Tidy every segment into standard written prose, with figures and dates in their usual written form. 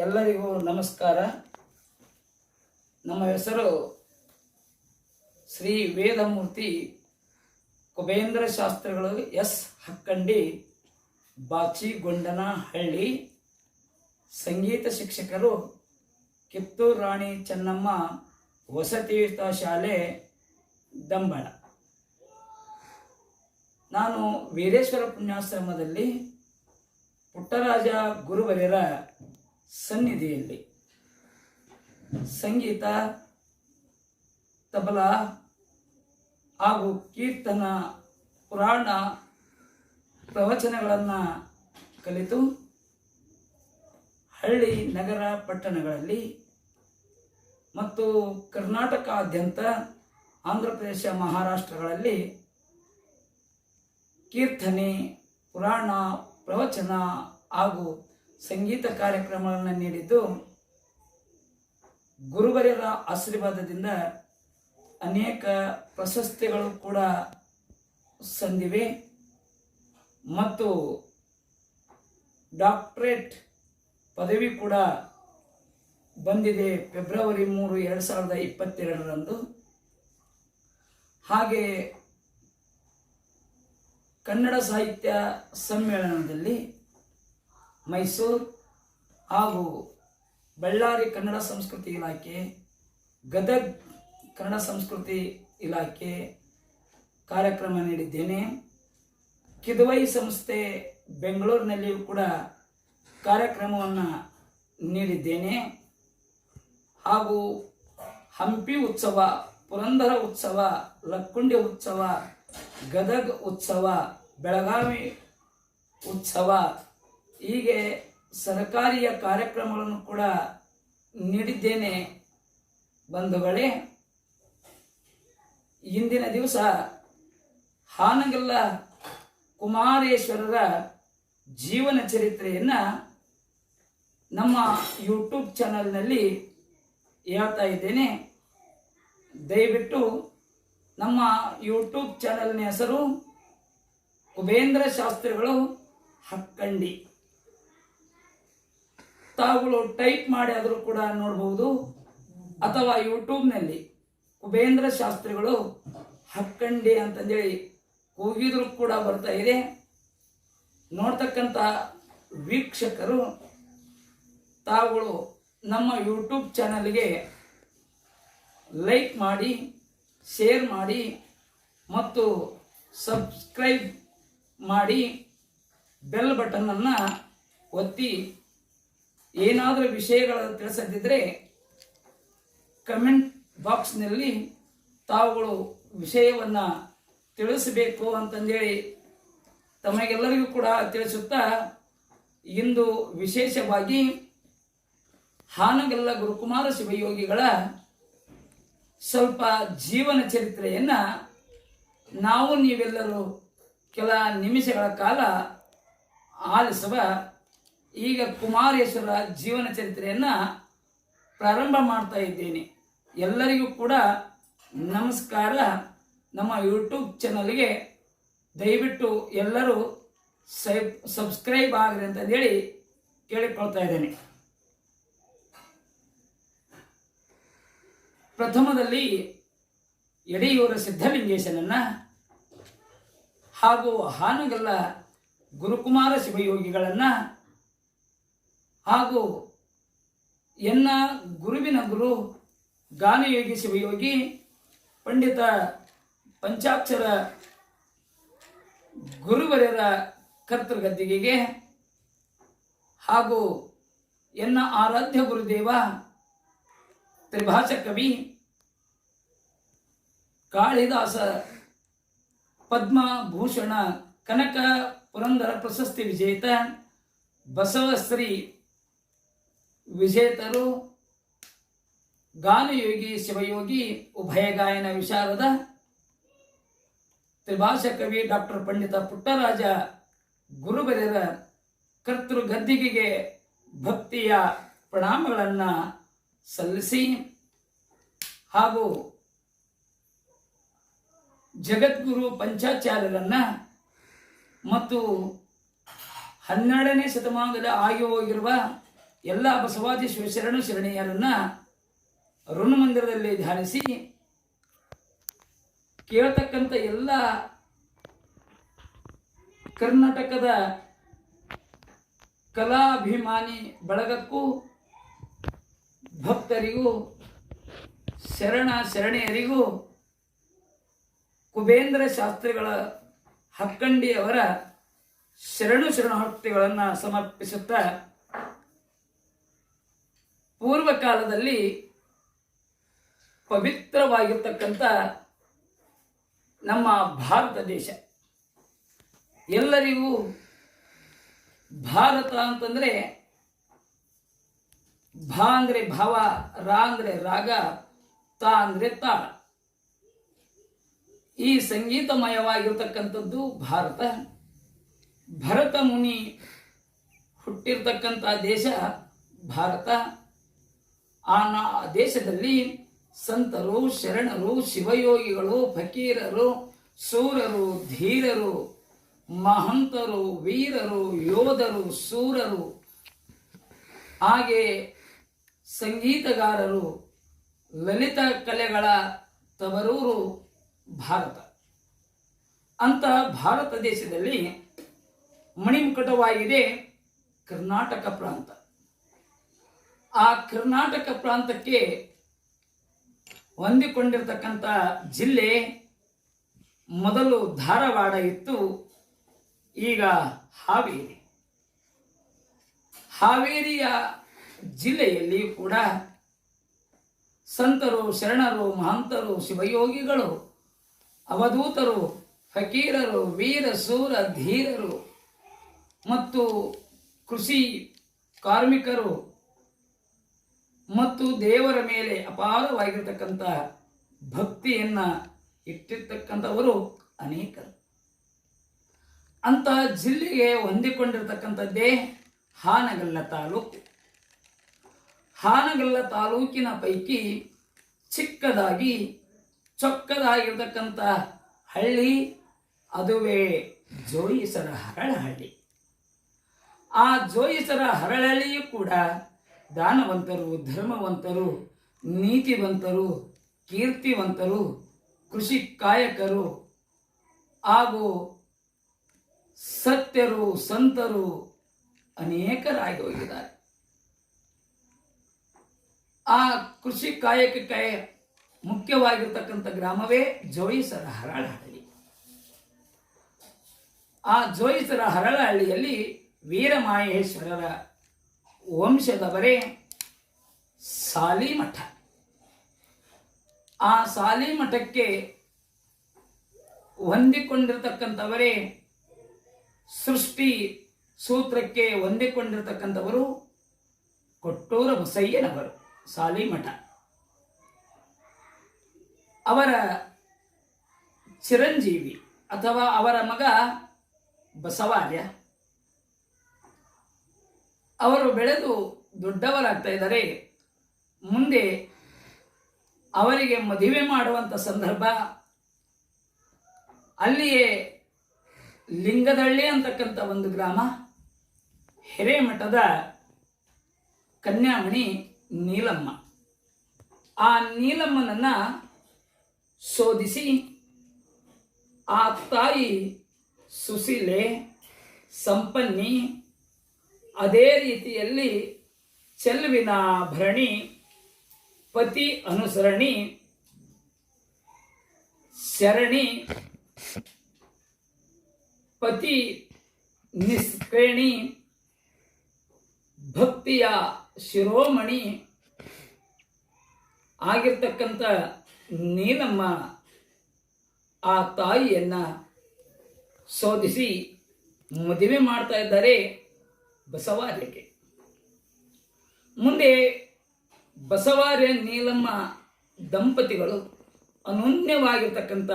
ಎಲ್ಲರಿಗೂ ನಮಸ್ಕಾರ. ನಮ್ಮ ಹೆಸರು ಶ್ರೀ ವೇದಮೂರ್ತಿ ಕುಬೇಂದ್ರ ಶಾಸ್ತ್ರಿಗಳು ಎಸ್ ಹಕ್ಕಂಡಿ, ಬಾಚಿಗೊಂಡನಹಳ್ಳಿ. ಸಂಗೀತ ಶಿಕ್ಷಕರು ಕಿತ್ತೂರು ರಾಣಿ ಚೆನ್ನಮ್ಮ ವಸತಿಯುತ ಶಾಲೆ ದಂಬಳ. ನಾನು ವೀರೇಶ್ವರ ಪುಣ್ಯಾಶ್ರಮದಲ್ಲಿ ಪುಟ್ಟರಾಜ ಗುರುವರ್ಯರ ಸನ್ನಿಧಿಯಲ್ಲಿ ಸಂಗೀತ, ತಬಲಾ ಹಾಗೂ ಕೀರ್ತನ, ಪುರಾಣ, ಪ್ರವಚನಗಳನ್ನು ಕಲಿತು ಹಳ್ಳಿ, ನಗರ, ಪಟ್ಟಣಗಳಲ್ಲಿ ಮತ್ತು ಕರ್ನಾಟಕಾದ್ಯಂತ, ಆಂಧ್ರ ಪ್ರದೇಶ, ಮಹಾರಾಷ್ಟ್ರಗಳಲ್ಲಿ ಕೀರ್ತನೆ, ಪುರಾಣ, ಪ್ರವಚನ ಹಾಗೂ ಸಂಗೀತ ಕಾರ್ಯಕ್ರಮಗಳನ್ನು ನೀಡಿದ್ದು, ಗುರುವರ್ಯರ ಆಶೀರ್ವಾದದಿಂದ ಅನೇಕ ಪ್ರಶಸ್ತಿಗಳು ಕೂಡ ಸಂದಿವೆ ಮತ್ತು ಡಾಕ್ಟರೇಟ್ ಪದವಿ ಕೂಡ ಬಂದಿದೆ ಫೆಬ್ರವರಿ 3, 2022ರಂದು. ಹಾಗೆ ಕನ್ನಡ ಸಾಹಿತ್ಯ ಸಮ್ಮೇಳನದಲ್ಲಿ ಮೈಸೂರು ಹಾಗೂ ಬಳ್ಳಾರಿ ಕನ್ನಡ ಸಂಸ್ಕೃತಿ ಇಲಾಖೆ, ಗದಗ್ ಕನ್ನಡ ಸಂಸ್ಕೃತಿ ಇಲಾಖೆ ಕಾರ್ಯಕ್ರಮ ನೀಡಿದ್ದೇನೆ. ಕಿದ್ವೈ ಸಂಸ್ಥೆ ಬೆಂಗಳೂರಿನಲ್ಲಿಯೂ ಕೂಡ ಕಾರ್ಯಕ್ರಮವನ್ನು ನೀಡಿದ್ದೇನೆ. ಹಾಗೂ ಹಂಪಿ ಉತ್ಸವ, ಪುರಂದರ ಉತ್ಸವ, ಲಕ್ಕುಂಡಿ ಉತ್ಸವ, ಗದಗ್ ಉತ್ಸವ, ಬೆಳಗಾವಿ ಉತ್ಸವ, ಹೀಗೆ ಸರ್ಕಾರಿಯ ಕಾರ್ಯಕ್ರಮಗಳನ್ನು ಕೂಡ ನೀಡಿದ್ದೇನೆ. ಬಂಧುಗಳೇ, ಇಂದಿನ ದಿವಸ ಹಾನಗಲ್ಲ ಕುಮಾರೇಶ್ವರರ ಜೀವನ ಚರಿತ್ರೆಯನ್ನು ನಮ್ಮ ಯೂಟ್ಯೂಬ್ ಚಾನಲ್ನಲ್ಲಿ ಹೇಳ್ತಾ ಇದ್ದೇನೆ. ದಯವಿಟ್ಟು ನಮ್ಮ ಯೂಟ್ಯೂಬ್ ಚಾನಲ್ನ ಹೆಸರು ಕುಬೇಂದ್ರ ಶಾಸ್ತ್ರಿಗಳು ಹಕ್ಕಂಡಿ. ತಾವುಗಳು ಟೈಪ್ ಮಾಡಿ ಆದರೂ ಕೂಡ ನೋಡಬಹುದು, ಅಥವಾ ಯೂಟ್ಯೂಬ್ನಲ್ಲಿ ಕುಬೇಂದ್ರ ಶಾಸ್ತ್ರಿಗಳು ಹಕ್ಕಂಡಿ ಅಂತಂದೇಳಿ ಕೂಗಿದ್ರು ಕೂಡ ಬರ್ತಾ ಇದೆ. ನೋಡ್ತಕ್ಕಂಥ ವೀಕ್ಷಕರು ತಾವುಗಳು ನಮ್ಮ ಯೂಟ್ಯೂಬ್ ಚಾನಲ್ಗೆ ಲೈಕ್ ಮಾಡಿ, ಶೇರ್ ಮಾಡಿ ಮತ್ತು ಸಬ್ಸ್ಕ್ರೈಬ್ ಮಾಡಿ ಬೆಲ್ ಬಟನನ್ನು ಒತ್ತಿ. ಏನಾದರೂ ವಿಷಯಗಳನ್ನು ತಿಳಿಸದಿದ್ದರೆ ಕಮೆಂಟ್ ಬಾಕ್ಸ್ನಲ್ಲಿ ತಾವುಗಳು ವಿಷಯವನ್ನು ತಿಳಿಸಬೇಕು ಅಂತಂದೇಳಿ ತಮಗೆಲ್ಲರಿಗೂ ಕೂಡ ತಿಳಿಸುತ್ತಾ, ಇಂದು ವಿಶೇಷವಾಗಿ ಹಾನಗಲ್ಲ ಗುರುಕುಮಾರ ಶಿವಯೋಗಿಗಳ ಸ್ವಲ್ಪ ಜೀವನ ಚರಿತ್ರೆಯನ್ನು ನಾವು ನೀವೆಲ್ಲರೂ ಕೆಲ ನಿಮಿಷಗಳ ಕಾಲ ಆಲಿಸುವ. ಈಗ ಕುಮಾರೇಶ್ವರ ಜೀವನ ಚರಿತ್ರೆಯನ್ನು ಪ್ರಾರಂಭ ಮಾಡ್ತಾ ಇದ್ದೇನೆ. ಎಲ್ಲರಿಗೂ ಕೂಡ ನಮಸ್ಕಾರ. ನಮ್ಮ ಯೂಟ್ಯೂಬ್ ಚಾನಲ್ಗೆ ದಯವಿಟ್ಟು ಎಲ್ಲರೂ ಸಬ್ಸ್ಕ್ರೈಬ್ ಆಗ್ರಿ ಅಂತಂದೇಳಿ ಕೇಳಿಕೊಳ್ತಾ ಇದ್ದೇನೆ. ಪ್ರಥಮದಲ್ಲಿ ಯಡಿಯೂರ ಸಿದ್ಧಲಿಂಗೇಶನನ್ನ ಹಾಗೂ ಹಾನಗಲ್ಲ ಗುರುಕುಮಾರ ಶಿವಯೋಗಿಗಳನ್ನು ಹಾಗೂ ಎನ್ನ ಗುರುವಿನ ಗುರು ಗಾನಯೋಗಿ ಶಿವಯೋಗಿ ಪಂಡಿತ ಪಂಚಾಕ್ಷರ ಗುರುವರ್ಯರ ಕರ್ತೃಗದ್ದಿಗೆಗೆ ಹಾಗೂ ಎನ್ನ ಆರಾಧ್ಯ ಗುರುದೇವ ತ್ರಿಭಾಷಾ ಕವಿ ಕಾಳಿದಾಸ ಪದ್ಮಭೂಷಣ ಕನಕ ಪುರಂದರ ಪ್ರಶಸ್ತಿ ವಿಜೇತ ಬಸವಶ್ರೀ ವಿಜೇತರು, ಗಾನಯೋಗಿ ಶಿವಯೋಗಿ ಉಭಯ ಗಾಯನ ವಿಶಾರದ ತ್ರಿಭಾಷಾ ಕವಿ ಡಾಕ್ಟರ್ ಪಂಡಿತ ಪುಟ್ಟರಾಜ ಗುರುವರ್ಯರ ಕರ್ತೃ ಗದ್ದಿಗೆಗೆ ಭಕ್ತಿಯ ಪ್ರಣಾಮಗಳನ್ನು ಸಲ್ಲಿಸಿ, ಹಾಗೂ ಜಗದ್ಗುರು ಪಂಚಾಚಾರ್ಯರನ್ನ ಮತ್ತು 12ನೇ ಶತಮಾನದಲ್ಲಿ ಆಗಿ ಹೋಗಿರುವ ಎಲ್ಲ ಬಸವಾದಿ ಶಿವಶರಣು ಶರಣೆಯರನ್ನ ಋಣಮಂದಿರದಲ್ಲಿ ಧ್ಯಾನಿಸಿ ಕೇಳ್ತಕ್ಕಂಥ ಎಲ್ಲ ಕರ್ನಾಟಕದ ಕಲಾಭಿಮಾನಿ ಬಳಗಕ್ಕೂ ಭಕ್ತರಿಗೂ ಶರಣೆಯರಿಗೂ ಕುಬೇಂದ್ರ ಶಾಸ್ತ್ರಿಗಳ ಹಕ್ಕಂಡಿಯವರ ಶರಣಾರ್ಥಿಗಳನ್ನು ಸಮರ್ಪಿಸುತ್ತಾ, ಪೂರ್ವಕಾಲದಲ್ಲಿ ಪವಿತ್ರವಾಗಿರ್ತಕ್ಕಂಥ ನಮ್ಮ ಭಾರತ ದೇಶ ಎಲ್ಲರಿಗೂ ಭಾರತ ಅಂತಂದರೆ ಭಾ ಅಂದರೆ ಭಾವ, ರಾ ಅಂದರೆ ರಾಗ, ತಾ ಅಂದರೆ ತಾಳ. ಈ ಸಂಗೀತಮಯವಾಗಿರ್ತಕ್ಕಂಥದ್ದು ಭಾರತ. ಭರತ ಮುನಿ ಹುಟ್ಟಿರ್ತಕ್ಕಂಥ ದೇಶ ಭಾರತ. ಆ ದೇಶದಲ್ಲಿ ಸಂತರು, ಶರಣರು, ಶಿವಯೋಗಿಗಳು, ಫಕೀರರು, ಸೂರರು, ಧೀರರು, ಮಹಂತರು, ವೀರರು, ಯೋಧರು, ಸೂರರು, ಹಾಗೆ ಸಂಗೀತಗಾರರು, ಲಲಿತ ಕಲೆಗಳ ತವರೂರು ಭಾರತ. ಅಂತ ಭಾರತ ದೇಶದಲ್ಲಿ ಮಣಿಮುಕುಟವಾಗಿದೆ ಕರ್ನಾಟಕ ಪ್ರಾಂತ. ಆ ಕರ್ನಾಟಕ ಪ್ರಾಂತಕ್ಕೆ ಹೊಂದಿಕೊಂಡಿರ್ತಕ್ಕಂಥ ಜಿಲ್ಲೆ ಮೊದಲು ಧಾರವಾಡ ಇತ್ತು, ಈಗ ಹಾವೇರಿ. ಹಾವೇರಿಯ ಜಿಲ್ಲೆಯಲ್ಲಿ ಕೂಡ ಸಂತರು, ಶರಣರು, ಮಹಂತರು, ಶಿವಯೋಗಿಗಳು, ಅವಧೂತರು, ಫಕೀರರು, ವೀರ, ಸೂರ, ಧೀರರು ಮತ್ತು ಕೃಷಿ ಕಾರ್ಮಿಕರು ಮತ್ತು ದೇವರ ಮೇಲೆ ಅಪಾರವಾಗಿರ್ತಕ್ಕಂಥ ಭಕ್ತಿಯನ್ನ ಇಟ್ಟಿರ್ತಕ್ಕಂಥವರು ಅನೇಕರು. ಅಂತ ಜಿಲ್ಲೆಗೆ ಹೊಂದಿಕೊಂಡಿರ್ತಕ್ಕಂಥದ್ದೇ ಹಾನಗಲ್ಲ ತಾಲೂಕು. ಹಾನಗಲ್ಲ ತಾಲೂಕಿನ ಪೈಕಿ ಚಿಕ್ಕದಾಗಿ ಚೊಕ್ಕದಾಗಿರ್ತಕ್ಕಂಥ ಹಳ್ಳಿ ಅದುವೇ ಜೋಯಿಸರ ಹರಳಹಳ್ಳಿ. ಆ ಜೋಯಿಸರ ಹರಳಹಳ್ಳಿಯೂ ಕೂಡ ದಾನವಂತರು, ಧರ್ಮವಂತರು, ನೀತಿವಂತರು, ಕೀರ್ತಿವಂತರು, ಕೃಷಿ ಕಾಯಕರು ಹಾಗೂ ಸತ್ಯರು, ಸಂತರು ಅನೇಕರಾಗಿ ಹೋಗಿದ್ದಾರೆ. ಆ ಕೃಷಿ ಕಾಯಕಕ್ಕೆ ಮುಖ್ಯವಾಗಿರ್ತಕ್ಕಂಥ ಗ್ರಾಮವೇ ಜೋಯಿಸರ ಹರಳಹಳ್ಳಿ. ಆ ಜೋಯಿಸರ ಹರಳಹಳ್ಳಿಯಲ್ಲಿ ವೀರಮಾಹೇಶ್ವರರ ವಂಶದವರೇ ಸಾಲಿಮಠ. ಆ ಸಾಲಿಮಠಕ್ಕೆ ಹೊಂದಿಕೊಂಡಿರ್ತಕ್ಕಂಥವರೇ ಸೃಷ್ಟಿ ಸೂತ್ರಕ್ಕೆ ಹೊಂದಿಕೊಂಡಿರ್ತಕ್ಕಂಥವರು ಕೊಟ್ಟೂರ ಬಸಯ್ಯನವರು ಸಾಲಿಮಠ. ಅವರ ಚಿರಂಜೀವಿ ಅಥವಾ ಅವರ ಮಗ ಬಸವಾರ್ಯ. ಅವರು ಬೆಳೆದು ದೊಡ್ಡವರಾಗ್ತಾ ಇದ್ದಾರೆ. ಮುಂದೆ ಅವರಿಗೆ ಮದುವೆ ಮಾಡುವಂಥ ಸಂದರ್ಭ ಅಲ್ಲಿಯೇ ಲಿಂಗದಳ್ಳಿ ಅಂತಕ್ಕಂಥ ಒಂದು ಗ್ರಾಮ, ಹಿರೇಮಠದ ಕನ್ಯಾಮಣಿ ನೀಲಮ್ಮ. ಆ ನೀಲಮ್ಮನನ್ನ ಶೋಧಿಸಿ ಆ ತಾಯಿ ಸುಶೀಲೆ, ಸಂಪನ್ನಿ, ಅದೇ ರೀತಿಯಲ್ಲಿ ಚೆಲುವಿನ ಭರಣಿ, ಪತಿ ಅನುಸರಣಿ, ಶರಣಿ, ಪತಿ ನಿಷ್ಕೇಣಿ, ಭಕ್ತಿಯ ಶಿರೋಮಣಿ ಆಗಿರ್ತಕ್ಕಂಥ ನೀಲಮ್ಮ ಆ ತಾಯಿಯನ್ನ ಶೋಧಿಸಿ ಮದುವೆ ಮಾಡ್ತಾ ಇದ್ದಾರೆ ಬಸವಾರ್ಯಕ್ಕೆ. ಮುಂದೆ ಬಸವಾರ್ಯ ನೀಲಮ್ಮ ದಂಪತಿಗಳು ಅನನ್ಯವಾಗಿರ್ತಕ್ಕಂಥ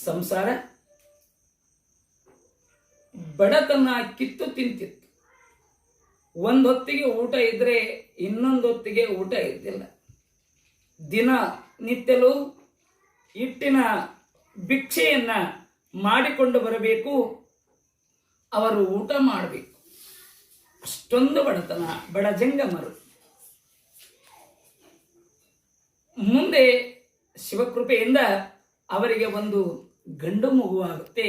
ಸಂಸಾರ, ಬಡತನ ಕಿತ್ತು ತಿಂತಿತ್ತು. ಒಂದೊತ್ತಿಗೆ ಊಟ ಇದ್ರೆ ಇನ್ನೊಂದೊತ್ತಿಗೆ ಊಟ ಇದ್ದಿಲ್ಲ. ದಿನ ನಿತ್ಯಲೂ ಹಿಟ್ಟಿನ ಭಿಕ್ಷೆಯನ್ನ ಮಾಡಿಕೊಂಡು ಬರಬೇಕು, ಅವರು ಊಟ ಮಾಡಬೇಕು. ಅಷ್ಟೊಂದು ಬಡತನ, ಬಡ ಜಂಗಮರು. ಮುಂದೆ ಶಿವಕೃಪೆಯಿಂದ ಅವರಿಗೆ ಒಂದು ಗಂಡು ಮಗುವಾಗುತ್ತೆ.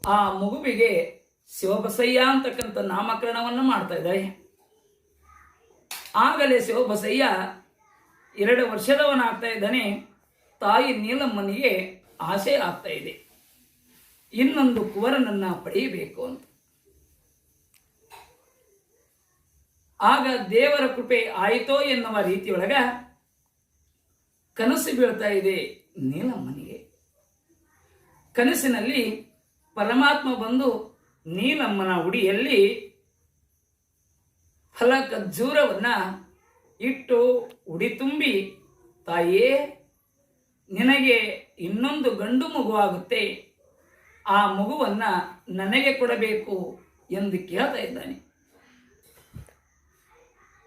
ಆ ಮಗುವಿಗೆ ಶಿವಬಸಯ್ಯ ಅಂತಕ್ಕಂಥ ನಾಮಕರಣವನ್ನು ಮಾಡ್ತಾ ಇದ್ದಾರೆ. ಆಗಲೇ ಶಿವಬಸಯ್ಯ 2 ವರ್ಷದವನಾಗ್ತಾ ಇದ್ದಾನೆ. ತಾಯಿ ನೀಲಮ್ಮನಿಗೆ ಆಸೆ ಆಗ್ತಾ ಇದೆ, ಇನ್ನೊಂದು ಕುವರನನ್ನ ಪಡೆಯಬೇಕು ಅಂತ. ಆಗ ದೇವರ ಕೃಪೆ ಆಯಿತೋ ಎನ್ನುವ ರೀತಿಯೊಳಗ ಕನಸು ಬೀಳ್ತಾ ಇದೆ ನೀಲಮ್ಮನಿಗೆ. ಕನಸಿನಲ್ಲಿ ಪರಮಾತ್ಮ ಬಂದು ನೀಲಮ್ಮನ ಉಡಿಯಲ್ಲಿ ಫಲ ಖರ್ಜೂರವನ್ನ ಇಟ್ಟು ಉಡಿ ತುಂಬಿ, ತಾಯಿಯೇ ನಿನಗೆ ಇನ್ನೊಂದು ಗಂಡು ಮಗುವಾಗುತ್ತೆ, ಆ ಮಗುವನ್ನ ನನಗೆ ಕೊಡಬೇಕು ಎಂದು ಕೇಳ್ತಾ ಇದ್ದಾನೆ.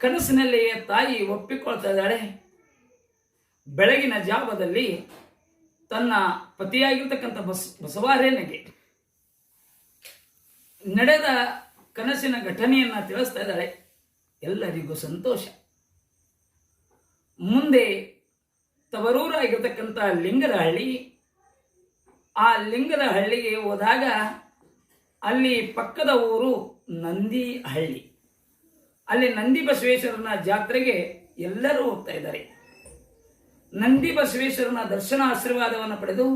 ಕನಸಿನಲ್ಲಿಯೇ ತಾಯಿ ಒಪ್ಪಿಕೊಳ್ತಾ ಇದ್ದಾಳೆ. ಬೆಳಗಿನ ಜಾವದಲ್ಲಿ ತನ್ನ ಪತಿಯಾಗಿರ್ತಕ್ಕಂಥ ಬಸವಾರೇನಿಗೆ ನಡೆದ ಕನಸಿನ ಘಟನೆಯನ್ನ ತಿಳಿಸ್ತಾ ಇದ್ದಾಳೆ. ಎಲ್ಲರಿಗೂ ಸಂತೋಷ. ಮುಂದೆ ತವರೂರಾಗಿರ್ತಕ್ಕಂಥ ಲಿಂಗದಹಳ್ಳಿ, ಆ ಲಿಂಗದಹಳ್ಳಿಗೆ ಹೋದಾಗ ಅಲ್ಲಿ ಪಕ್ಕದ ಊರು ನಂದಿಹಳ್ಳಿ. ಅಲ್ಲಿ ನಂದಿ ಬಸವೇಶ್ವರನ ಜಾತ್ರೆಗೆ ಎಲ್ಲರೂ ಹೋಗ್ತಾ ಇದ್ದಾರೆ. ನಂದಿ ಬಸವೇಶ್ವರನ ದರ್ಶನ ಆಶೀರ್ವಾದವನ್ನು ಪಡೆದು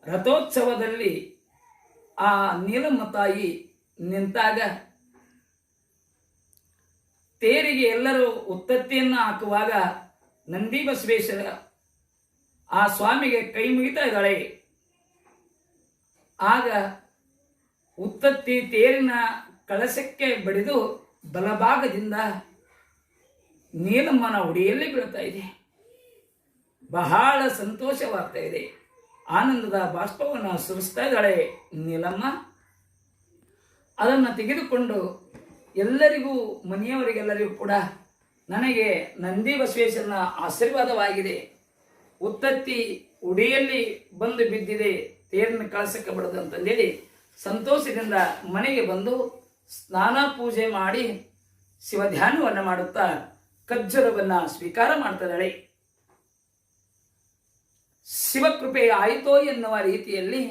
ರಥೋತ್ಸವದಲ್ಲಿ ಆ ನೀಲಮ್ಮ ತಾಯಿ ನಿಂತಾಗ ತೇರಿಗೆ ಎಲ್ಲರೂ ಉತ್ತತ್ತಿಯನ್ನು ಹಾಕುವಾಗ ನಂದಿ ಬಸವೇಶ್ವರ ಆ ಸ್ವಾಮಿಗೆ ಕೈ ಮುಗಿತಾ ಇದ್ದಾಳೆ. ಆಗ ಉತ್ತತ್ತಿ ತೇರಿನ ಕಳಸಕ್ಕೆ ಬಡಿದು ಬಲಭಾಗದಿಂದ ನೀಲಮ್ಮನ ಉಡಿಯಲ್ಲಿ ಬೀಳ್ತಾ ಇದೆ. ಬಹಳ ಸಂತೋಷವಾಗ್ತಾ ಇದೆ. ಆನಂದದ ಬಾಷ್ಪವನ್ನು ಸುರಿಸ್ತಾ ಇದ್ದಾಳೆ ನೀಲಮ್ಮ. ಅದನ್ನು ತೆಗೆದುಕೊಂಡು ಎಲ್ಲರಿಗೂ, ಮನೆಯವರಿಗೆಲ್ಲರಿಗೂ ಕೂಡ ನನಗೆ ನಂದಿ ಬಸವೇಶ್ವರನ ಆಶೀರ್ವಾದವಾಗಿದೆ, ಉತ್ತತ್ತಿ ಉಡಿಯಲ್ಲಿ ಬಂದು ಬಿದ್ದಿದೆ, ತೇರಿನ ಕಳಸಕ್ಕೆ ಬಡದು ಅಂತಂದೇಳಿ ಸಂತೋಷದಿಂದ ಮನೆಗೆ ಬಂದು ಸ್ನಾನ ಪೂಜೆ ಮಾಡಿ ಶಿವಧ್ಯಾನವನ್ನು ಮಾಡುತ್ತಾ ಖರ್ಜೂರವನ್ನು ಸ್ವೀಕಾರ ಮಾಡ್ತಿದ್ದಾಳೆ. ಶಿವಕೃಪೆ ಆಯಿತೋ ಎನ್ನುವ ರೀತಿಯಲ್ಲಿ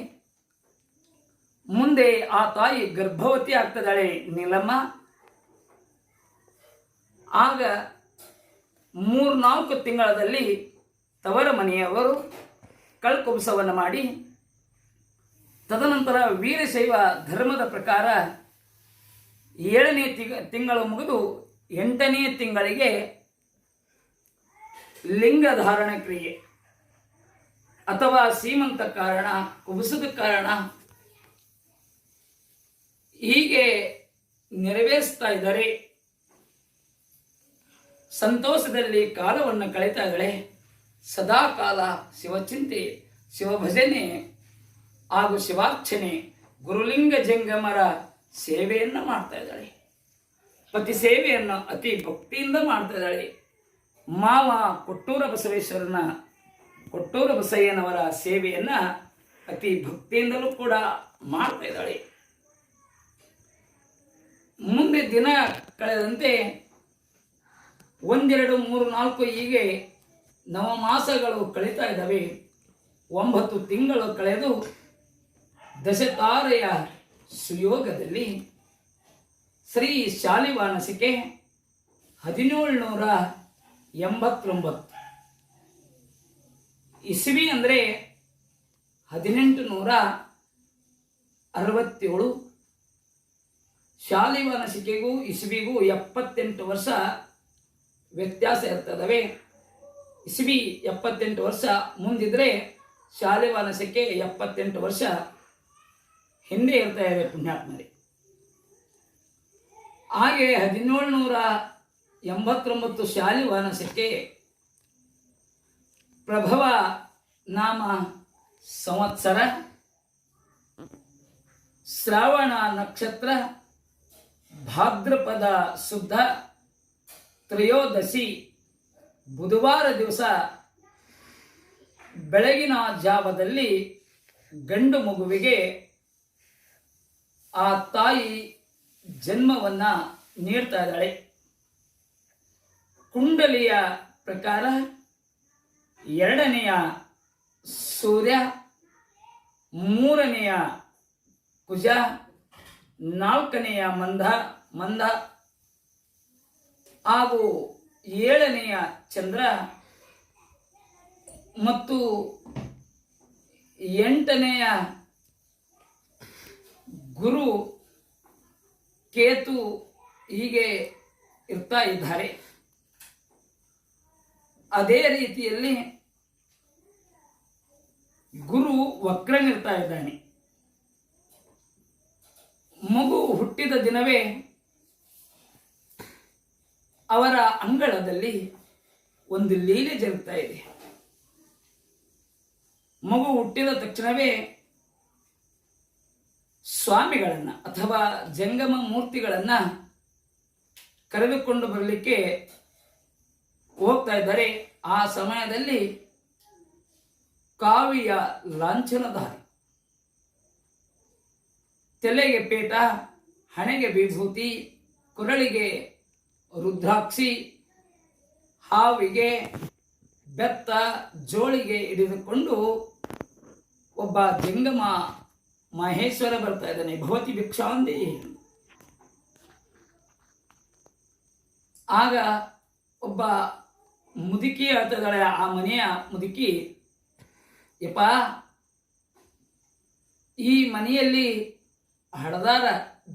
ಮುಂದೆ ಆ ತಾಯಿ ಗರ್ಭವತಿ ಆಗ್ತಿದ್ದಾಳೆ ನೀಲಮ್ಮ. ಆಗ 3-4 ತಿಂಗಳಲ್ಲಿ ತವರ ಮನೆಯವರು ಕಳ್ಕುಂಸವನ್ನು ಮಾಡಿ, ತದನಂತರ ವೀರಶೈವ ಧರ್ಮದ ಪ್ರಕಾರ 7ನೇ ತಿಂಗಳು ಮುಗಿದು 8ನೇ ತಿಂಗಳಿಗೆ ಲಿಂಗಧಾರಣ ಕ್ರಿಯೆ ಅಥವಾ ಸೀಮಂತ ಕಾರಣ, ಕುಬುಸದ ಕಾರಣ ಹೀಗೆ ನೆರವೇರಿಸ್ತಾ ಇದ್ದಾರೆ. ಸಂತೋಷದಲ್ಲಿ ಕಾಲವನ್ನು ಕಳೀತಾ ಇದ್ದಾಳೆ. ಸದಾ ಕಾಲ ಶಿವಚಿಂತೆ, ಶಿವಭಜನೆ ಹಾಗೂ ಶಿವಾರ್ಚನೆ, ಗುರುಲಿಂಗ ಜಂಗಮರ ಸೇವೆಯನ್ನು ಮಾಡ್ತಾ ಇದ್ದಾಳೆ. ಪತಿ ಸೇವೆಯನ್ನು ಅತಿ ಭಕ್ತಿಯಿಂದ ಮಾಡ್ತಾ ಇದ್ದಾಳೆ. ಮಾವ ಕೊಟ್ಟೂರ ಬಸಯ್ಯನವರ ಸೇವೆಯನ್ನ ಅತಿ ಭಕ್ತಿಯಿಂದಲೂ ಕೂಡ ಮಾಡ್ತಾ ಇದ್ದಾಳೆ. ಮುಂದೆ ದಿನ ಕಳೆದಂತೆ 1, 2, 3, 4 ಹೀಗೆ ನವಮಾಸಗಳು ಕಳೀತಾ ಇದ್ದಾವೆ. 9 ತಿಂಗಳು ಕಳೆದು ದಶತಾರೆಯ ಸುಯೋಗದಲ್ಲಿ ಶ್ರೀ ಶಾಲಿವಾನಸಿಕೆ 1789 ಇಸ್ವಿ ಅಂದರೆ 1867. ಶಾಲಿವಾನಸಿಕೆಗೂ ಇಸ್ವಿಗೂ 78 ವರ್ಷ ವ್ಯತ್ಯಾಸ ಇರ್ತದವೆ. ಇಸ್ವಿ 78 ವರ್ಷ ಮುಂದಿದ್ರೆ ಶಾಲಿವಾನಸಿಕೆ 78 ವರ್ಷ ಹಿಂದೆ ಇರ್ತಾ ಇದೆ ಪುಣ್ಯಾತ್ಮರೇ. ಹಾಗೆ 1789 ಶಾಲಿವಾನಸಿಕೆ ಪ್ರಭವ ನಾಮ ಸಂವತ್ಸರ, ಶ್ರಾವಣ ನಕ್ಷತ್ರ, ಭಾದ್ರಪದ ಶುದ್ಧ ತ್ರಯೋದಶಿ ಬುಧವಾರ ದಿವಸ ಬೆಳಗಿನ ಜಾವದಲ್ಲಿ ಗಂಡು ಮಗುವಿಗೆ ಆ ತಾಯಿ ಜನ್ಮವನ್ನ ನೀಡ್ತಾ ಇದ್ದಾಳೆ. ಕುಂಡಲಿಯ ಪ್ರಕಾರ 2ನೇಯ ಸೂರ್ಯ, 3ನೇಯ ಕುಜ, 4ನೇಯ ಮಂದ ಹಾಗೂ 7ನೇಯ ಚಂದ್ರ ಮತ್ತು 8ನೇಯ ಗುರು ಕೇತು ಹೀಗೆ ಇರ್ತಾ ಇದ್ದಾರೆ. ಅದೇ ರೀತಿಯಲ್ಲಿ ಗುರು ವಕ್ರನಿರ್ತಾ ಇದ್ದಾನೆ. ಮಗು ಹುಟ್ಟಿದ ದಿನವೇ ಅವರ ಅಂಗಳದಲ್ಲಿ ಒಂದು ಲೀಲೆ ಜರುಗ್ತಾ ಇದೆ. ಮಗು ಹುಟ್ಟಿದ ತಕ್ಷಣವೇ ಸ್ವಾಮಿಗಳನ್ನ ಅಥವಾ ಜಂಗಮ ಮೂರ್ತಿಗಳನ್ನ ಕರೆದುಕೊಂಡು ಬರಲಿಕ್ಕೆ ಹೋಗ್ತಾ ಇದ್ದಾರೆ. ಆ ಸಮಯದಲ್ಲಿ ಕಾವಿಯ ಲಾಂಛನಧಾರಿ, ತಲೆಗೆ ಪೇಟ, ಹಣೆಗೆ ವಿಭೂತಿ, ಕೊರಳಿಗೆ ರುದ್ರಾಕ್ಷಿ, ಹಾವಿಗೆ ಬೆತ್ತ, ಜೋಳಿಗೆ ಹಿಡಿದುಕೊಂಡು ಒಬ್ಬ ಜಂಗಮ ಮಹೇಶ್ವರ ಬರ್ತಾ ಇದ್ದಾನೆ. ಭವತಿ ಭಿಕ್ಷಾಂದಿ. ಆಗ ಒಬ್ಬ ಮುದುಕಿ ಹೇಳ್ತಿದ್ದಾಳೆ, ಆ ಮನೆಯ ಮುದುಕಿ, ಯಪ್ಪ, ಈ ಮನೆಯಲ್ಲಿ ಹಡದಾರ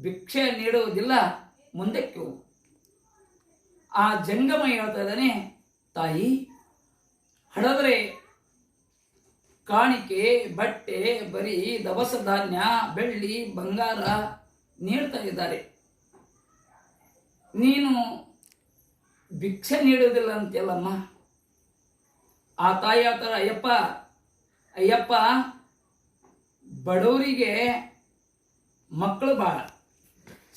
ಭಿಕ್ಷೆ ನೀಡುವುದಿಲ್ಲ, ಮುಂದಕ್ಕೆ ಹೋಗು. ಆ ಜಂಗಮ ಹೇಳ್ತಾ ಇದ್ದಾನೆ, ತಾಯಿ, ಹಡದ್ರೆ ಕಾಣಿಕೆ, ಬಟ್ಟೆ, ಬರೀ ದವಸ ಧಾನ್ಯ, ಬೆಳ್ಳಿ, ಬಂಗಾರ ನೀಡ್ತಾ ಇದ್ದಾರೆ. ನೀನು ಭಿಕ್ಷೆ ನೀಡುವುದಿಲ್ಲ ಅಂತೆಲ್ಲಮ್ಮ. ಆ ತಾಯಿ ಹೇಳ್ತಾರ, ಅಯ್ಯಪ್ಪ, ಬಡವರಿಗೆ ಮಕ್ಕಳು ಭಾಳ,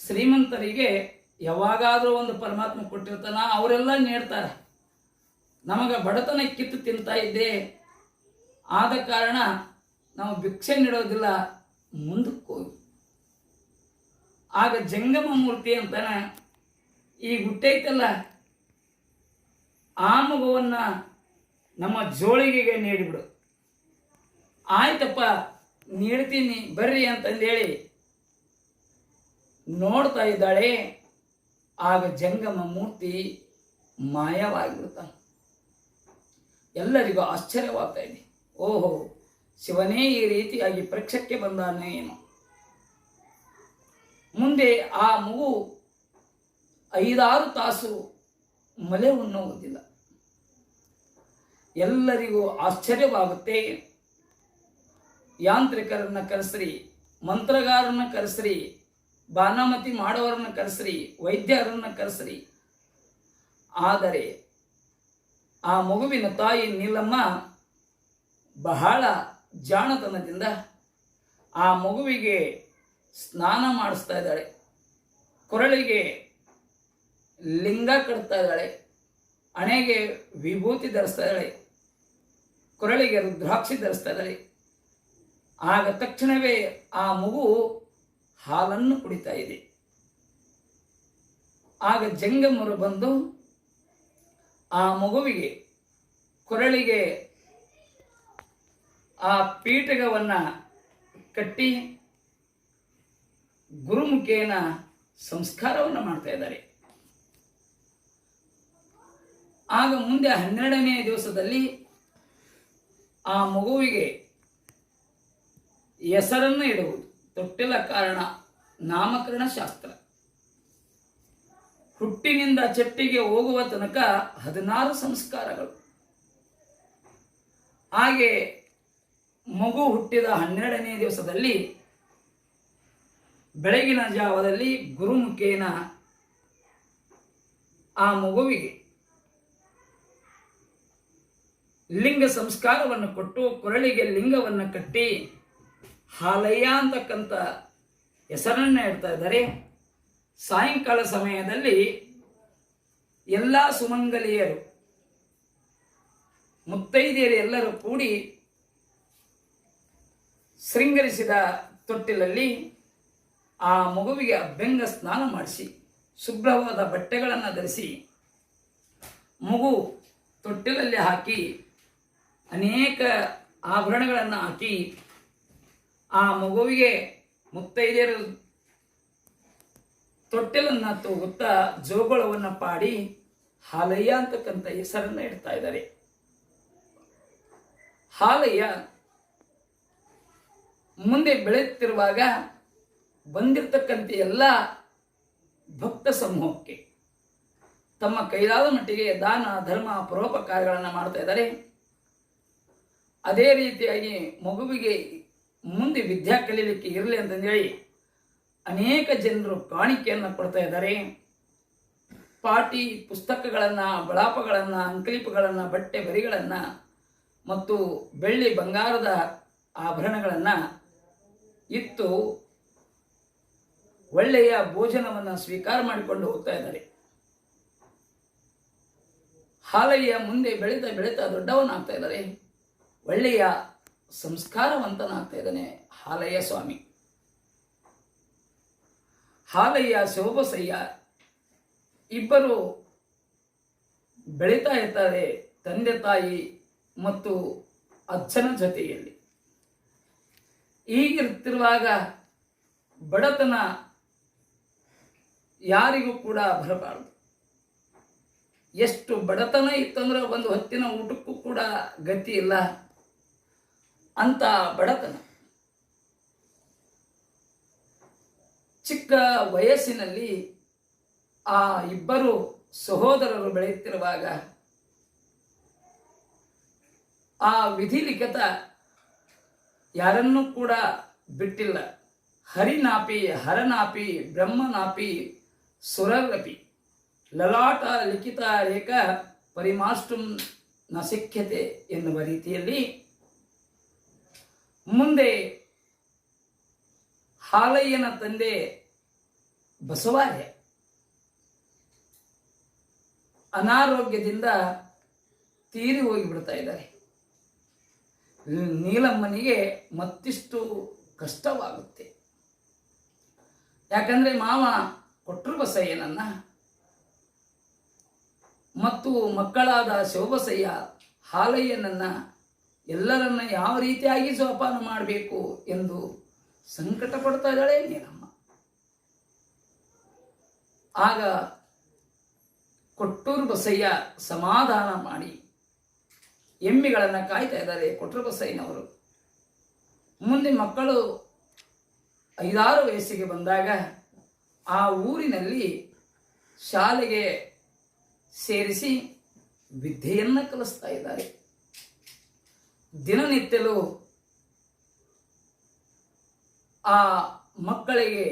ಶ್ರೀಮಂತರಿಗೆ ಯಾವಾಗಾದರೂ ಒಂದು ಪರಮಾತ್ಮ ಕೊಟ್ಟಿರ್ತಾನ, ಅವರೆಲ್ಲ ನೀಡ್ತಾರೆ. ನಮಗ ಬಡತನ ಕಿತ್ತು ತಿಂತಾ ಇದ್ದೆ, ಆದ ಕಾರಣ ನಾವು ಭಿಕ್ಷೆ ನೀಡೋದಿಲ್ಲ, ಮುಂದಕ್ಕೆ ಹೋಗಿ. ಆಗ ಜಂಗಮ ಮೂರ್ತಿ ಅಂತಾನೆ, ಈ ಹುಟ್ಟೈತಲ್ಲ, ಆ ಮಗುವನ್ನ ನಮ್ಮ ಜೋಳಿಗೆಗೆ ನೀಡಿಬಿಡು. ಆಯ್ತಪ್ಪ, ನೀಡ್ತೀನಿ ಬರ್ರಿ ಅಂತಂದೇಳಿ ನೋಡ್ತಾ ಇದ್ದಾಳೆ. ಆಗ ಜಂಗಮ ಮೂರ್ತಿ ಮಾಯವಾಗಿರುತ್ತಾನೆ. ಎಲ್ಲರಿಗೂ ಆಶ್ಚರ್ಯವಾಗ್ತಾ ಇದೆ. ಓಹೋ, ಶಿವನೇ ಈ ರೀತಿಯಾಗಿ ಪರೀಕ್ಷಕ್ಕೆ ಬಂದಾನೆ ಏನು. ಮುಂದೆ ಆ ಮಗು 5-6 ತಾಸು ಮಲೆ ಉಣ್ಣುವುದಿಲ್ಲ. ಎಲ್ಲರಿಗೂ ಆಶ್ಚರ್ಯವಾಗುತ್ತೆ. ಯಾಂತ್ರಿಕರನ್ನ ಕರೆಸ್ರಿ, ಮಂತ್ರಗಾರನ್ನ ಕರೆಸ್ರಿ, ಬಾನಾಮತಿ ಮಾಡೋರನ್ನ ಕರೆಸ್ರಿ, ವೈದ್ಯರನ್ನ ಕರೆಸ್ರಿ. ಆದರೆ ಆ ಮಗುವಿನ ತಾಯಿ ನೀಲಮ್ಮ ಬಹಳ ಜಾಣತನದಿಂದ ಆ ಮಗುವಿಗೆ ಸ್ನಾನ ಮಾಡಿಸ್ತಾ ಇದ್ದಾಳೆ. ಕೊರಳಿಗೆ ಲಿಂಗ ಕಟ್ತಾ ಇದ್ದಾಳೆ, ಹಣೆಗೆ ವಿಭೂತಿ ಧರಿಸ್ತಾ ಇದ್ದಾಳೆ, ಕೊರಳಿಗೆ ರುದ್ರಾಕ್ಷಿ ಧರಿಸ್ತಾ ಇದ್ದಾಳೆ. ಆಗ ತಕ್ಷಣವೇ ಆ ಮಗು ಹಾಲನ್ನು ಕುಡಿತಾ ಇದೆ. ಆಗ ಜಂಗಮರು ಬಂದು ಆ ಮಗುವಿಗೆ ಕೊರಳಿಗೆ ಆ ಪೀಠಗವನ್ನ ಕಟ್ಟಿ ಗುರುಮುಖೇನ ಸಂಸ್ಕಾರವನ್ನು ಮಾಡ್ತಾ ಇದ್ದಾರೆ. ಆಗ ಮುಂದೆ 12ನೇ ದಿವಸದಲ್ಲಿ ಆ ಮಗುವಿಗೆ ಹೆಸರನ್ನು ಇಡುವುದು. ತೊಟ್ಟಿಲ ಕಾರಣ ನಾಮಕರಣ ಶಾಸ್ತ್ರ. ಹುಟ್ಟಿನಿಂದ ಚಟ್ಟಿಗೆ ಹೋಗುವ ತನಕ 16 ಸಂಸ್ಕಾರಗಳು. ಹಾಗೆ ಮಗು ಹುಟ್ಟಿದ 12ನೇ ದಿವಸದಲ್ಲಿ ಬೆಳಗಿನ ಜಾವದಲ್ಲಿ ಗುರುಮುಖೇನ ಆ ಮಗುವಿಗೆ ಲಿಂಗ ಸಂಸ್ಕಾರವನ್ನು ಕೊಟ್ಟು ಕೊರಳಿಗೆ ಲಿಂಗವನ್ನು ಕಟ್ಟಿ ಹಾಲಯ್ಯ ಅಂತಕ್ಕಂಥ ಹೆಸರನ್ನ ಇಡ್ತಾ ಇದ್ದಾರೆ. ಸಾಯಂಕಾಲ ಸಮಯದಲ್ಲಿ ಎಲ್ಲ ಸುಮಂಗಲಿಯರು, ಮುತ್ತೈದೆಯರು ಎಲ್ಲರೂ ಕೂಡಿ ಶೃಂಗರಿಸಿದ ತೊಟ್ಟಿಲಲ್ಲಿ ಆ ಮಗುವಿಗೆ ಅಭ್ಯಂಗ ಸ್ನಾನ ಮಾಡಿಸಿ ಶುಭ್ರವಾದ ಬಟ್ಟೆಗಳನ್ನು ಧರಿಸಿ ಮಗು ತೊಟ್ಟಿಲಲ್ಲಿ ಹಾಕಿ ಅನೇಕ ಆಭರಣಗಳನ್ನು ಹಾಕಿ ಆ ಮಗುವಿಗೆ ಮುತ್ತೈದೆಯರು ತೊಟ್ಟಿಲನ್ನು ತೂಗುತ್ತಾ ಜೋಗುಳವನ್ನು ಪಾಡಿ ಹಾಲಯ್ಯ ಅಂತಕ್ಕಂಥ ಹೆಸರನ್ನು ಇಡ್ತಾ ಇದ್ದಾರೆ. ಹಾಲಯ್ಯ ಮುಂದೆ ಬೆಳೆಯುತ್ತಿರುವಾಗ ಬಂದಿರತಕ್ಕಂಥ ಎಲ್ಲ ಭಕ್ತ ಸಮೂಹಕ್ಕೆ ತಮ್ಮ ಕೈಲಾದ ಮಟ್ಟಿಗೆ ದಾನ ಧರ್ಮ ಪರೋಪಕಾರಗಳನ್ನು ಮಾಡ್ತಾ ಇದ್ದಾರೆ. ಅದೇ ರೀತಿಯಾಗಿ ಮಗುವಿಗೆ ಮುಂದೆ ವಿದ್ಯಾ ಕಲೀಲಿಕ್ಕೆ ಇರಲಿ ಅಂತಂದೇಳಿ ಅನೇಕ ಜನರು ಕಾಣಿಕೆಯನ್ನು ಕೊಡ್ತಾ ಇದ್ದಾರೆ. ಪಾಟಿ ಪುಸ್ತಕಗಳನ್ನು, ಬಳಾಪಗಳನ್ನು, ಅಂಕಲಿಪುಗಳನ್ನು, ಬಟ್ಟೆ ಬರಿಗಳನ್ನು ಮತ್ತು ಬೆಳ್ಳಿ ಬಂಗಾರದ ಆಭರಣಗಳನ್ನು ಇತ್ತು ಒಳ್ಳೆಯ ಭೋಜನವನ್ನು ಸ್ವೀಕಾರ ಮಾಡಿಕೊಂಡು ಹೋಗ್ತಾ ಇದ್ದಾರೆ. ಹಾಲಯ್ಯ ಮುಂದೆ ಬೆಳೀತಾ ಬೆಳೀತಾ ದೊಡ್ಡವನಾಗ್ತಾ ಇದ್ದಾರೆ. ಒಳ್ಳೆಯ ಸಂಸ್ಕಾರವಂತನಾಗ್ತಾ ಇದ್ದಾನೆ ಹಾಲಯ್ಯ ಸ್ವಾಮಿ. ಹಾಲಯ್ಯ ಶಿವಬಸಯ್ಯ ಇಬ್ಬರು ಬೆಳೀತಾ ಇರ್ತಾರೆ ತಂದೆ ತಾಯಿ ಮತ್ತು ಅಜ್ಜನ ಜೊತೆಯಲ್ಲಿ. ಹೀಗಿರ್ತಿರುವಾಗ ಬಡತನ ಯಾರಿಗೂ ಕೂಡ ಬರಬಾರದು. ಎಷ್ಟು ಬಡತನ ಇತ್ತಂದ್ರೆ ಒಂದು ಹೊತ್ತಿನ ಊಟಕ್ಕೂ ಕೂಡ ಗತಿ ಇಲ್ಲ ಅಂತ ಬಡತನ. ಚಿಕ್ಕ ವಯಸ್ಸಿನಲ್ಲಿ ಆ ಇಬ್ಬರು ಸಹೋದರರು ಬೆಳೆಯುತ್ತಿರುವಾಗ ಆ ವಿಧಿಲಿಖಿತ ಯಾರನ್ನೂ ಕೂಡ ಬಿಟ್ಟಿಲ್ಲ. ಹರಿನಾಪಿ ಹರನಾಪಿ ಬ್ರಹ್ಮನಾಪಿ ಸುರರಪಿ ಲಲಾಟ ಲಿಖಿತ ರೇಖ ಪರಿಮಾಷ್ಟುಂ ನ ಸಿಖ್ಯತೆ ಎನ್ನುವ ರೀತಿಯಲ್ಲಿ ಮುಂದೆ ಹಾಲಯ್ಯನ ತಂದೆ ಬಸವಾರ್ಯ ಅನಾರೋಗ್ಯದಿಂದ ತೀರಿ ಹೋಗಿಬಿಡ್ತಾ ಇದ್ದಾರೆ. ನೀಲಮ್ಮನಿಗೆ ಮತ್ತಿಷ್ಟು ಕಷ್ಟವಾಗುತ್ತೆ. ಯಾಕಂದರೆ ಮಾವ ಕೊಟ್ರು ಬಸಯ್ಯನನ್ನ ಮತ್ತು ಮಕ್ಕಳಾದ ಶಿವಬಸಯ್ಯ ಹಾಲಯ್ಯನನ್ನ ಎಲ್ಲರನ್ನ ಯಾವ ರೀತಿಯಾಗಿ ಜೋಪಾನ ಮಾಡಬೇಕು ಎಂದು ಸಂಕಟ ಪಡ್ತಾ ಇದ್ದಾಳೆ ನೀಲಮ್ಮ. ಆಗ ಕೊಟ್ಟೂರು ಬಸಯ್ಯ ಸಮಾಧಾನ ಮಾಡಿ ಎಮ್ಮೆಗಳನ್ನು ಕಾಯ್ತಾ ಇದ್ದಾರೆ ಕೊಟ್ಟೂರು ಬಸಯ್ಯನವರು. ಮುಂದೆ ಮಕ್ಕಳು 5-6 ವಯಸ್ಸಿಗೆ ಬಂದಾಗ ಆ ಊರಿನಲ್ಲಿ ಶಾಲೆಗೆ ಸೇರಿಸಿ ವಿದ್ಯೆಯನ್ನು ಕಲಿಸ್ತಾ ಇದ್ದಾರೆ. ದಿನನಿತ್ಯಲೂ ಆ ಮಕ್ಕಳಿಗೆ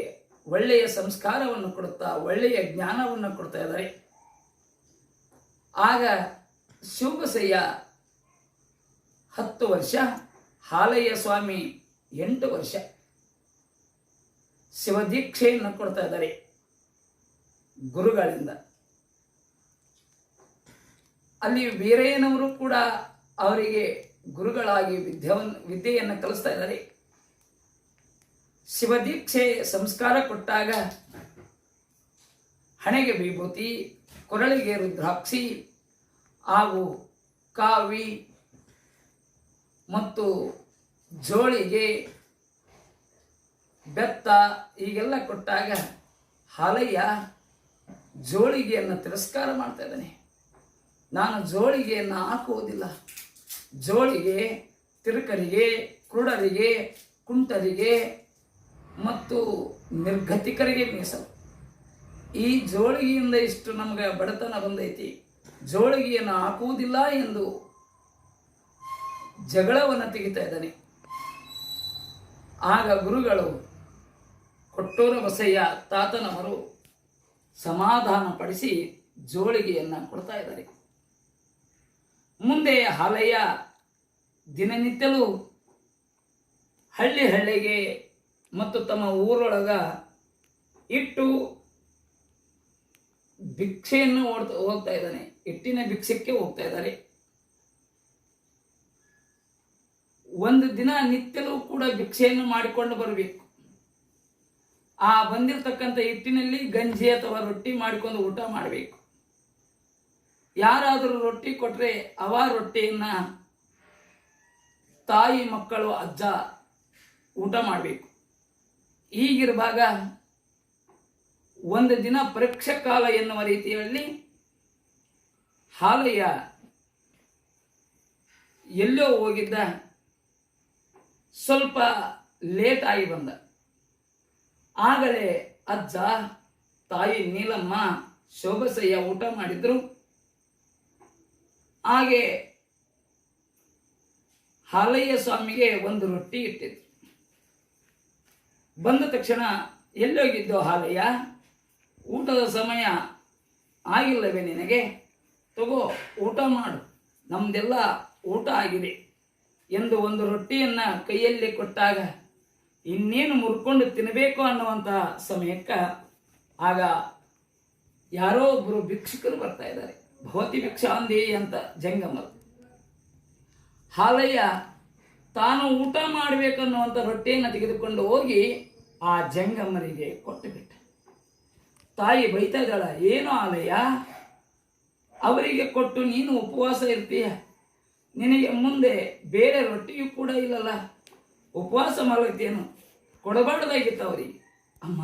ಒಳ್ಳೆಯ ಸಂಸ್ಕಾರವನ್ನು ಕೊಡುತ್ತಾ ಒಳ್ಳೆಯ ಜ್ಞಾನವನ್ನು ಕೊಡ್ತಾ ಇದ್ದಾರೆ. ಆಗ ಶಿವಬಸಯ್ಯ 10 ವರ್ಷ, ಹಾಲಯ್ಯ ಸ್ವಾಮಿ 8 ವರ್ಷ ಶಿವದೀಕ್ಷೆಯನ್ನು ಕೊಡ್ತಾ ಇದ್ದಾರೆ ಗುರುಗಳಿಂದ. ಅಲ್ಲಿ ವೀರಯ್ಯನವರು ಕೂಡ ಅವರಿಗೆ ಗುರುಗಳಾಗಿ ವಿದ್ಯೆಯನ್ನು ಕಲಿಸ್ತಾ ಇದ್ದಾರೆ. ಶಿವದೀಕ್ಷೆ ಸಂಸ್ಕಾರ ಕೊಟ್ಟಾಗ ಹಣೆಗೆ ವಿಭೂತಿ, ಕೊರಳಿಗೆ ರುದ್ರಾಕ್ಷಿ ಹಾಗೂ ಕಾವಿ ಮತ್ತು ಜೋಳಿಗೆ ಬೆತ್ತ ಹೀಗೆಲ್ಲ ಕೊಟ್ಟಾಗ ಹಾಲಯ್ಯ ಜೋಳಿಗೆಯನ್ನು ತಿರಸ್ಕಾರ ಮಾಡ್ತಾ ಇದ್ದಾನೆ. ನಾನು ಜೋಳಿಗೆಯನ್ನು ಹಾಕುವುದಿಲ್ಲ. ಜೋಳಿಗೆ ತಿರುಕರಿಗೆ, ಕ್ರೂಡರಿಗೆ, ಕುಂಟರಿಗೆ ಮತ್ತು ನಿರ್ಗತಿಕರಿಗೆ ಮೀಸಲು. ಈ ಜೋಳಿಗೆಯಿಂದ ಇಷ್ಟು ನಮಗೆ ಬಡತನ ಬಂದೈತಿ, ಜೋಳಿಗೆಯನ್ನು ಹಾಕುವುದಿಲ್ಲ ಎಂದು ಜಗಳವನ್ನು ತೆಗಿತಾ ಇದ್ದಾನೆ. ಆಗ ಗುರುಗಳು ಕೊಟ್ಟೂರು ಬಸಯ್ಯ ತಾತನವರು ಸಮಾಧಾನ ಪಡಿಸಿ ಜೋಳಿಗೆಯನ್ನು ಕೊಡ್ತಾ ಇದ್ದಾರೆ. ಮುಂದೆ ಹಾಲಯ್ಯ ದಿನನಿತ್ಯಲೂ ಹಳ್ಳಿಗೆ ಮತ್ತು ತಮ್ಮ ಊರೊಳಗ ಇಟ್ಟು ಭಿಕ್ಷೆಯನ್ನು ಹೋಗ್ತಾ ಇದ್ದಾನೆ. ಇಟ್ಟಿನ ಭಿಕ್ಷಕ್ಕೆ ಹೋಗ್ತಾ ಇದ್ದಾರೆ. ಒಂದು ದಿನ ನಿತ್ಯಲೂ ಕೂಡ ಭಿಕ್ಷೆಯನ್ನು ಮಾಡಿಕೊಂಡು ಬರಬೇಕು. ಆ ಬಂದಿರತಕ್ಕಂಥ ಹಿಟ್ಟಿನಲ್ಲಿ ಗಂಜಿ ಅಥವಾ ರೊಟ್ಟಿ ಮಾಡಿಕೊಂಡು ಊಟ ಮಾಡಬೇಕು. ಯಾರಾದರೂ ರೊಟ್ಟಿ ಕೊಟ್ಟರೆ ಅವ ರೊಟ್ಟಿಯನ್ನು ತಾಯಿ ಮಕ್ಕಳು ಅಜ್ಜ ಊಟ ಮಾಡಬೇಕು. ಹೀಗಿರುವಾಗ ಒಂದು ದಿನ ಪರೀಕ್ಷಾ ಕಾಲ ಎನ್ನುವ ರೀತಿಯಲ್ಲಿ ಹಾಲಯ್ಯ ಎಲ್ಲೋ ಹೋಗಿದ್ದ. ಸ್ವಲ್ಪ ಲೇಟ್ ಆಗಿ ಬಂದ. ಆಗಲೇ ಅಜ್ಜ, ತಾಯಿ ನೀಲಮ್ಮ, ಶೋಭಸಯ್ಯ ಊಟ ಮಾಡಿದ್ರು. ಹಾಗೆ ಹಾಲಯ್ಯ ಸ್ವಾಮಿಗೆ ಒಂದು ರೊಟ್ಟಿ ಇಟ್ಟಿದ್ರು. ಬಂದ ತಕ್ಷಣ ಎಲ್ಲೋಗಿದ್ದೋ ಹಾಲಯ್ಯ, ಊಟದ ಸಮಯ ಆಗಿಲ್ಲವೇ ನಿನಗೆ? ತಗೋ ಊಟ ಮಾಡು, ನಮ್ದೆಲ್ಲ ಊಟ ಆಗಿದೆ ಎಂದು ಒಂದು ರೊಟ್ಟಿಯನ್ನು ಕೈಯಲ್ಲಿ ಕೊಟ್ಟಾಗ ಇನ್ನೇನು ಮುರ್ಕೊಂಡು ತಿನ್ನಬೇಕು ಅನ್ನುವಂತಹ ಸಮಯಕ್ಕೆ ಆಗ ಯಾರೋ ಒಬ್ಬರು ಭಿಕ್ಷುಕರು ಬರ್ತಾ ಇದ್ದಾರೆ. ಭವತಿ ಭಿಕ್ಷಾಂದೇಹಿ ಅಂತ ಜಂಗಮರು. ಹಾಲಯ್ಯ ತಾನು ಊಟ ಮಾಡಬೇಕನ್ನುವಂಥ ರೊಟ್ಟಿಯನ್ನು ತೆಗೆದುಕೊಂಡು ಹೋಗಿ ಆ ಜಂಗಮರಿಗೆ ಕೊಟ್ಟು ಬಿಟ್ಟ. ತಾಯಿ ಬೈತಾ ಇದ್ದಾಳ, ಏನು ಹಾಲಯ್ಯ, ಅವರಿಗೆ ಕೊಟ್ಟು ನೀನು ಉಪವಾಸ ಇರ್ತೀಯ, ನಿನಗೆ ಮುಂದೆ ಬೇರೆ ರೊಟ್ಟಿಯೂ ಕೂಡ ಇಲ್ಲಲ್ಲ, ಉಪವಾಸ ಮಾಡತ್ತೇನು, ಕೊಡಬಾರ್ದಾಗಿತ್ತು ಅವರಿಗೆ. ಅಮ್ಮ,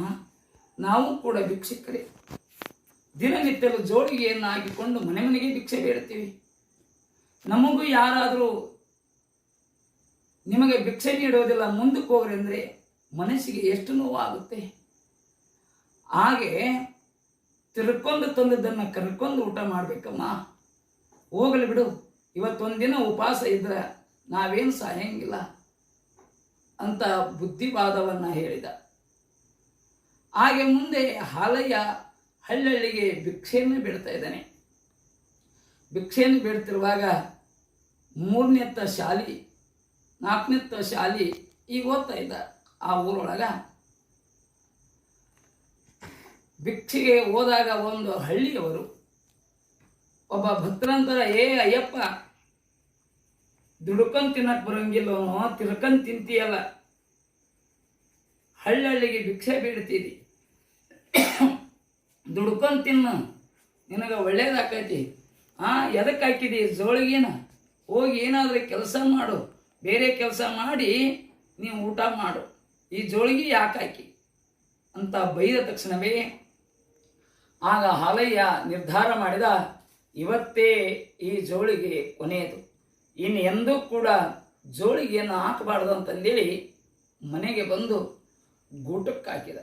ನಾವು ಕೂಡ ಭಿಕ್ಷುಕರೇ, ದಿನನಿತ್ಯಲು ಜೋಳಿಗೆಯನ್ನು ಹಾಕಿಕೊಂಡು ಮನೆ ಮನೆಗೆ ಭಿಕ್ಷೆ ಬೇಡ್ತೀವಿ. ನಮಗೂ ಯಾರಾದರೂ ನಿಮಗೆ ಭಿಕ್ಷೆ ನೀಡೋದಿಲ್ಲ, ಮುಂದಕ್ಕೆ ಹೋಗ್ರಿ ಅಂದರೆ ಮನಸ್ಸಿಗೆ ಎಷ್ಟು ನೋವಾಗುತ್ತೆ. ಹಾಗೆ ತಿರ್ಕೊಂಡು ತಂದದ್ದನ್ನು ಕರ್ಕೊಂಡು ಊಟ ಮಾಡಬೇಕಮ್ಮ, ಹೋಗಲಿ ಬಿಡು, ಇವತ್ತೊಂದಿನ ಉಪವಾಸ ಇದ್ರೆ ನಾವೇನು ಸಾಯಂಗಿಲ್ಲ ಅಂತ ಬುದ್ಧಿವಾದವನ್ನು ಹೇಳಿದ. ಹಾಗೆ ಮುಂದೆ ಹಾಲಯ್ಯ ಹಳ್ಳಹಳ್ಳಿಗೆ ಭಿಕ್ಷೆಯನ್ನು ಬೇಡ್ತಾ ಇದ್ದಾನೆ. ಭಿಕ್ಷೆಯನ್ನು ಬೇಡ್ತಿರುವಾಗ 3ನೇತ್ತ ಶಾಲಿ 4ನೇತ್ತ ಶಾಲಿ ಈಗ ಓದ್ತಾ ಇದ್ದ ಆ ಊರೊಳಗ. ಭಿಕ್ಷೆಗೆ ಹೋದಾಗ ಒಂದು ಹಳ್ಳಿಯವರು ಒಬ್ಬ ಭಕ್ತರಂತರ, ಏ ಅಯ್ಯಪ್ಪ, ದುಡ್ಕೊಂಡ್ ತಿನ್ನಕ್ ಬರಂಗಿಲ್ಲವನೋ, ತಿರ್ಕೊಂಡ್ ತಿಂತೀಯಲ್ಲ, ಹಳ್ಳಿಗೆ ಭಿಕ್ಷೆ ಬೇಡ್ತೀರಿ, ದುಡ್ಕೊಂಡ್ ತಿನ್ನು, ನಿನಗೆ ಒಳ್ಳೇದಾಕೈತಿ. ಎದಕ್ಕೆ ಹಾಕಿದಿ ಜೋಳಿಗೆನ? ಹೋಗಿ ಏನಾದರೂ ಕೆಲಸ ಮಾಡು, ಬೇರೆ ಕೆಲಸ ಮಾಡಿ ನೀವು ಊಟ ಮಾಡು, ಈ ಜೋಳಿಗೆ ಯಾಕೆ ಹಾಕಿ ಅಂತ ಬೈದ ತಕ್ಷಣವೇ ಆಗ ಹಾಲಯ್ಯ ನಿರ್ಧಾರ ಮಾಡಿದ, ಇವತ್ತೇ ಈ ಜೋಳಿಗೆ ಕೊನೆಯದು, ಇನ್ನು ಎಂದೂ ಕೂಡ ಜೋಳಿಗೆಯನ್ನು ಹಾಕಬಾರ್ದು ಅಂತಂದೇಳಿ ಮನೆಗೆ ಬಂದು ಗೂಟಕ್ಕೆ ಹಾಕಿದ.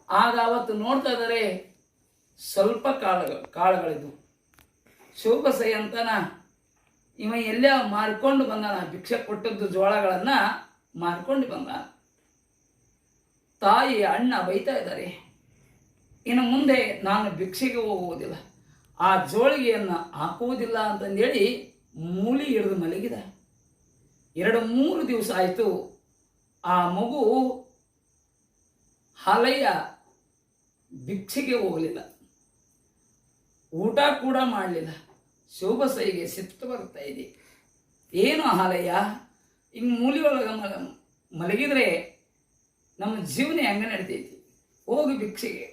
ಆಗ ಅವತ್ತು ನೋಡ್ತಾ ಇದ್ದಾರೆ ಸ್ವಲ್ಪ ಕಾಳುಗಳಿದ್ವು. ಶೋಭಸೈ ಅಂತನ ಇವ ಎಲ್ಲೇ ಮಾರ್ಕೊಂಡು ಬಂದಾನ, ಭಿಕ್ಷೆ ಕೊಟ್ಟದ್ದು ಜೋಳಗಳನ್ನು ಮಾರ್ಕೊಂಡು ಬಂದಾನ. ತಾಯಿ ಅಣ್ಣ ಬೈತಾ ಇದ್ದಾರೆ, ಇನ್ನು ಮುಂದೆ ನಾನು ಭಿಕ್ಷೆಗೆ ಹೋಗುವುದಿಲ್ಲ, ಆ ಜೋಳಿಗೆಯನ್ನು ಹಾಕುವುದಿಲ್ಲ ಅಂತಂದೇಳಿ ಮೂಲಿ ಹಿಡಿದು ಮಲಗಿದ. 2-3 ದಿವಸ ಆಯಿತು. ಆ ಮಗು ಹಾಲಯ್ಯ ಭಿಕ್ಷೆಗೆ ಹೋಗಲಿಲ್ಲ, ಊಟ ಕೂಡ ಮಾಡಲಿಲ್ಲ. ಶೋಭಸೈಗೆ ಸಿಟ್ಟು ಬರ್ತಾ ಇದೆ. ಏನು ಹಾಲಯ್ಯ, ಹಿಂಗೆ ಮೂಲಿಯೊಳಗೆ ಮಲಗಿದ್ರೆ ನಮ್ಮ ಜೀವನ ಹೆಂಗೆ ನಡಿತೈತಿ? ಹೋಗಿ ಭಿಕ್ಷೆಗೆ.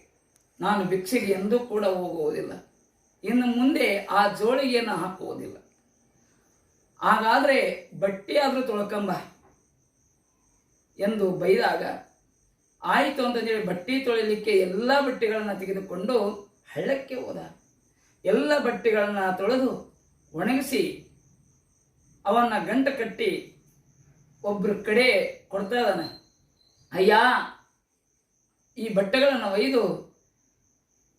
ನಾನು ಭಿಕ್ಷೆಗೆ ಎಂದೂ ಕೂಡ ಹೋಗುವುದಿಲ್ಲ, ಇನ್ನು ಮುಂದೆ ಆ ಜೋಳಿಗೆಯನ್ನು ಹಾಕುವುದಿಲ್ಲ. ಹಾಗಾದರೆ ಬಟ್ಟೆಯಾದರೂ ತೊಳ್ಕೊಂಬ ಎಂದು ಬೈದಾಗ, ಆಯಿತು ಅಂತಂದೇಳಿ ಬಟ್ಟೆ ತೊಳಿಲಿಕ್ಕೆ ಎಲ್ಲ ಬಟ್ಟೆಗಳನ್ನು ತೆಗೆದುಕೊಂಡು ಹಳ್ಳಕ್ಕೆ ಹೋದ. ಎಲ್ಲ ಬಟ್ಟೆಗಳನ್ನು ತೊಳೆದು ಒಣಗಿಸಿ ಅವನ್ನ ಗಂಟು ಕಟ್ಟಿ ಒಬ್ಬರ ಕಡೆ ಕೊಡ್ತಾ ಇದ್ದಾನೆ. ಅಯ್ಯ, ಈ ಬಟ್ಟೆಗಳನ್ನು ಒಯ್ದು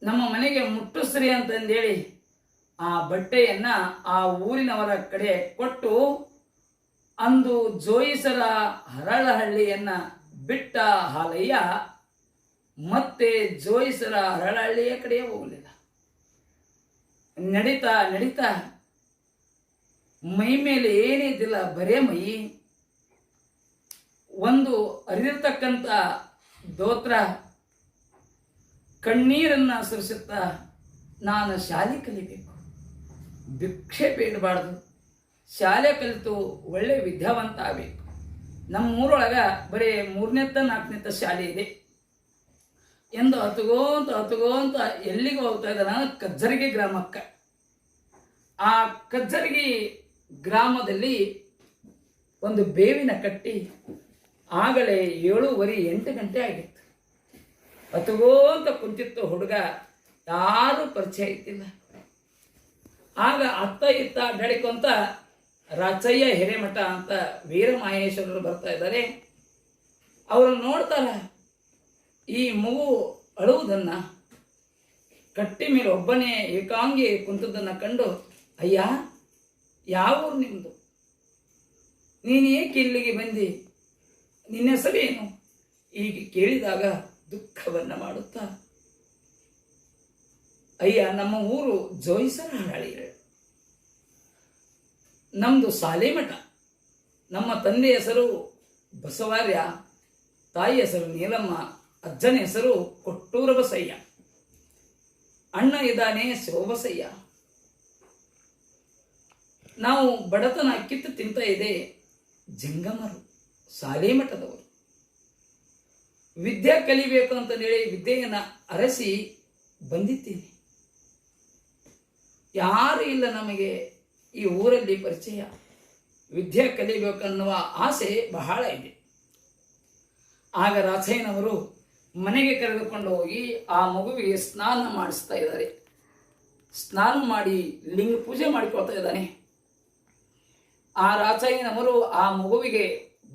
ನಮ್ಮ ಮನೆಗೆ ಮುಟ್ಟಿಸ್ರಿ ಅಂತಂದೇಳಿ ಆ ಬಟ್ಟೆಯನ್ನು ಆ ಊರಿನವರ ಕಡೆ ಕೊಟ್ಟು ಅಂದು ಜೋಯಿಸರ ಹರಳಹಳ್ಳಿಯನ್ನು ಬಿಟ್ಟ ಹಾಲಯ್ಯ ಮತ್ತೆ ಜೋಯಿಸರ ಹರಳಹಳ್ಳಿಯ ಕಡೆ ಹೋಗಲಿಲ್ಲ. ನಡೀತಾ ನಡೀತಾ ಮೈ ಮೇಲೆ ಏನಿದ್ದಿಲ್ಲ, ಬರೇ ಮೈ, ಒಂದು ಹರಿದಿರ್ತಕ್ಕಂಥ ದೋತ್ರ, ಕಣ್ಣೀರನ್ನು ಸುರಿಸುತ್ತಾ ನಾನು ಶಾಲೆ ಕಲಿಬೇಕು, ಭಿಕ್ಷೆ ಬೇಡಬಾರ್ದು, ಶಾಲೆ ಕಲಿತು ಒಳ್ಳೆ ವಿದ್ಯಾವಂತ ಆಗಬೇಕು, ನಮ್ಮ ಊರೊಳಗ ಬರೀ 3ನೇತ್ತ 4ನೇತ್ತ ಶಾಲೆ ಇದೆ ಎಂದು ಹತ್ಕೋಂತ ಎಲ್ಲಿಗೆ ಹೋಗ್ತಾ ಇದ್ದಾನ ಕಜ್ಜರಗಿ ಗ್ರಾಮಕ್ಕೆ. ಆ ಕಜ್ಜರಗಿ ಗ್ರಾಮದಲ್ಲಿ ಒಂದು ಬೇವಿನ ಕಟ್ಟಿ ಆಗಲೇ 7:30 8 ಗಂಟೆ ಆಗಿತ್ತು. ಹತ್ಕೋಂತ ಕುಂತಿತ್ತು ಹುಡುಗ, ಯಾರೂ ಪರಿಚಯ ಇತ್ತಿಲ್ಲ. ಆಗ ಅತ್ತ ಇತ್ತ ಅಡ್ಡಾಡಿಕೊಂತ ರಾಚಯ್ಯ ಹಿರೇಮಠ ಅಂತ ವೀರಮಹೇಶ್ವರರು ಬರ್ತಾ ಇದ್ದಾರೆ. ಅವರು ನೋಡ್ತಾರ ಈ ಮಗು ಅಳುವುದನ್ನು, ಕಟ್ಟಿ ಮೇಲೆ ಒಬ್ಬನೇ ಏಕಾಂಗಿ ಕುಂತದ್ದನ್ನು ಕಂಡು, ಅಯ್ಯ ಯಾವ ಊರು ನಿಮ್ಮದು, ನೀನು ಏಕೆ ಇಲ್ಲಿಗೆ ಬಂದಿ, ನಿನ್ನ ಹೆಸರೇನು ಹೀಗೆ ಕೇಳಿದಾಗ ದುಃಖವನ್ನು ಮಾಡುತ್ತಾ, ಅಯ್ಯ ನಮ್ಮ ಊರು ಜೋಯಿಸರ ಹಳ್ಳಿ, ನಮ್ಮದು ಸಾಲಿಮಠ, ನಮ್ಮ ತಂದೆ ಹೆಸರು ಬಸವಾರ್ಯ, ತಾಯಿ ಹೆಸರು ನೀಲಮ್ಮ, ಅಜ್ಜನ ಹೆಸರು ಕೊಟ್ಟೂರ ಬಸಯ್ಯ, ಅಣ್ಣ ಇದ್ದಾನೆ ಶಿವಬಸಯ್ಯ. ನಾವು ಬಡತನ ಕಿತ್ತು ತಿಂತ ಇದೆ, ಜಂಗಮರು ಸಾಲಿಮಠದವರು. ವಿದ್ಯೆ ಕಲಿಬೇಕು ಅಂತಂದೇಳಿ ವಿದ್ಯೆಯನ್ನು ಅರಸಿ ಬಂದಿದ್ದೀನಿ. ಯಾರು ಇಲ್ಲ ನಮಗೆ ಈ ಊರಲ್ಲಿ ಪರಿಚಯ, ವಿದ್ಯೆ ಕಲಿಬೇಕನ್ನುವ ಆಸೆ ಬಹಳ ಇದೆ. ಆಗ ರಾಚಯ್ಯನವರು ಮನೆಗೆ ಕರೆದುಕೊಂಡು ಹೋಗಿ ಆ ಮಗುವಿಗೆ ಸ್ನಾನ ಮಾಡಿಸ್ತಾ ಇದ್ದಾರೆ. ಸ್ನಾನ ಮಾಡಿ ಲಿಂಗ ಪೂಜೆ ಮಾಡಿಕೊಳ್ತಾ ಇದ್ದಾನೆ. ಆ ರಾಚಯ್ಯನವರು ಆ ಮಗುವಿಗೆ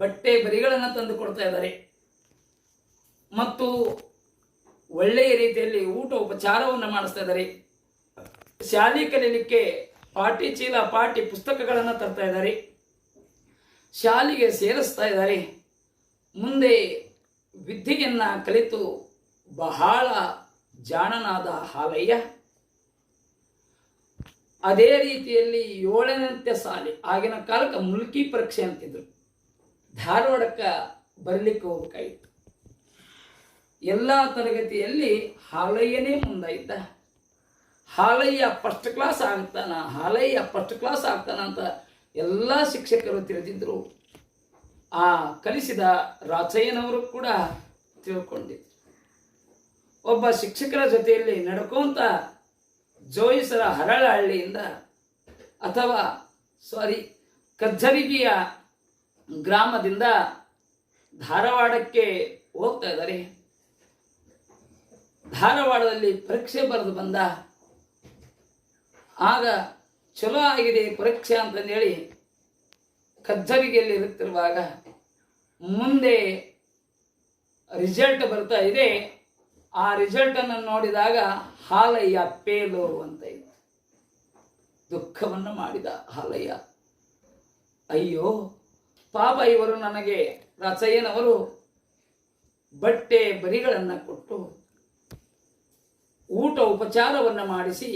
ಬಟ್ಟೆ ಬರಿಗಳನ್ನು ತಂದು ಕೊಡ್ತಾ ಇದ್ದಾರೆ ಮತ್ತು ಒಳ್ಳೆಯ ರೀತಿಯಲ್ಲಿ ಊಟ ಉಪಚಾರವನ್ನು ಮಾಡಿಸ್ತಾ ಇದ್ದಾರೆ. ಶಾಲೆ ಕಲೀಲಿಕ್ಕೆ ಪಾಟಿ ಚೀಲ ಪಾಟಿ ಪುಸ್ತಕಗಳನ್ನು ತರ್ತಾ ಇದ್ದಾರೆ. ಶಾಲೆಗೆ ಸೇರಿಸ್ತಾ ಇದ್ದಾರೆ. ಮುಂದೆ ವಿದ್ಯೆಯನ್ನ ಕಲಿತು ಬಹಳ ಜಾಣನಾದ ಹಾಲಯ್ಯ ಅದೇ ರೀತಿಯಲ್ಲಿ 7ನೇ ಸಾಲಿ, ಆಗಿನ ಕಾಲಕ್ಕೆ ಮುಲ್ಕಿ ಪರೀಕ್ಷೆ ಅಂತಿದ್ರು, ಧಾರವಾಡಕ್ಕೆ ಬರಲಿಕ್ಕೆ ಹೋಗ್ಬೇಕಾಗಿತ್ತು. ಎಲ್ಲ ತರಗತಿಯಲ್ಲಿ ಹಾಲಯ್ಯನೇ ಮುಂದಾಯಿದ್ದ. ಹಾಲಯ್ಯ ಫಸ್ಟ್ ಕ್ಲಾಸ್ ಆಗ್ತಾನ, ಹಾಲಯ್ಯ ಫಸ್ಟ್ ಕ್ಲಾಸ್ ಆಗ್ತಾನ ಅಂತ ಎಲ್ಲ ಶಿಕ್ಷಕರು ತಿಳಿದಿದ್ರು. ಆ ಕಲಿಸಿದ ರಾಚಯ್ಯನವರು ಕೂಡ ತಿಳ್ಕೊಂಡಿದ್ರು. ಒಬ್ಬ ಶಿಕ್ಷಕರ ಜೊತೆಯಲ್ಲಿ ನಡ್ಕೊಂತ ಜೋಯಿಸರ ಹರಳಹಳ್ಳಿಯಿಂದ ಅಥವಾ ಕಜ್ಜರಿಗಿಯ ಗ್ರಾಮದಿಂದ ಧಾರವಾಡಕ್ಕೆ ಹೋಗ್ತಾ ಇದ್ದಾರೆ. ಧಾರವಾಡದಲ್ಲಿ ಪರೀಕ್ಷೆ ಬರೆದು ಬಂದ. ಆಗ ಚಲೋ ಆಗಿದೆ ಪರೀಕ್ಷೆ ಅಂತಂದೇಳಿ ಕಜ್ಜರಿಗೆಯಲ್ಲಿ ಇರುತ್ತಿರುವಾಗ ಮುಂದೆ ರಿಸಲ್ಟ್ ಬರ್ತಾ ಇದೆ. ಆ ರಿಸಲ್ಟನ್ನು ನೋಡಿದಾಗ ಹಾಲಯ್ಯ ಪೇಲು ಅಂತ ಇತ್ತು. ದುಃಖವನ್ನು ಮಾಡಿದ ಹಾಲಯ್ಯ, ಅಯ್ಯೋ ಪಾಪ, ಇವರು ನನಗೆ ರಾಚಯ್ಯನವರು ಬಟ್ಟೆ ಬರಿಗಳನ್ನು ಕೊಟ್ಟು ಊಟ ಉಪಚಾರವನ್ನು ಮಾಡಿಸಿ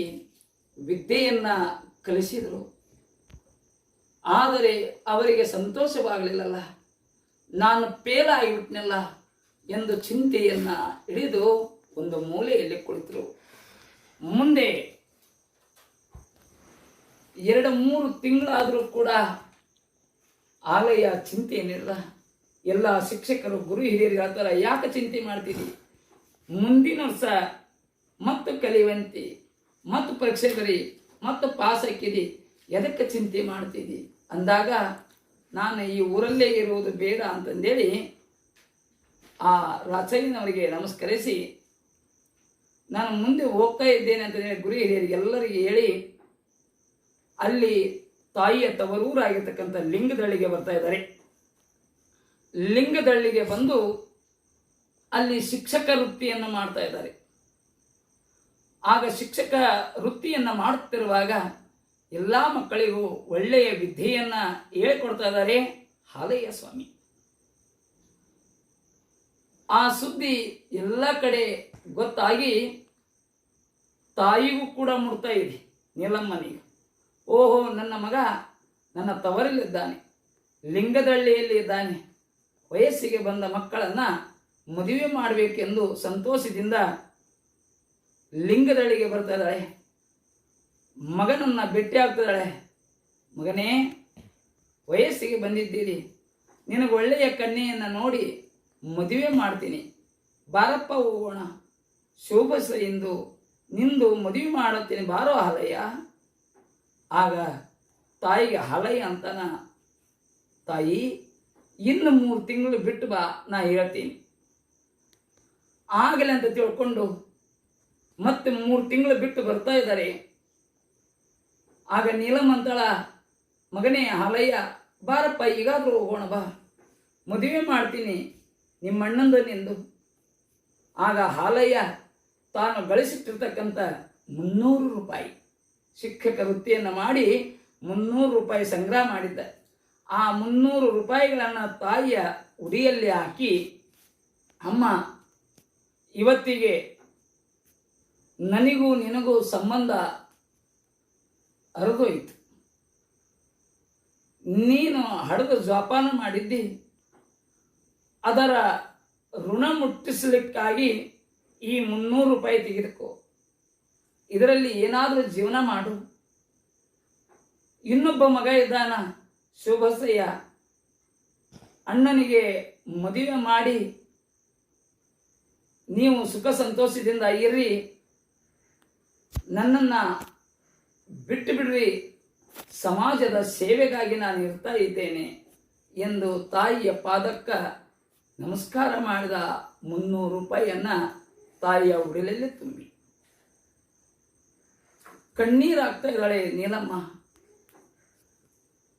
ವಿದ್ಯೆಯನ್ನು ಕಲಿಸಿದರು. ಆದರೆ ಅವರಿಗೆ ಸಂತೋಷವಾಗಲಿಲ್ಲಲ್ಲ, ನಾನು ಫೇಲಾಗಿಬಿಟ್ನಲ್ಲ ಎಂದು ಚಿಂತೆಯನ್ನು ಹಿಡಿದು ಒಂದು ಮೂಲೆಯಲ್ಲಿ ಕುಳಿತರು. ಮುಂದೆ 2-3 ತಿಂಗಳಾದರೂ ಕೂಡ ಆಲಯ ಚಿಂತೆ ಏನಿಲ್ಲ. ಎಲ್ಲ ಶಿಕ್ಷಕರು ಗುರು ಹಿರಿಯರು ಹೇಳ್ತಾರೆ, ಯಾಕೆ ಚಿಂತೆ ಮಾಡ್ತೀರಿ, ಮುಂದಿನ ವರ್ಷ ಮತ್ತು ಕಲಿಯುವಂತೆ ಮತ್ತು ಪರೀಕ್ಷೆ ಬರಿ ಮತ್ತು ಪಾಸ್ ಹಾಕಿದಿ, ಎದಕ್ಕೆ ಚಿಂತೆ ಮಾಡ್ತಿದ್ದಿ ಅಂದಾಗ ನಾನು ಈ ಊರಲ್ಲೇ ಇರುವುದು ಬೇಡ ಅಂತಂದೇಳಿ ಆ ರಾಚಯ್ಯನವರಿಗೆ ನಮಸ್ಕರಿಸಿ ನಾನು ಮುಂದೆ ಹೋಗ್ತಾ ಇದ್ದೇನೆ ಅಂತಂದೇಳಿ ಗುರು ಹಿರಿಯರಿಗೆ ಎಲ್ಲರಿಗೆ ಹೇಳಿ ಅಲ್ಲಿ ತಾಯಿಯ ತವರೂರಾಗಿರ್ತಕ್ಕಂಥ ಲಿಂಗದಳ್ಳಿಗೆ ಬರ್ತಾ ಇದ್ದಾರೆ. ಲಿಂಗದಳ್ಳಿಗೆ ಬಂದು ಅಲ್ಲಿ ಶಿಕ್ಷಕ ವೃತ್ತಿಯನ್ನು ಮಾಡ್ತಾ ಇದ್ದಾರೆ. ಆಗ ಶಿಕ್ಷಕ ವೃತ್ತಿಯನ್ನು ಮಾಡುತ್ತಿರುವಾಗ ಎಲ್ಲ ಮಕ್ಕಳಿಗೂ ಒಳ್ಳೆಯ ವಿದ್ಯೆಯನ್ನು ಹೇಳಿಕೊಡ್ತಾ ಇದ್ದಾರೆ ಹಾಲಯ್ಯ ಸ್ವಾಮಿ. ಆ ಸುದ್ದಿ ಎಲ್ಲ ಕಡೆ ಗೊತ್ತಾಗಿ ತಾಯಿಗೂ ಕೂಡ ಮುಡ್ತಾ ಇದೆ ನೀಲಮ್ಮನಿಗೆ. ಓಹೋ, ನನ್ನ ಮಗ ನನ್ನ ತವರಲ್ಲಿದ್ದಾನೆ, ಲಿಂಗದಳ್ಳಿಯಲ್ಲಿ ಇದ್ದಾನೆ, ವಯಸ್ಸಿಗೆ ಬಂದ ಮಕ್ಕಳನ್ನು ಮದುವೆ ಮಾಡಬೇಕೆಂದು ಸಂತೋಷದಿಂದ ಲಿಂಗದಳ್ಳಿಗೆ ಬರ್ತಾ ಇದ್ದಾಳೆ. ಮಗನನ್ನು ಭೇಟಿ ಆಗ್ತಿದ್ದಾಳೆ. ಮಗನೇ, ವಯಸ್ಸಿಗೆ ಬಂದಿದ್ದೀರಿ, ನಿನಗೆ ಒಳ್ಳೆಯ ಕನ್ಯೆಯನ್ನು ನೋಡಿ ಮದುವೆ ಮಾಡ್ತೀನಿ, ಬಾರಪ್ಪ ಹೋಗೋಣ, ಶೋಭಸ ಎಂದು ನಿಂದು ಮದುವೆ ಮಾಡುತ್ತೀನಿ, ಬಾರೋ ಹಾಲಯ್ಯ. ಆಗ ತಾಯಿಗೆ ಹಾಲಯ್ಯ ಅಂತಾನ, ತಾಯಿ ಇನ್ನು 3 ತಿಂಗಳು ಬಿಟ್ಟು ಬಾ, ನಾ ಹೇಳ್ತೀನಿ. ಆಗಲಿ ಅಂತ ತಿಳ್ಕೊಂಡು ಮತ್ತೆ 3 ತಿಂಗಳು ಬಿಟ್ಟು ಬರ್ತಾ ಇದ್ದಾರೆ. ಆಗ ನೀಲಮಂತಳ, ಮಗನೇ ಹಾಲಯ್ಯ ಬಾರಪ್ಪ, ಈಗಾದರೂ ಹೋಗೋಣ ಬಾ, ಮದುವೆ ಮಾಡ್ತೀನಿ ನಿಮ್ಮಣ್ಣಂದು ನಿಂದು. ಆಗ ಹಾಲಯ್ಯ ತಾನು ಗಳಿಸಿಟ್ಟಿರ್ತಕ್ಕಂಥ 300 ರೂಪಾಯಿ ಶಿಕ್ಷಕ ವೃತ್ತಿಯನ್ನು ಮಾಡಿ 300 ರೂಪಾಯಿ ಸಂಗ್ರಹ ಮಾಡಿದ್ದ. ಆ 300 ರೂಪಾಯಿಗಳನ್ನು ತಾಯಿಯ ಉಡಿಯಲ್ಲಿ ಹಾಕಿ, ಅಮ್ಮ ಇವತ್ತಿಗೆ ನನಗೂ ನಿನಗೂ ಸಂಬಂಧ ಹರಿದೋಯ್ತು, ನೀನು ಹಡೆದು ಜೋಪಾನ ಮಾಡಿದ್ದಿ, ಅದರ ಋಣ ಮುಟ್ಟಿಸಲಿಕ್ಕಾಗಿ ಈ 300 ರೂಪಾಯಿ ತೆಗೆದುಕೋ, ಇದರಲ್ಲಿ ಏನಾದರೂ ಜೀವನ ಮಾಡು. ಇನ್ನೊಬ್ಬ ಮಗ ಇದ್ದಾನ ಶುಭಸಯ್ಯ, ಅಣ್ಣನಿಗೆ ಮದುವೆ ಮಾಡಿ ನೀವು ಸುಖ ಸಂತೋಷದಿಂದ ಇರ್ರಿ, ನನ್ನನ್ನು ಬಿಟ್ಟು ಬಿಡ್ರಿ, ಸಮಾಜದ ಸೇವೆಗಾಗಿ ನಾನು ಇರ್ತಾ ಇದ್ದೇನೆ ಎಂದು ತಾಯಿಯ ಪಾದಕ್ಕೆ ನಮಸ್ಕಾರ ಮಾಡಿದ 300 ರೂಪಾಯಿಯನ್ನು ತಾಯಿಯ ಉಡಿಲಲ್ಲಿ ತುಂಬಿ ಕಣ್ಣೀರಾಗ್ತಾ ಇದ್ದಾಳೆ ನೀಲಮ್ಮ.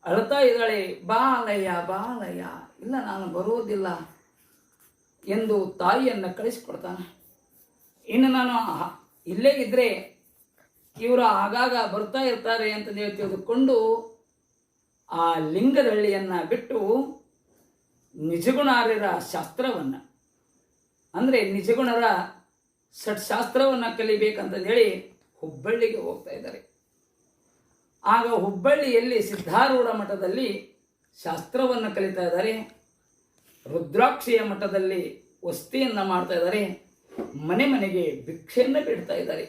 ಅಳ್ತಾ ಇದ್ದಾಳೆ, ಬಾಲಯ್ಯ ಬಾಲಯ್ಯ, ಇಲ್ಲ ನಾನು ಬರುವುದಿಲ್ಲ ಎಂದು ತಾಯಿಯನ್ನು ಕಳಿಸಿಕೊಡ್ತಾನೆ. ಇನ್ನು ನಾನು ಇಲ್ಲೇ ಇದ್ದರೆ ಇವರು ಆಗಾಗ ಬರ್ತಾ ಇರ್ತಾರೆ ಅಂತ ತಿಳಿದುಕೊಂಡು ಆ ಲಿಂಗದಳ್ಳಿಯನ್ನು ಬಿಟ್ಟು ನಿಜಗುಣಾರ್ಯರ ಶಾಸ್ತ್ರವನ್ನು, ಅಂದರೆ ನಿಜಗುಣರ ಷಟ್ಶಾಸ್ತ್ರವನ್ನು ಕಲಿಬೇಕಂತ ಹೇಳಿ ಹುಬ್ಬಳ್ಳಿಗೆ ಹೋಗ್ತಾ ಇದ್ದಾರೆ. ಆಗ ಹುಬ್ಬಳ್ಳಿಯಲ್ಲಿ ಸಿದ್ಧಾರೂಢ ಮಠದಲ್ಲಿ ಶಾಸ್ತ್ರವನ್ನು ಕಲಿತಾ ಇದ್ದಾರೆ, ರುದ್ರಾಕ್ಷಿಯ ಮಠದಲ್ಲಿ ವಸ್ತಿಯನ್ನು ಮಾಡ್ತಾ ಇದ್ದಾರೆ, ಮನೆ ಮನೆಗೆ ಭಿಕ್ಷೆಯನ್ನು ಬೇಡ್ತಾ ಇದ್ದಾರೆ.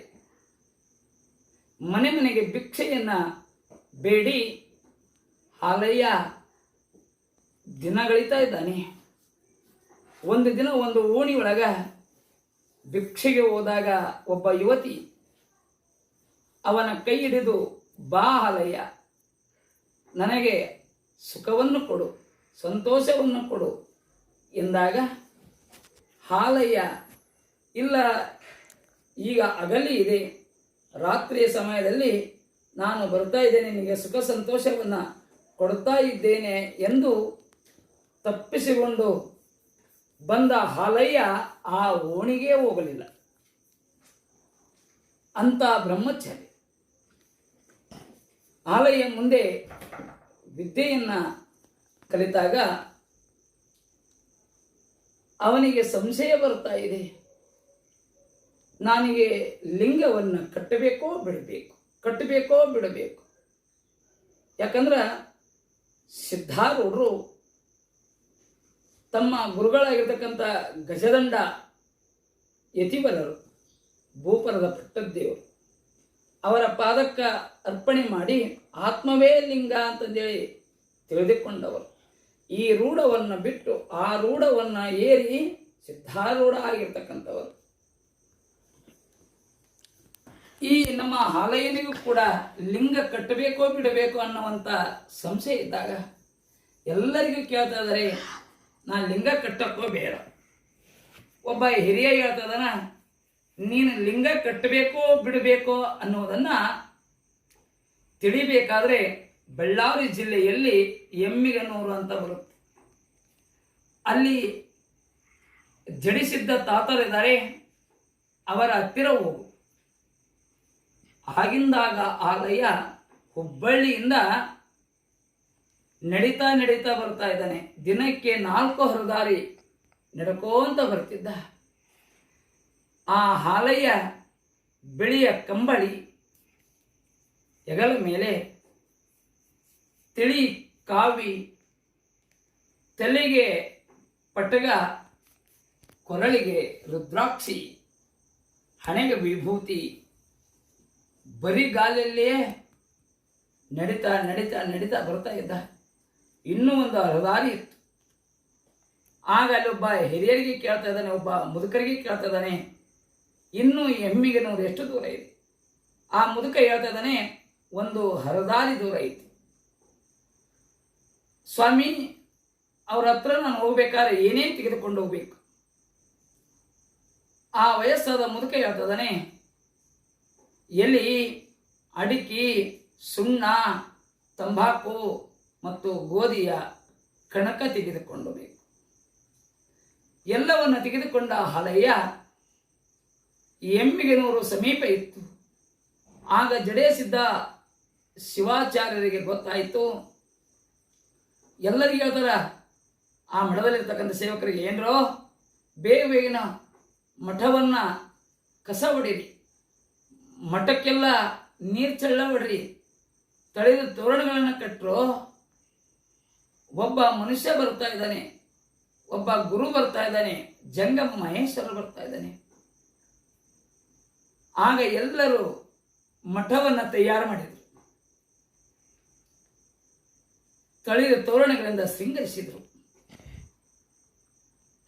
ಮನೆ ಮನೆಗೆ ಭಿಕ್ಷೆಯನ್ನು ಬೇಡಿ ಹಾಲಯ್ಯ ದಿನಗಳಿತಾ ಇದ್ದಾನೆ. ಒಂದು ದಿನ ಒಂದು ಓಣಿ ಒಳಗ ಭಿಕ್ಷೆಗೆ ಹೋದಾಗ ಒಬ್ಬ ಯುವತಿ ಅವನ ಕೈ ಹಿಡಿದು, ಬಾ ಹಾಲಯ್ಯ, ನನಗೆ ಸುಖವನ್ನು ಕೊಡು, ಸಂತೋಷವನ್ನು ಕೊಡು ಎಂದಾಗ ಹಾಲಯ್ಯ, ಇಲ್ಲ ಈಗ ಅಗಲಿ ಇದೆ, ರಾತ್ರಿಯ ಸಮಯದಲ್ಲಿ ನಾನು ಬರ್ತಾ ಇದ್ದೇನೆ, ನಿನಗೆ ಸುಖ ಸಂತೋಷವನ್ನು ಕೊಡ್ತಾ ಇದ್ದೇನೆ ಎಂದು ತಪ್ಪಿಸಿಕೊಂಡು ಬಂದ ಹಾಲಯ್ಯ ಆ ಓಣಿಗೆ ಹೋಗಲಿಲ್ಲ. ಅಂತ ಬ್ರಹ್ಮಚಾರಿ ಹಾಲಯ್ಯ ಮುಂದೆ ವಿದ್ಯೆಯನ್ನು ಕಲಿತಾಗ ಅವನಿಗೆ ಸಂಶಯ ಬರ್ತಾ ಇದೆ, ನನಗೆ ಲಿಂಗವನ್ನು ಕಟ್ಟಬೇಕೋ ಬಿಡಬೇಕು. ಯಾಕಂದ್ರೆ ಸಿದ್ಧಾರೂಢರು ತಮ್ಮ ಗುರುಗಳಾಗಿರ್ತಕ್ಕಂಥ ಗಜದಂಡ ಯತಿವರರು, ಭೂಪರದ ಪಟ್ಟದ್ದೇವರು, ಅವರ ಪಾದಕ್ಕೆ ಅರ್ಪಣೆ ಮಾಡಿ ಆತ್ಮವೇ ಲಿಂಗ ಅಂತಂದೇಳಿ ತಿಳಿದುಕೊಂಡವರು ಈ ರೂಢವನ್ನು ಬಿಟ್ಟು ಆ ರೂಢವನ್ನು ಏರಿ ಸಿದ್ಧಾರೂಢ ಆಗಿರ್ತಕ್ಕಂಥವರು. ಈ ನಮ್ಮ ಹಾಲಯ್ಯನಿಗೂ ಕೂಡ ಲಿಂಗ ಕಟ್ಟಬೇಕೋ ಬಿಡಬೇಕು ಅನ್ನುವಂಥ ಸಂಶಯ ಇದ್ದಾಗ ಎಲ್ಲರಿಗೂ ಕೇಳ್ತಾ ಇದ್ದಾರೆ, ನಾನು ಲಿಂಗ ಕಟ್ಟಕ್ಕೋ ಬೇಡ. ಒಬ್ಬ ಹಿರಿಯ ಹೇಳ್ತಾ ಇದ್ದಾನ, ನೀನು ಲಿಂಗ ಕಟ್ಟಬೇಕೋ ಬಿಡಬೇಕೋ ಅನ್ನೋದನ್ನು ತಿಳಿಬೇಕಾದ್ರೆ ಬಳ್ಳಾರಿ ಜಿಲ್ಲೆಯಲ್ಲಿ ಎಮ್ಮಿಗನೂರು ಅಂತ ಬರುತ್ತೆ, ಅಲ್ಲಿ ಜಡಿಸಿದ್ದ ತಾತರಿದ್ದಾರೆ, ಅವರ ಹತ್ತಿರ ಹೋಗು. ಆಗಿಂದಾಗ ಹಾಲಯ್ಯ ಹುಬ್ಬಳ್ಳಿಯಿಂದ ನಡೀತಾ ಬರ್ತಾ ಇದ್ದಾನೆ. ದಿನಕ್ಕೆ 4 ಹರದಾರಿ ನಡ್ಕೋಂತ ಬರ್ತಿದ್ದ. ಆ ಹಾಲಯ್ಯ ಬಿಳಿಯ ಕಂಬಳಿ, ಹೆಗಲ ಮೇಲೆ ತಿಳಿ ಕಾವಿ, ತಲೆಗೆ ಪಟಗ, ಕೊರಳಿಗೆ ರುದ್ರಾಕ್ಷಿ, ಹಣೆಗೆ ವಿಭೂತಿ, ಬರಿಗಾಲಲ್ಲಿಯೇ ನಡೀತಾ ಬರ್ತಾ ಇದ್ದ. ಇನ್ನೂ ಒಂದು ಹರದಾರಿ ಇತ್ತು, ಆಗ ಅಲ್ಲಿ ಒಬ್ಬ ಹಿರಿಯರಿಗೆ ಕೇಳ್ತಾ ಇದ್ದಾನೆ, ಒಬ್ಬ ಮುದುಕರಿಗೆ ಕೇಳ್ತಾ ಇದ್ದಾನೆ, ಇನ್ನೂ ಎಮ್ಮಿಗೆ ನೂರು ಎಷ್ಟು ದೂರ ಇದೆ? ಆ ಮುದುಕ ಹೇಳ್ತಾ ಇದ್ದಾನೆ, ಒಂದು ಹರದಾರಿ ದೂರ ಐತಿ ಸ್ವಾಮಿ. ಅವ್ರ ಹತ್ರ ನಾನು ಹೋಗ್ಬೇಕಾದ್ರೆ ಏನೇನು ತೆಗೆದುಕೊಂಡು ಹೋಗ್ಬೇಕು? ಆ ವಯಸ್ಸಾದ ಮುದುಕ ಹೇಳ್ತಾ ಇದ್ದಾನೆ, ಎಲೆ, ಅಡಿಕೆ, ಸುಣ್ಣ, ತಂಬಾಕು ಮತ್ತು ಗೋಧಿಯ ಕಣಕ ತೆಗೆದುಕೊಂಡು ಬೇಕು. ಎಲ್ಲವನ್ನು ತೆಗೆದುಕೊಂಡ ಹಲಯ್ಯ ಎಮ್ಮಿಗೆ ನೂರು ಸಮೀಪ ಇತ್ತು. ಆಗ ಜಡೇಸಿದ್ದ ಶಿವಾಚಾರ್ಯರಿಗೆ ಗೊತ್ತಾಯಿತು. ಎಲ್ಲರಿಗೂ ಹೇಳ್ತಾರ, ಆ ಮಠದಲ್ಲಿರ್ತಕ್ಕಂಥ ಸೇವಕರಿಗೆ, ಏನರೋ ಬೇಗ ಬೇಗನ ಮಠವನ್ನ ಕಸ ಹೊಡೀರಿ, ಮಠಕ್ಕೆಲ್ಲ ನೀರು ಚೆಲ್ಲ ಹೊಡ್ರಿ, ತಳೆದ ತೋರಣಗಳನ್ನು ಕಟ್ಟರು. ಒಬ್ಬ ಮನುಷ್ಯ ಬರ್ತಾ ಇದ್ದಾನೆ, ಒಬ್ಬ ಗುರು ಬರ್ತಾ ಇದ್ದಾನೆ, ಜಂಗಮ ಮಹೇಶ್ವರ ಬರ್ತಾ ಇದ್ದಾನೆ. ಆಗ ಎಲ್ಲರೂ ಮಠವನ್ನು ತಯಾರು ಮಾಡಿದರು, ತಳಿದ ತೋರಣಗಳಿಂದ ಶೃಂಗರಿಸಿದರು.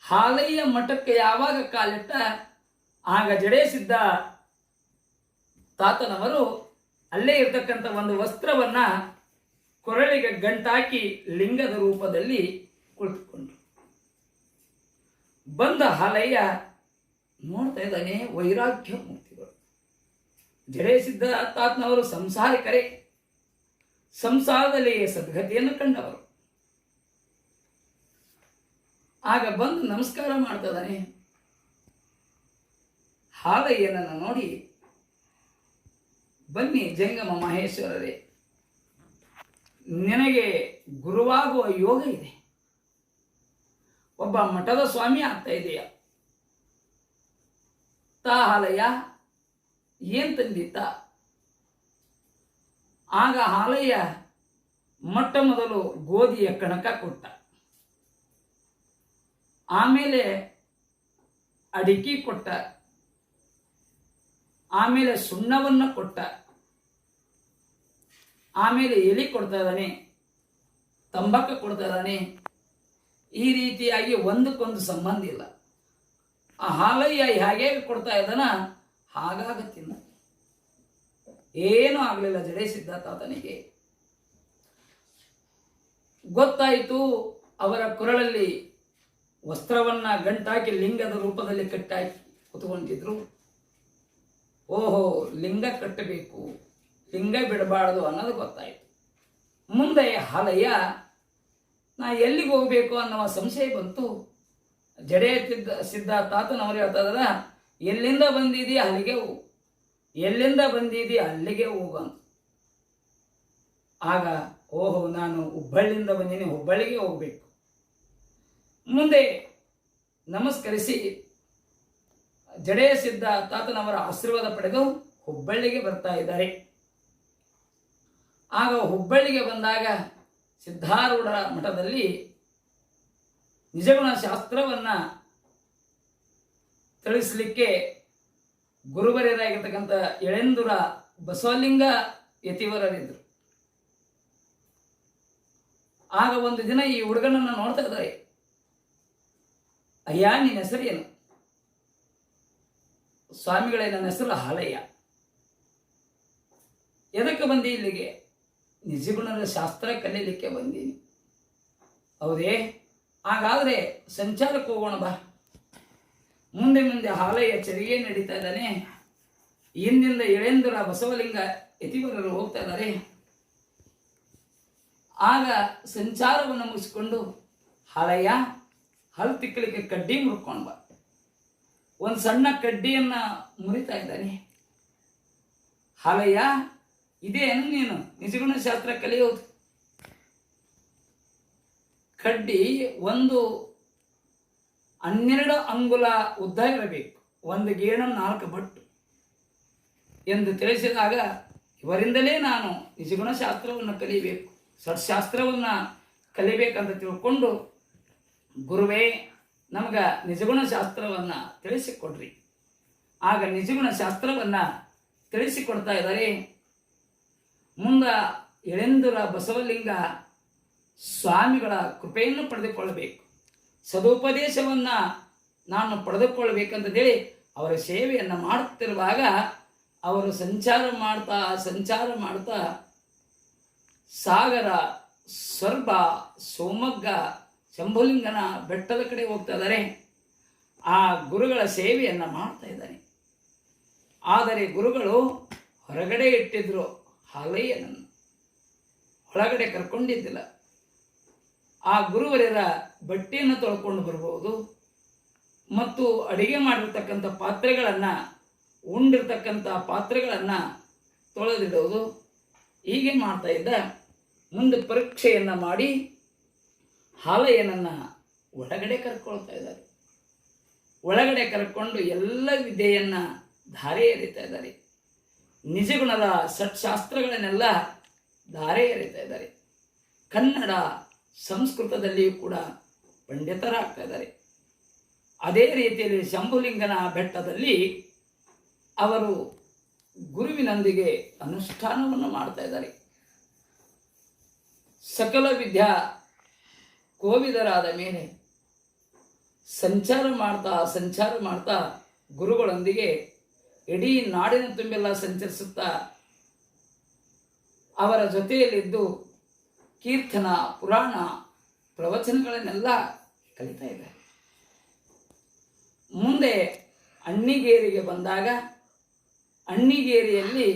ಹಾಲಯ್ಯ ಮಠಕ್ಕೆ ಯಾವಾಗ ಕಾಲಿಟ್ಟ, ಆಗ ಜಡೇಸಿದ್ದ ತಾತನವರು ಅಲ್ಲೇ ಇರ್ತಕ್ಕಂಥ ಒಂದು ವಸ್ತ್ರವನ್ನ ಕೊರಳಿಗೆ ಗಂಟಾಕಿ ಲಿಂಗದ ರೂಪದಲ್ಲಿ ಕುಳಿತುಕೊಂಡ್ರು. ಬಂದ ಹಾಲಯ್ಯ ನೋಡ್ತಾ ಇದ್ದಾನೆ, ವೈರಾಗ್ಯ ಮೂರ್ತಿಗಳು. ಜಡೇಸಿದ್ದ ತಾತನವರು ಸಂಸಾರಿಕರೇ, ಸಂಸಾರದಲ್ಲಿ ಸದ್ಗತಿಯನ್ನು ಕಂಡವರು. ಆಗ ಬಂದು ನಮಸ್ಕಾರ ಮಾಡ್ತಾ ಇದ್ದಾನೆ. ಹಾಲಯ್ಯನನ್ನು ನೋಡಿ, ಬನ್ನಿ ಜಂಗಮ ಮಹೇಶ್ವರರೇ, ನಿನಗೆ ಗುರುವಾಗುವ ಯೋಗ ಇದೆ, ಒಬ್ಬ ಮಠದ ಸ್ವಾಮಿ ಆಗ್ತಾ ಇದೆಯ. ತಾ ಹಾಲಯ್ಯ, ಏನ್ ತಂದಿತ್ತ? ಆಗ ಹಾಲಯ್ಯ ಮೊಟ್ಟ ಮೊದಲು ಗೋಧಿಯ ಕಣಕ ಕೊಟ್ಟ, ಆಮೇಲೆ ಅಡಿಕೆ ಕೊಟ್ಟ, ಆಮೇಲೆ ಸುಣ್ಣವನ್ನು ಕೊಟ್ಟ, ಆಮೇಲೆ ಎಲೆ ಕೊಡ್ತಾ ಇದ್ದಾನೆ, ತಂಬಾಕು ಕೊಡ್ತಾ ಇದ್ದಾನೆ. ಈ ರೀತಿಯಾಗಿ ಒಂದಕ್ಕೊಂದು ಸಂಬಂಧ ಇಲ್ಲ. ಆ ಹಾಲಯ್ಯ ಹೇಗೆ ಕೊಡ್ತಾ ಇದ್ದಾನ ಹಾಗಾಗ ತಿನ್ನ. ಏನೂ ಆಗಲಿಲ್ಲ ಜಡೇಸಿದ್ದ ತಾತನಿಗೆ. ಗೊತ್ತಾಯಿತು, ಅವರ ಕೊರಳಲ್ಲಿ ವಸ್ತ್ರವನ್ನ ಗಂಟಾಕಿ ಲಿಂಗದ ರೂಪದಲ್ಲಿ ಕಟ್ಟಾಕಿ ಕುತ್ಕೊಂಡಿದ್ರು. ಓಹೋ, ಲಿಂಗ ಕಟ್ಟಬೇಕು, ಲಿಂಗ ಬಿಡಬಾರದು ಅನ್ನೋದು ಗೊತ್ತಾಯಿತು. ಮುಂದೆ ಹಾಲಯ್ಯ ನಾ ಎಲ್ಲಿಗೆ ಹೋಗ್ಬೇಕು ಅನ್ನುವ ಸಂಶಯ ಬಂತು. ಸಿದ್ದ ತಾತನವರು ಹೇಳ್ತಾರ, ಎಲ್ಲಿಂದ ಬಂದಿದ್ದೀ ಅಲ್ಲಿಗೆ ಹೋಗು, ಎಲ್ಲಿಂದ ಬಂದಿದ್ದೀ ಅಲ್ಲಿಗೆ ಹೋಗು ಅಂತ. ಆಗ ಓಹೋ, ನಾನು ಹುಬ್ಬಳ್ಳಿಯಿಂದ ಬಂದೀನಿ, ಹುಬ್ಬಳ್ಳಿಗೆ ಹೋಗ್ಬೇಕು. ಮುಂದೆ ನಮಸ್ಕರಿಸಿ ಜಡೇಸಿದ್ದ ತಾತನವರ ಆಶೀರ್ವಾದ ಪಡೆದು ಹುಬ್ಬಳ್ಳಿಗೆ ಬರ್ತಾ ಇದ್ದಾರೆ. ಆಗ ಹುಬ್ಬಳ್ಳಿಗೆ ಬಂದಾಗ ಸಿದ್ಧಾರೂಢ ಮಠದಲ್ಲಿ ನಿಜಗುಣ ಶಾಸ್ತ್ರವನ್ನ ತಿಳಿಸಲಿಕ್ಕೆ ಗುರುವರ್ಯರಾಗಿರ್ತಕ್ಕಂಥ ಯಳೇಂದುರ ಬಸವಲಿಂಗ ಯತಿವರರಿದ್ರು. ಆಗ ಒಂದು ದಿನ ಈ ಹುಡುಗನನ್ನ ನೋಡ್ತಾ ಇದ್ದಾರೆ. ಅಯ್ಯ, ನಿನ್ನ ಹೆಸರು ಏನು? ಸ್ವಾಮಿಗಳೇ, ನನ್ನ ಹೆಸರು ಹಾಲಯ್ಯ. ಎದಕ್ಕೆ ಬಂದಿ ಇಲ್ಲಿಗೆ? ನಿಜಗುಣದ ಶಾಸ್ತ್ರ ಕಲೀಲಿಕ್ಕೆ ಬಂದೀನಿ. ಹೌದೇ? ಹಾಗಾದ್ರೆ ಸಂಚಾರಕ್ಕೆ ಹೋಗೋಣ ಬಾ. ಮುಂದೆ ಮುಂದೆ ಹಾಲಯ್ಯ ಚರಿಗೆ ನಡೀತಾ ಇದ್ದಾನೆ. ಹಿಂದಿಂದ ಯಳೇಂದುರ ಬಸವಲಿಂಗ ಯತಿವರರು ಹೋಗ್ತಾ ಇದ್ದಾರೆ. ಆಗ ಸಂಚಾರವನ್ನು ಮುಗಿಸಿಕೊಂಡು ಹಾಲಯ್ಯ, ಹಲ್ಲು ತಿಕ್ಕಲಿಕ್ಕೆ ಕಡ್ಡಿ ಮುರ್ಕೊಂಡು ಬಾ. ಒಂದು ಸಣ್ಣ ಕಡ್ಡಿಯನ್ನ ಮುರಿತಾ ಇದ್ದಾನೆ. ಹಾಲಯ್ಯ, ಇದೇನು ನೀನು ನಿಜಗುಣ ಶಾಸ್ತ್ರ ಕಲಿಯೋದು? ಕಡ್ಡಿ ಒಂದು 12 ಅಂಗುಲ ಉದ್ದ ಇರಬೇಕು, ಒಂದು ಗೇಣ 4 ಬಟ್ಟು ಎಂದು ತಿಳಿಸಿದಾಗ, ಇವರಿಂದಲೇ ನಾನು ನಿಜಗುಣ ಶಾಸ್ತ್ರವನ್ನು ಕಲಿಬೇಕು, ಸತ್ಶಾಸ್ತ್ರವನ್ನು ಕಲಿಬೇಕಂತ ತಿಳ್ಕೊಂಡು, ಗುರುವೇ ನಮಗ ನಿಜಗುಣ ಶಾಸ್ತ್ರವನ್ನು ತಿಳಿಸಿಕೊಡ್ರಿ. ಆಗ ನಿಜಗುಣ ಶಾಸ್ತ್ರವನ್ನು ತಿಳಿಸಿಕೊಡ್ತಾ ಇದ್ದಾರೆ. ಮುಂದೆ ಯಳೇಂದುರ ಬಸವಲಿಂಗ ಸ್ವಾಮಿಗಳ ಕೃಪೆಯನ್ನು ಪಡೆದುಕೊಳ್ಳಬೇಕು. ಸದುಪದೇಶವನ್ನು ನಾನು ಪಡೆದುಕೊಳ್ಳಬೇಕಂತೇಳಿ ಅವರ ಸೇವೆಯನ್ನು ಮಾಡುತ್ತಿರುವಾಗ ಅವರು ಸಂಚಾರ ಮಾಡ್ತಾ ಸಾಗರ, ಸ್ವರ್ಭ, ಸೋಮಗ್ಗ, ಶಂಭುಲಿಂಗನ ಬೆಟ್ಟದ ಕಡೆ ಹೋಗ್ತಾ ಇದ್ದಾರೆ. ಆ ಗುರುಗಳ ಸೇವೆಯನ್ನು ಮಾಡ್ತಾ ಇದ್ದಾನೆ. ಆದರೆ ಗುರುಗಳು ಹೊರಗಡೆ ಇಟ್ಟಿದ್ರು ಹಾಲಯ್ಯನನ್ನು, ಒಳಗಡೆ ಕರ್ಕೊಂಡಿದ್ದಿಲ್ಲ. ಆ ಗುರುವರ್ಯರ ಬಟ್ಟೆಯನ್ನು ತೊಳ್ಕೊಂಡು ಬರ್ಬೋದು ಮತ್ತು ಅಡಿಗೆ ಮಾಡಿರ್ತಕ್ಕಂಥ ಪಾತ್ರೆಗಳನ್ನು, ಉಂಡಿರ್ತಕ್ಕಂಥ ಪಾತ್ರೆಗಳನ್ನು ತೊಳೆದಿಡೋದು ಹೀಗೆ ಮಾಡ್ತಾ ಇದ್ದ. ಮುಂದೆ ಪರೀಕ್ಷೆಯನ್ನು ಮಾಡಿ ಹಾಲಯ್ಯನನ್ನು ಒಳಗಡೆ ಕರ್ಕೊಳ್ತಾ ಇದ್ದಾರೆ. ಒಳಗಡೆ ಕರ್ಕೊಂಡು ಎಲ್ಲ ವಿದ್ಯೆಯನ್ನು ಧಾರೆ ಎರಿತಾ ಇದ್ದಾರೆ. ನಿಜಗುಣದ ಷಟ್ಶಾಸ್ತ್ರಗಳನ್ನೆಲ್ಲ ಧಾರೆ ಎರಿತಾ ಇದ್ದಾರೆ. ಕನ್ನಡ ಸಂಸ್ಕೃತದಲ್ಲಿಯೂ ಕೂಡ ಪಂಡಿತರಾಗ್ತಾ ಇದ್ದಾರೆ. ಅದೇ ರೀತಿಯಲ್ಲಿ ಶಂಭುಲಿಂಗನ ಬೆಟ್ಟದಲ್ಲಿ ಅವರು ಗುರುವಿನೊಂದಿಗೆ ಅನುಷ್ಠಾನವನ್ನು ಮಾಡ್ತಾ ಇದ್ದಾರೆ. ಸಕಲ ವಿದ್ಯಾ ಕೋವಿದರಾದ ಮೇಲೆ ಸಂಚಾರ ಮಾಡ್ತಾ ಗುರುಗಳೊಂದಿಗೆ ಇಡೀ ನಾಡಿನ ತುಂಬೆಲ್ಲ ಸಂಚರಿಸುತ್ತಾ ಅವರ ಜೊತೆಯಲ್ಲಿದ್ದು ಕೀರ್ತನ, ಪುರಾಣ, ಪ್ರವಚನಗಳನ್ನೆಲ್ಲ ಕಲಿತಾ ಇದ್ದಾರೆ. ಮುಂದೆ ಅಣ್ಣಿಗೇರಿಗೆ ಬಂದಾಗ ಅಣ್ಣಿಗೇರಿಯಲ್ಲಿ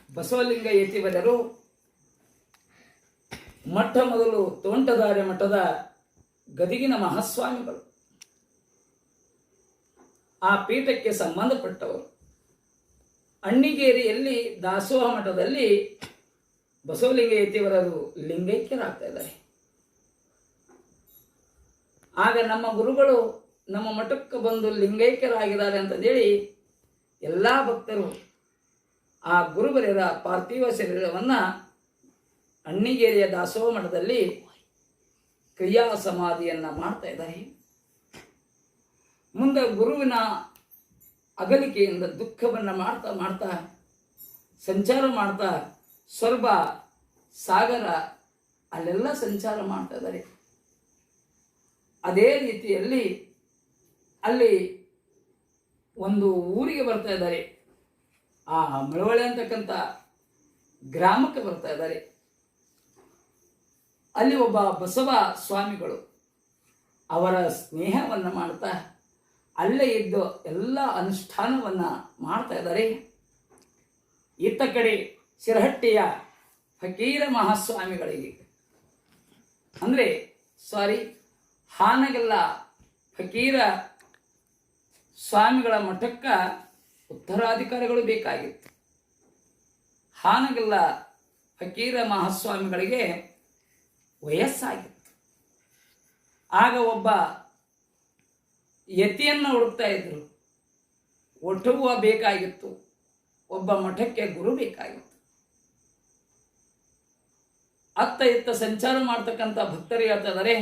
ಬಸವಲಿಂಗ ಯತಿವರರು ಮೊಟ್ಟ ಮೊದಲು ತೋಂಟದಾರ್ಯ ಮಠದ ಗದಿಗಿನ ಮಹಾಸ್ವಾಮಿಗಳು, ಆ ಪೀಠಕ್ಕೆ ಸಂಬಂಧಪಟ್ಟವರು. ಅಣ್ಣಿಗೇರಿಯಲ್ಲಿ ದಾಸೋಹ ಮಠದಲ್ಲಿ ಬಸವಲಿಂಗ ಯತಿವರರು ಲಿಂಗೈಕ್ಯರಾಗ್ತಾ ಇದ್ದಾರೆ. ಆಗ ನಮ್ಮ ಗುರುಗಳು ನಮ್ಮ ಮಠಕ್ಕೆ ಬಂದು ಲಿಂಗೈಕ್ಯರಾಗಿದ್ದಾರೆ ಅಂತಂದೇಳಿ ಎಲ್ಲ ಭಕ್ತರು ಆ ಗುರುವರ್ಯರ ಪಾರ್ಥಿವ ಶರೀರವನ್ನು ಅಣ್ಣಿಗೇರಿಯ ದಾಸೋಹ ಮಠದಲ್ಲಿ ಕ್ರಿಯಾ ಸಮಾಧಿಯನ್ನು ಮಾಡ್ತಾ ಇದ್ದಾರೆ. ಮುಂದೆ ಗುರುವಿನ ಅಗಲಿಕೆಯಿಂದ ದುಃಖವನ್ನು ಮಾಡ್ತಾ ಸಂಚಾರ ಮಾಡ್ತಾ ಸ್ವರ್ಭ, ಸಾಗರ ಅಲ್ಲೆಲ್ಲ ಸಂಚಾರ ಮಾಡ್ತಾ ಇದ್ದಾರೆ. ಅದೇ ರೀತಿಯಲ್ಲಿ ಅಲ್ಲಿ ಒಂದು ಊರಿಗೆ ಬರ್ತಾ ಇದ್ದಾರೆ. ಆ ಮಳವಳ್ಳಿ ಅಂತಕ್ಕಂಥ ಗ್ರಾಮಕ್ಕೆ ಬರ್ತಾ ಇದ್ದಾರೆ. ಅಲ್ಲಿ ಒಬ್ಬ ಬಸವ ಸ್ವಾಮಿಗಳು ಅವರ ಸ್ನೇಹವನ್ನು ಮಾಡ್ತಾ ಅಲ್ಲೇ ಇದ್ದು ಎಲ್ಲ ಅನುಷ್ಠಾನವನ್ನು ಮಾಡ್ತಾ ಇದ್ದಾರೆ. ಇತ್ತ ಕಡೆ ಶಿರಹಟ್ಟಿಯ ಫಕೀರ ಮಹಾಸ್ವಾಮಿಗಳಿಗೆ ಹಾನಗಲ್ಲ ಫಕೀರ ಸ್ವಾಮಿಗಳ ಮಠಕ್ಕೆ ಉತ್ತರಾಧಿಕಾರಿಗಳು ಬೇಕಾಗಿತ್ತು. ಹಾನಗಲ್ಲ ಫಕೀರ ಮಹಾಸ್ವಾಮಿಗಳಿಗೆ ವಯಸ್ಸಾಗಿತ್ತು. ಆಗ ಒಬ್ಬ ಯತಿಯನ್ನು ಹುಡುಕ್ತಾ ಇದ್ರು. ಒಟ್ಟುವ ಬೇಕಾಗಿತ್ತು, ಒಬ್ಬ ಮಠಕ್ಕೆ ಗುರು ಬೇಕಾಗಿತ್ತು. ಅತ್ತ ಇತ್ತ ಸಂಚಾರ ಮಾಡ್ತಕ್ಕಂಥ ಭಕ್ತರು ಹೇಳ್ತಾ ಇದ್ದಾರೆ,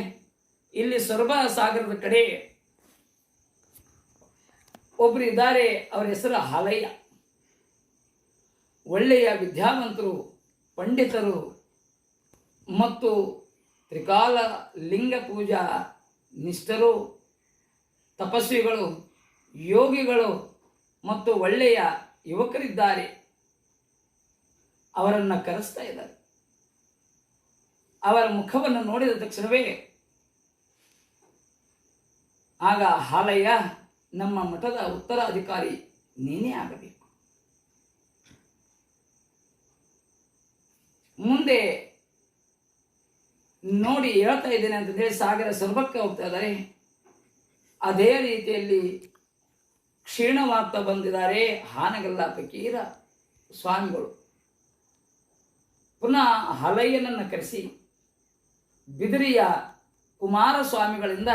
ಇಲ್ಲಿ ಸ್ವರ್ಭ ಸಾಗರದ ಕಡೆ ಒಬ್ರು ಇದ್ದಾರೆ, ಅವರ ಹೆಸರು ಹಾಲಯ್ಯ. ಒಳ್ಳೆಯ ವಿದ್ಯಾವಂತರು, ಪಂಡಿತರು ಮತ್ತು ತ್ರಿಕಾಲ ಲಿಂಗ ಪೂಜಾ ನಿಷ್ಠರು, ತಪಸ್ವಿಗಳು, ಯೋಗಿಗಳು ಮತ್ತು ಒಳ್ಳೆಯ ಯುವಕರಿದ್ದಾರೆ. ಅವರನ್ನು ಕರೆಸ್ತಾ ಇದ್ದಾರೆ. ಅವರ ಮುಖವನ್ನು ನೋಡಿದ ತಕ್ಷಣವೇ ಆಗ ಹಾಲಯ್ಯ, ನಮ್ಮ ಮಠದ ಉತ್ತರಾಧಿಕಾರಿ ನೀನೇ ಆಗಬೇಕು. ಮುಂದೆ ನೋಡಿ ಹೇಳ್ತಾ ಇದ್ದೇನೆ ಅಂತಂದೇಳಿ ಸಾಗರ ಸ್ವರ್ಭಕ್ಕೆ ಹೋಗ್ತಾ ಇದ್ದಾರೆ. ಅದೇ ರೀತಿಯಲ್ಲಿ ಕ್ಷೀಣವಾಗ್ತಾ ಬಂದಿದ್ದಾರೆ ಹಾನಗಲ್ಲ ಫಕೀರ ಸ್ವಾಮಿಗಳು. ಪುನಃ ಹಾಲಯ್ಯನನ್ನು ಕರೆಸಿ ಬಿದಿರಿಯ ಕುಮಾರಸ್ವಾಮಿಗಳಿಂದ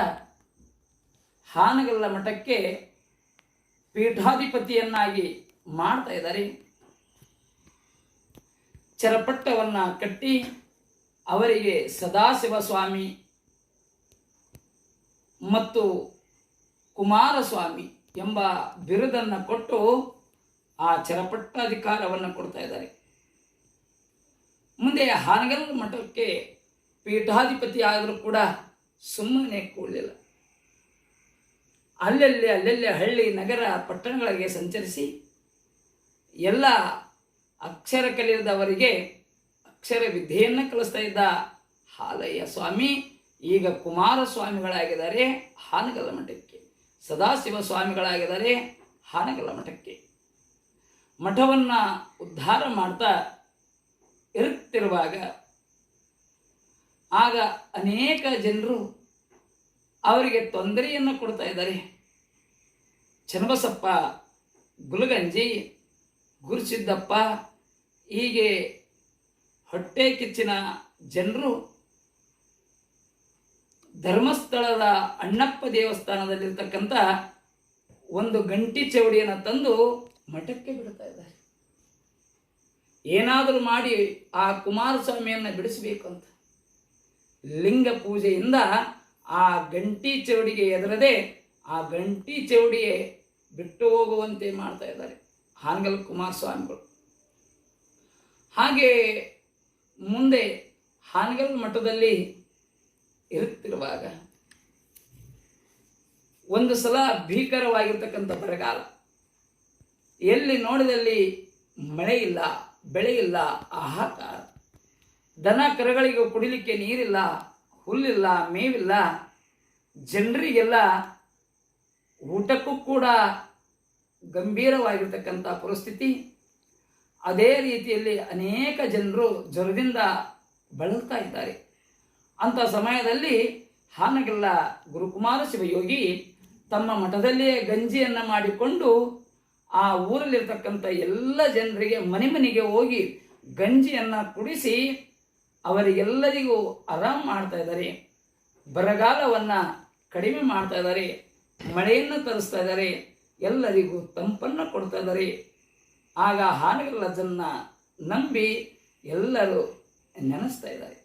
ಹಾನಗಲ್ಲ ಮಠಕ್ಕೆ ಪೀಠಾಧಿಪತಿಯನ್ನಾಗಿ ಮಾಡ್ತಾ ಇದ್ದಾರೆ. ಚರಪಟ್ಟವನ್ನು ಕಟ್ಟಿ ಅವರಿಗೆ ಸದಾಶಿವ ಸ್ವಾಮಿ ಮತ್ತು ಕುಮಾರಸ್ವಾಮಿ ಎಂಬ ಬಿರುದನ್ನು ಕೊಟ್ಟು ಆ ಚರಪಟ್ಟಾಧಿಕಾರವನ್ನು ಕೊಡ್ತಾ ಇದ್ದಾರೆ. ಮುಂದೆ ಹಾನಗಲ್ಲ ಮಠಕ್ಕೆ ಪೀಠಾಧಿಪತಿ ಆದರೂ ಕೂಡ ಸುಮ್ಮನೆ ಕೂಡಲಿಲ್ಲ. ಅಲ್ಲಲ್ಲಿ ಹಳ್ಳಿ ನಗರ ಪಟ್ಟಣಗಳಿಗೆ ಸಂಚರಿಸಿ ಎಲ್ಲ ಅಕ್ಷರ ಕಲಿಯದವರಿಗೆ ಅಕ್ಷರ ವಿದ್ಯೆಯನ್ನು ಕಲಿಸ್ತಾ ಇದ್ದ ಹಾಲಯ್ಯ ಸ್ವಾಮಿ ಈಗ ಕುಮಾರಸ್ವಾಮಿಗಳಾಗಿದ್ದಾರೆ ಹಾನಗಲ್ಲ ಮಠಕ್ಕೆ, ಸದಾಶಿವ ಸ್ವಾಮಿಗಳಾಗಿದ್ದಾರೆ ಹಾನಗಲ್ಲ ಮಠಕ್ಕೆ. ಮಠವನ್ನು ಉದ್ಧಾರ ಮಾಡ್ತಾ ಇರುತ್ತಿರುವಾಗ ಆಗ ಅನೇಕ ಜನರು ಅವರಿಗೆ ತೊಂದರೆಯನ್ನು ಕೊಡ್ತಾ ಇದ್ದಾರೆ. ಚನ್ನಬಸಪ್ಪ, ಗುಲಗಂಜಿ, ಗುರುಸಿದ್ದಪ್ಪ, ಹೀಗೆ ಹೊಟ್ಟೆ ಕಿಚ್ಚಿನ ಜನರು ಧರ್ಮಸ್ಥಳದ ಅಣ್ಣಪ್ಪ ದೇವಸ್ಥಾನದಲ್ಲಿರ್ತಕ್ಕಂಥ ಒಂದು ಗಂಟಿ ಚೌಡಿಯನ್ನು ತಂದು ಮಠಕ್ಕೆ ಬಿಡ್ತಾ ಇದ್ದಾರೆ. ಏನಾದರೂ ಮಾಡಿ ಆ ಕುಮಾರಸ್ವಾಮಿಯನ್ನು ಬಿಡಿಸಬೇಕು ಅಂತ ಲಿಂಗ ಪೂಜೆಯಿಂದ ಆ ಗಂಟಿ ಚೌಡಿಗೆ ಎದರದೆ ಆ ಗಂಟಿ ಚೌಡಿಗೆ ಬಿಟ್ಟು ಹೋಗುವಂತೆ ಮಾಡ್ತಾ ಇದ್ದಾರೆ ಹಾನಗಲ್ ಕುಮಾರಸ್ವಾಮಿಗಳು. ಹಾಗೆ ಮುಂದೆ ಹಾನಗಲ್ ಮಠದಲ್ಲಿ ಇರುತ್ತಿರುವಾಗ ಒಂದು ಸಲ ಭೀಕರವಾಗಿರ್ತಕ್ಕಂಥ ಬರಗಾಲ, ಎಲ್ಲಿ ನೋಡಿದಲ್ಲಿ ಮಳೆ ಇಲ್ಲ, ಬೆಳೆ ಇಲ್ಲ, ಹಾಹಾಕಾರ. ದನ ಕರುಗಳಿಗೂ ಕುಡಿಲಿಕ್ಕೆ ನೀರಿಲ್ಲ, ಹುಲ್ಲಿಲ್ಲ, ಮೇವಿಲ್ಲ. ಜನರಿಗೆಲ್ಲ ಊಟಕ್ಕೂ ಕೂಡ ಗಂಭೀರವಾಗಿರ್ತಕ್ಕಂಥ ಪರಿಸ್ಥಿತಿ. ಅದೇ ರೀತಿಯಲ್ಲಿ ಅನೇಕ ಜನರು ಜ್ವರದಿಂದ ಬಳಲ್ತಾ ಇದ್ದಾರೆ. ಅಂಥ ಸಮಯದಲ್ಲಿ ಹಾನಗಲ್ಲ ಗುರುಕುಮಾರ ಶಿವಯೋಗಿ ತಮ್ಮ ಮಠದಲ್ಲಿಯೇ ಗಂಜಿಯನ್ನು ಮಾಡಿಕೊಂಡು ಆ ಊರಲ್ಲಿರ್ತಕ್ಕಂಥ ಎಲ್ಲ ಜನರಿಗೆ ಮನೆ ಮನೆಗೆ ಹೋಗಿ ಗಂಜಿಯನ್ನು ಕುಡಿಸಿ ಅವರಿಗೆಲ್ಲರಿಗೂ ಆರಾಮ್ ಮಾಡ್ತಾ ಇದ್ದಾರೆ. ಬರಗಾಲವನ್ನು ಕಡಿಮೆ ಮಾಡ್ತಾ ಇದ್ದಾರೆ, ಮಳೆಯನ್ನು ತರಿಸ್ತಾ ಇದ್ದಾರೆ, ಎಲ್ಲರಿಗೂ ತಂಪನ್ನು ಕೊಡ್ತಾ ಇದ್ದಾರೆ. ಆಗ ಹಾನಗಲ್ಲಜ್ಜನ್ನ ನಂಬಿ ಎಲ್ಲರೂ ನೆನೆಸ್ತಾ ಇದ್ದಾರೆ.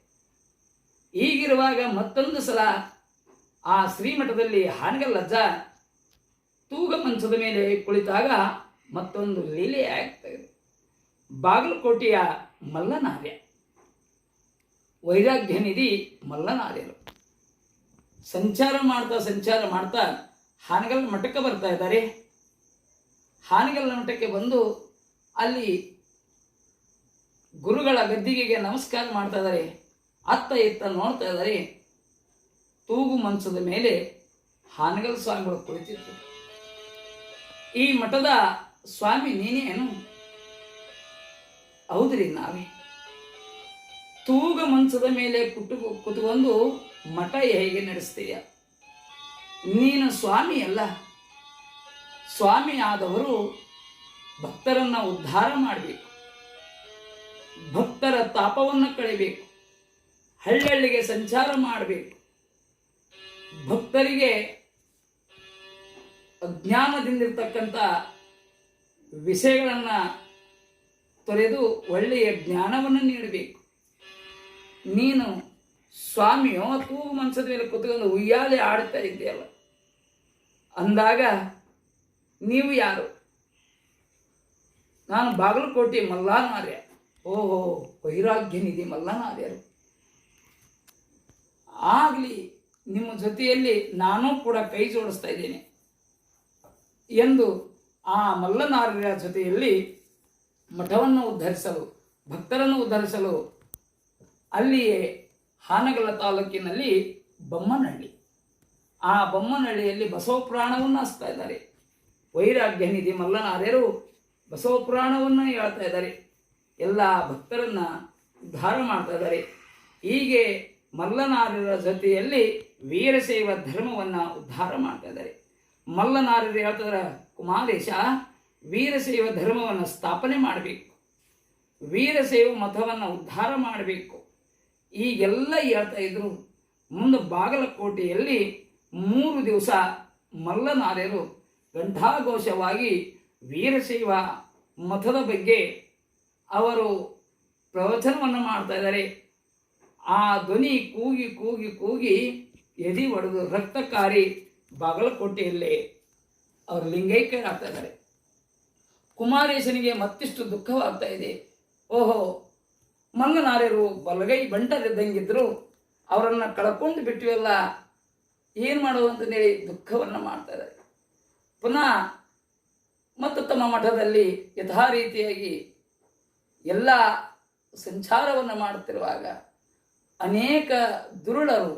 ಹೀಗಿರುವಾಗ ಮತ್ತೊಂದು ಸಲ ಆ ಶ್ರೀಮಠದಲ್ಲಿ ಹಾನಗಲ್ಲಜ್ಜ ತೂಗ ಮಂಚದ ಮೇಲೆ ಕುಳಿತಾಗ ಮತ್ತೊಂದು ಲೀಲೆ ಆಗ್ತಾ ಇದೆ. ಬಾಗಲಕೋಟೆಯ ಮಲ್ಲನಾರ್ಯ, ವೈರಾಗ್ಯ ನಿಧಿ ಮಲ್ಲನಾರ್ಯರು ಸಂಚಾರ ಮಾಡ್ತಾ ಹಾನಗಲ್ ಮಠಕ್ಕೆ ಬರ್ತಾ ಇದ್ದಾರೆ. ಹಾನಗಲ್ ಮಠಕ್ಕೆ ಬಂದು ಅಲ್ಲಿ ಗುರುಗಳ ಗದ್ದಿಗೆಗೆ ನಮಸ್ಕಾರ ಮಾಡ್ತಾ ಇದ್ದಾರೆ. ಅತ್ತ ಇತ್ತ ನೋಡ್ತಾ ಇದ್ದಾರೆ. ತೂಗು ಮಂಚದ ಮೇಲೆ ಹಾನಗಲ್ ಸ್ವಾಮಿಗಳು ಕುಳಿತಿದ್ರು. ಈ ಮಠದ ಸ್ವಾಮಿ ನೀನೇನು? ಹೌದ್ರಿ, ನಾವೇ. ತೂಗ ಮಂಚದ ಮೇಲೆ ಕುತ್ಕೊಂಡು ಮಠ ಹೇಗೆ ನಡೆಸ್ತೀಯ? ನೀನು ಸ್ವಾಮಿ ಅಲ್ಲ. ಸ್ವಾಮಿ ಆದವರು ಭಕ್ತರನ್ನ ಉದ್ಧಾರ ಮಾಡಬೇಕು, ಭಕ್ತರ ತಾಪವನ್ನು ಕಳೆಯಬೇಕು, ಹಳ್ಳಿಗೆ ಸಂಚಾರ ಮಾಡಬೇಕು, ಭಕ್ತರಿಗೆ ಅಜ್ಞಾನದಿಂದಿರ್ತಕ್ಕಂಥ ವಿಷಯಗಳನ್ನು ತೊರೆದು ಒಳ್ಳೆಯ ಜ್ಞಾನವನ್ನು ನೀಡಬೇಕು. ನೀನು ಸ್ವಾಮಿಯೋ ತೂಗು ಮಂಚದ ಮೇಲೆ ಕೂತ್ಕೊಂಡು ಉಯ್ಯಾಲೆ ಆಡ್ತಾ ಇದ್ದೀಯಲ್ಲ ಅಂದಾಗ ನೀವು ಯಾರು? ನಾನು ಬಾಗಲಕೋಟೆ ಮಲ್ಲನಾರ್ಯ. ಓಹೋ, ವೈರಾಗ್ಯ ನಿಧಿ ಮಲ್ಲನಾರ್ಯರು. ಆಗಲಿ, ನಿಮ್ಮ ಜೊತೆಯಲ್ಲಿ ನಾನೂ ಕೂಡ ಕೈ ಜೋಡಿಸ್ತಾ ಇದ್ದೇನೆ ಎಂದು ಆ ಮಲ್ಲನಾರ್ಯರ ಜೊತೆಯಲ್ಲಿ ಮಠವನ್ನು ಉದ್ಧರಿಸಲು, ಭಕ್ತರನ್ನು ಉದ್ಧರಿಸಲು ಅಲ್ಲಿಯೇ ಹಾನಗಲ್ಲ ತಾಲೂಕಿನಲ್ಲಿ ಬೊಮ್ಮನಹಳ್ಳಿ, ಆ ಬೊಮ್ಮನಹಳ್ಳಿಯಲ್ಲಿ ಬಸವ ಪುರಾಣವನ್ನು ಹಚ್ತಾ ಇದ್ದಾರೆ. ವೈರಾಗ್ಯ ನಿಧಿ ಮಲ್ಲನಾರ್ಯರು ಬಸವ ಪುರಾಣವನ್ನು ಹೇಳ್ತಾ ಇದ್ದಾರೆ. ಎಲ್ಲ ಭಕ್ತರನ್ನು ಉದ್ಧಾರ ಮಾಡ್ತಾ ಇದ್ದಾರೆ. ಹೀಗೆ ಮಲ್ಲನಾರ್ಯರ ಜೊತೆಯಲ್ಲಿ ವೀರಶೈವ ಧರ್ಮವನ್ನು ಉದ್ಧಾರ ಮಾಡ್ತಾ ಇದ್ದಾರೆ. ಮಲ್ಲನಾರ್ಯರು ಹೇಳ್ತಿದ್ದಾರೆ, ಕುಮಾರೇಶ, ವೀರಶೈವ ಧರ್ಮವನ್ನು ಸ್ಥಾಪನೆ ಮಾಡಬೇಕು, ವೀರಶೈವ ಮತವನ್ನು ಉದ್ಧಾರ ಮಾಡಬೇಕು, ಈಗೆಲ್ಲ ಹೇಳ್ತಾ ಇದ್ರು. ಮುಂದೆ ಬಾಗಲಕೋಟೆಯಲ್ಲಿ 3 ದಿವಸ ಮಲ್ಲನಾರ್ಯರು ಘಂಟಾಘೋಷವಾಗಿ ವೀರಶೈವ ಮತದ ಬಗ್ಗೆ ಅವರು ಪ್ರವಚನವನ್ನು ಮಾಡ್ತಾ ಇದ್ದಾರೆ. ಆ ಧ್ವನಿ ಕೂಗಿ ಕೂಗಿ ಕೂಗಿ ಎದಿ ಒಡೆದು ರಕ್ತಕಾರಿ ಬಾಗಲಕೋಟೆಯಲ್ಲೇ ಅವರು ಲಿಂಗೈಕ್ಯರಾಗ್ತಾ ಇದ್ದಾರೆ. ಕುಮಾರೇಶನಿಗೆ ಮತ್ತಿಷ್ಟು ದುಃಖವಾಗ್ತಾ ಇದೆ. ಓಹೋ, ಮಲ್ಲನಾರ್ಯರು ಬಲಗೈ ಬಂಟರಿದ್ದಂಗಿದ್ರು, ಅವರನ್ನು ಕಳ್ಕೊಂಡು ಬಿಟ್ಟಿವೆಲ್ಲ, ಏನು ಮಾಡೋದು ಅಂತಂದೇಳಿ ದುಃಖವನ್ನು ಮಾಡ್ತಾ ಇದ್ದಾರೆ. ಪುನಃ ಮತ್ತು ತಮ್ಮ ಮಠದಲ್ಲಿ ಯಥಾ ರೀತಿಯಾಗಿ ಎಲ್ಲ ಸಂಚಾರವನ್ನು ಮಾಡುತ್ತಿರುವಾಗ ಅನೇಕ ದುರುಳರು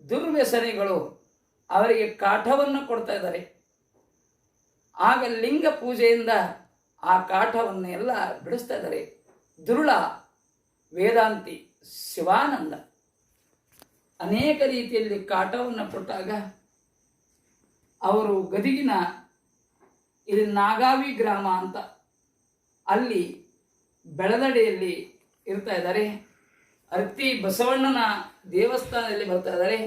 ದುರ್ವ್ಯಸನಿಗಳು ಅವರಿಗೆ ಕಾಠವನ್ನು ಕೊಡ್ತಾ ಇದ್ದಾರೆ. ಆಗ ಲಿಂಗ ಪೂಜೆಯಿಂದ ಆ ಕಾಠವನ್ನು ಎಲ್ಲ ಬಿಡಿಸ್ತಾ ಇದ್ದಾರೆ. ದುರುಳ ವೇದಾಂತಿ ಶಿವಾನಂದ ಅನೇಕ ರೀತಿಯಲ್ಲಿ ಕಾಟವನ್ನು ಕೊಟ್ಟಾಗ ಅವರು ಗದಗಿನ ಇಲ್ಲಿ ನಾಗಾವಿ ಗ್ರಾಮ ಅಂತ ಅಲ್ಲಿ ಬೆಳದಡಿಯಲ್ಲಿ ಇರ್ತಾ ಇದ್ದಾರೆ. ಅರ್ತಿ ಬಸವಣ್ಣನ ದೇವಸ್ಥಾನದಲ್ಲಿ ಬರ್ತಾ ಇದ್ದಾರೆ.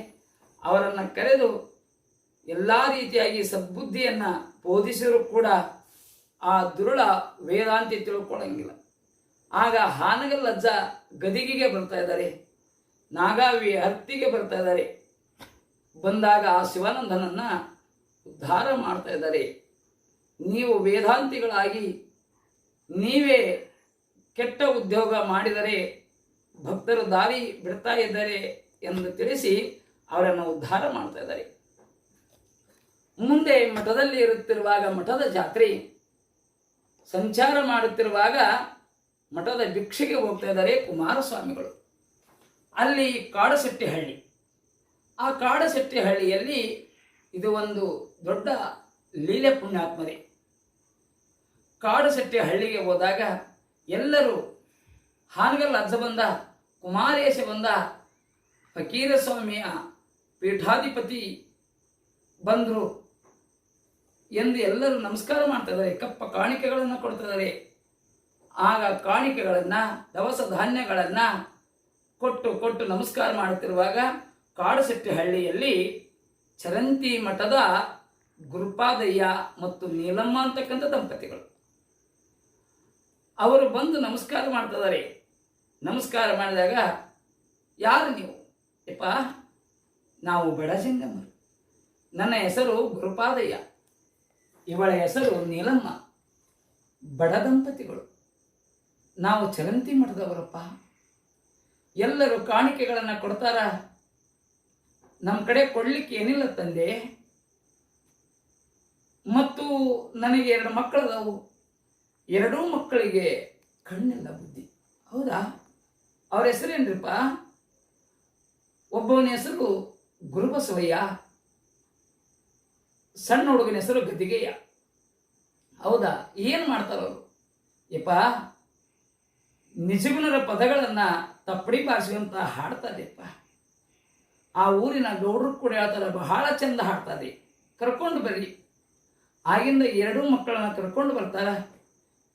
ಅವರನ್ನು ಕರೆದು ಎಲ್ಲ ರೀತಿಯಾಗಿ ಸದ್ಬುದ್ಧಿಯನ್ನು ಬೋಧಿಸಿದರೂ ಕೂಡ ಆ ದುರುಳ ವೇದಾಂತಿ ತಿಳ್ಕೊಳ್ಳಂಗಿಲ್ಲ. ಆಗ ಹಾನಗಲ್ ಅಜ್ಜ ಗದಿಗಿಗೆ ಬರ್ತಾ ಇದ್ದಾರೆ, ನಾಗಾವಿ ಹತ್ತಿಗೆ ಬರ್ತಾ ಇದ್ದಾರೆ. ಬಂದಾಗ ಆ ಶಿವಾನಂದನನ್ನು ಉದ್ಧಾರ ಮಾಡ್ತಾ ಇದ್ದಾರೆ. ನೀವು ವೇದಾಂತಿಗಳಾಗಿ ನೀವೇ ಕೆಟ್ಟ ಉದ್ಯೋಗ ಮಾಡಿದರೆ ಭಕ್ತರು ದಾರಿ ಬಿಡ್ತಾ ಇದ್ದಾರೆ ಎಂದು ತಿಳಿಸಿ ಅವರನ್ನು ಉದ್ಧಾರ ಮಾಡ್ತಾ ಇದ್ದಾರೆ. ಮುಂದೆ ಮಠದಲ್ಲಿ ಇರುತ್ತಿರುವಾಗ ಮಠದ ಜಾತ್ರೆ ಸಂಚಾರ ಮಾಡುತ್ತಿರುವಾಗ ಮಠದ ಭಿಕ್ಷೆಗೆ ಹೋಗ್ತಾ ಇದ್ದಾರೆ ಕುಮಾರಸ್ವಾಮಿಗಳು. ಅಲ್ಲಿ ಕಾಡಸೆಟ್ಟಿಹಳ್ಳಿ, ಆ ಕಾಡಸೆಟ್ಟಿಹಳ್ಳಿಯಲ್ಲಿ ಇದು ಒಂದು ದೊಡ್ಡ ಲೀಲೆ ಪುಣ್ಯಾತ್ಮರೇ. ಕಾಡಸೆಟ್ಟಿಹಳ್ಳಿಗೆ ಹೋದಾಗ ಎಲ್ಲರೂ ಹಾನಗಲ್ ಅಜ್ಜ ಬಂದ, ಕುಮಾರೇಶ ಬಂದ, ಫಕೀರ ಸ್ವಾಮಿಯ ಪೀಠಾಧಿಪತಿ ಬಂದರು ಎಂದು ಎಲ್ಲರೂ ನಮಸ್ಕಾರ ಮಾಡ್ತಾ ಇದ್ದಾರೆ. ಕಪ್ಪ ಕಾಣಿಕೆಗಳನ್ನು ಕೊಡ್ತಾ ಇದ್ದಾರೆ. ಆಗ ಕಾಣಿಕೆಗಳನ್ನು ದವಸ ಧಾನ್ಯಗಳನ್ನು ಕೊಟ್ಟು ಕೊಟ್ಟು ನಮಸ್ಕಾರ ಮಾಡುತ್ತಿರುವಾಗ ಕಾಡಸೆಟ್ಟಿಹಳ್ಳಿಯಲ್ಲಿ ಚರಂತಿ ಮಠದ ಗುರುಪಾದಯ್ಯ ಮತ್ತು ನೀಲಮ್ಮ ಅಂತಕ್ಕಂಥ ದಂಪತಿಗಳು ಅವರು ಬಂದು ನಮಸ್ಕಾರ ಮಾಡ್ತಾ ಇದ್ದಾರೆ. ನಮಸ್ಕಾರ ಮಾಡಿದಾಗ, ಯಾರು ನೀವು? ಯಪ್ಪ, ನಾವು ಬಡಜಂಗಮರು, ನನ್ನ ಹೆಸರು ಗುರುಪಾದಯ್ಯ, ಇವಳ ಹೆಸರು ನೀಲಮ್ಮ, ಬಡ ದಂಪತಿಗಳು, ನಾವು ಚರಂತಿ ಮಠದವರಪ್ಪ. ಎಲ್ಲರೂ ಕಾಣಿಕೆಗಳನ್ನು ಕೊಡ್ತಾರ, ನಮ್ಮ ಕಡೆ ಕೊಡ್ಲಿಕ್ಕೆ ಏನಿಲ್ಲ ತಂದೆ, ಮತ್ತು ನನಗೆ 2 ಮಕ್ಕಳದವು, 2 ಮಕ್ಕಳಿಗೆ ಕಣ್ಣಿಲ್ಲ, ಬುದ್ಧಿ. ಹೌದಾ? ಅವ್ರ ಹೆಸರೇನ್ರಿಪ್ಪ? ಒಬ್ಬವನ ಹೆಸರು ಗುರುಬಸವಯ್ಯ, ಸಣ್ಣ ಹುಡುಗನ ಹೆಸರು ಗದಿಗೆಯ್ಯ. ಹೌದಾ? ಏನು ಮಾಡ್ತಾರವರು? ಯಪ್ಪ, ನಿಜಗುಣರ ಪದಗಳನ್ನು ತಪ್ಪಡಿ ಬಾರಿಸುವಂತ ಹಾಡ್ತಾರೆಪ್ಪ. ಆ ಊರಿನ ಗೌಡ್ರು ಕೂಡ ಹೇಳ್ತಾರೆ, ಬಹಳ ಚಂದ ಹಾಡ್ತಾರೆ, ಕರ್ಕೊಂಡು ಬರ್ರಿ. ಆಗಿಂದ 2 ಮಕ್ಕಳನ್ನ ಕರ್ಕೊಂಡು ಬರ್ತಾರ.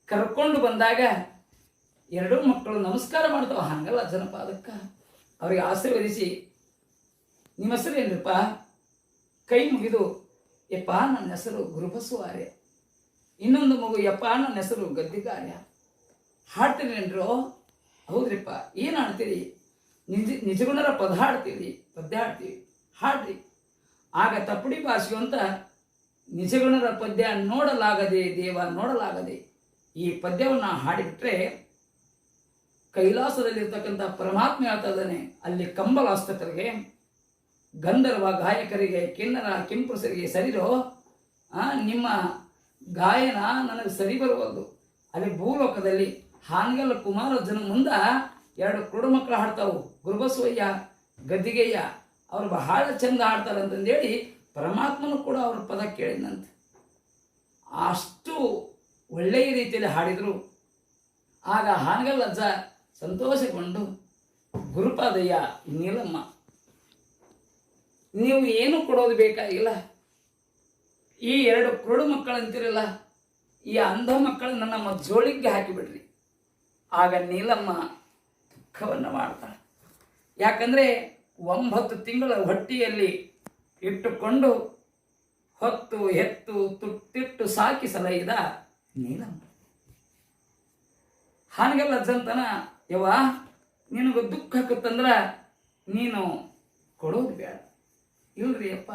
ಕರ್ಕೊಂಡು ಬಂದಾಗ 2 ಮಕ್ಕಳು ನಮಸ್ಕಾರ ಮಾಡ್ತಾವ ಹಂಗಲ್ಲ ಅಜ್ಜನ ಪಾದಕ್ಕೆ. ಅವ್ರಿಗೆ ಆಶೀರ್ವದಿಸಿ, ನಿಮ್ಮ ಹೆಸರು ಏನ್ರಿಪ್ಪ? ಕೈ ಮುಗಿದು, ಯಪ್ಪ ನನ್ನ ಹೆಸರು ಗುರುಬಸವಾರ್ಯ. ಇನ್ನೊಂದು ಮಗು, ಯಪ್ಪ ನನ್ನ ಹೆಸರು ಗದ್ದಿಗಾರ್ಯ. ಹಾಡ್ತೀರೇನ್ರು? ಹೌದ್ರಿಪ್ಪ. ಏನು ಹಾಡ್ತೀರಿ? ನಿಜಗುಣರ ಪದ ಹಾಡ್ತೀವಿ, ಪದ್ಯ ಹಾಡ್ತೀವಿ, ಹಾಡ್ರಿ. ಆಗ ತಪ್ಪಡಿ ಭಾಷೆ ಅಂತ ನಿಜಗುಣರ ಪದ್ಯ ನೋಡಲಾಗದೆ ದೇವ ನೋಡಲಾಗದೆ ಈ ಪದ್ಯವನ್ನು ಹಾಡಿಬಿಟ್ರೆ ಕೈಲಾಸದಲ್ಲಿರ್ತಕ್ಕಂಥ ಪರಮಾತ್ಮ ಹೇಳ್ತಾ ಇದ್ದಾನೆ, ಅಲ್ಲಿ ಕಂಬಲ ಆಸ್ಪತ್ರೆಗೆ ಗಂಧರ್ವ ಗಾಯಕರಿಗೆ ಕಿನ್ನರ ಕಿಂಪುರುಷರಿಗೆ ಸರಿರೋ, ನಿಮ್ಮ ಗಾಯನ ನನಗೆ ಸರಿ ಬರುವುದು. ಅಲ್ಲಿ ಭೂಲೋಕದಲ್ಲಿ ಹಾನಗಲ್ ಕುಮಾರಜ್ಜನ ಮುಂದೆ 2 ಕುರುಡು ಮಕ್ಕಳು ಹಾಡ್ತಾವು, ಗುರುಬಸವಯ್ಯ ಗದ್ದಿಗೆಯ್ಯ. ಅವರು ಬಹಳ ಚಂದ ಹಾಡ್ತಾರೆ ಅಂತಂದೇಳಿ ಪರಮಾತ್ಮನು ಕೂಡ ಅವ್ರ ಪದ ಕೇಳಿದಂತೆ. ಅಷ್ಟು ಒಳ್ಳೆಯ ರೀತಿಯಲ್ಲಿ ಹಾಡಿದರು. ಆಗ ಹಾನಗಲ್ ಅಜ್ಜ ಸಂತೋಷಗೊಂಡು, ಗುರುಪಾದಯ್ಯ, ನೀಲಮ್ಮ, ನೀವು ಏನು ಕೊಡೋದು ಬೇಕಾಗಿಲ್ಲ, ಈ 2 ಕುರುಡು ಮಕ್ಕಳಂತಿರಲ್ಲ, ಈ ಅಂಧ ಮಕ್ಕಳು ನನ್ನ ಮಜ್ಜೋಳಿಗೆ ಹಾಕಿಬಿಡ್ರಿ. ಆಗ ನೀಲಮ್ಮ ದುಃಖವನ್ನು ಮಾಡ್ತಾಳೆ. ಯಾಕಂದರೆ 9 ತಿಂಗಳ ಹೊಟ್ಟೆಯಲ್ಲಿ ಇಟ್ಟುಕೊಂಡು ಹೊತ್ತು ಹೆತ್ತು ತುಟ್ಟಿಟ್ಟು ಸಾಕಿ ಸಲಹಿದ ನೀಲಮ್ಮ. ಹಾನಗಲ್ ಅಜ್ಜಂತನ, ಯವ್ವ ನಿನಗೆ ದುಃಖ ಆಗುತ್ತಂದ್ರೆ ನೀನು ಕೊಡೋದು ಬೇಡ. ಇಲ್ರಿ ಅಪ್ಪ,